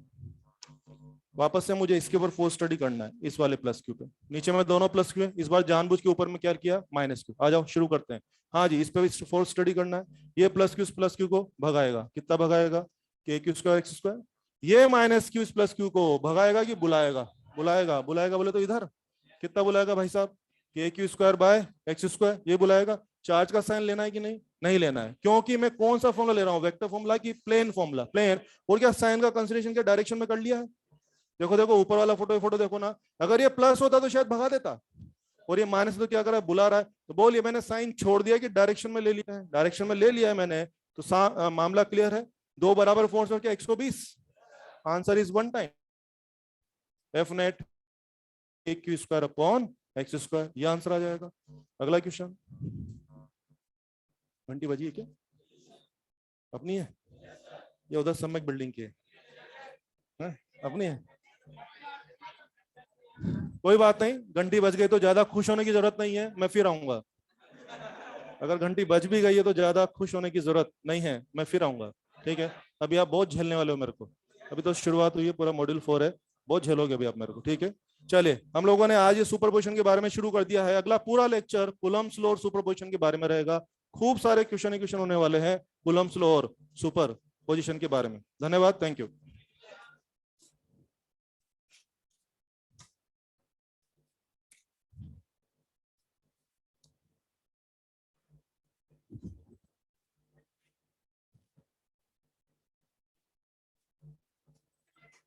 वापस से मुझे इसके ऊपर फोर्स स्टडी करना है, इस वाले +Q पे। नीचे में दोनों +Q है, इस बार जानबूझ के ऊपर में क्या किया, -Q। आ जाओ शुरू करते हैं। हाँ जी इस पे भी फोर्स स्टडी करना है। ये +Q को भगाएगा, कितना भगाएगा, KQ²/X²। ये -Q +Q को भगाएगा कि बुलाएगा बोले तो इधर कितना बुलाएगा भाई साहब, KQ²/X²। ये बुलाएगा। चार्ज का साइन लेना है कि नहीं? नहीं लेना है, क्योंकि मैं कौन सा फॉर्मूला ले रहा हूँ, वेक्टर फॉर्मूला की प्लेन फॉर्मूला? प्लेन। और क्या साइन का कंसिडरेशन के डायरेक्शन में कर लिया है? देखो देखो ऊपर वाला फोटो देखो ना, अगर ये प्लस होता तो शायद भगा देता, और ये माइनस तो क्या कर रहा है, बुला रहा है। तो बोलिए मैंने साइन छोड़ दिया कि डायरेक्शन में ले लिया है? डायरेक्शन में ले लिया है मैंने, तो मामला क्लियर है। दो बराबर फोर्स और क्या 120? Answer is 1 time F net Q square upon x square, ये आंसर आ जाएगा। अगला क्वेश्चन। घंटी बजी है क्या? अपनी है या उधर सम्यक बिल्डिंग की है? अपनी है, कोई बात नहीं, घंटी बज गई तो ज्यादा खुश होने की जरूरत नहीं है, मैं फिर आऊंगा। अगर घंटी बज भी गई है तो ज्यादा खुश होने की जरूरत नहीं है, मैं फिर आऊंगा, ठीक है? अभी आप बहुत झेलने वाले हो मेरे को, अभी तो शुरुआत हुई है, पूरा मॉड्यूल 4 है, बहुत झेलोगे अभी आप मेरे को, ठीक है? चलिए, हम लोगों ने आज ये सुपरपोजिशन के बारे में शुरू कर दिया है। अगला पूरा लेक्चर कूलम्ब्स लॉ और सुपरपोजिशन के बारे में रहेगा। खूब सारे क्वेश्चन होने वाले हैं कूलम्ब्स लॉ और सुपरपोजिशन के बारे में। धन्यवाद, थैंक यू।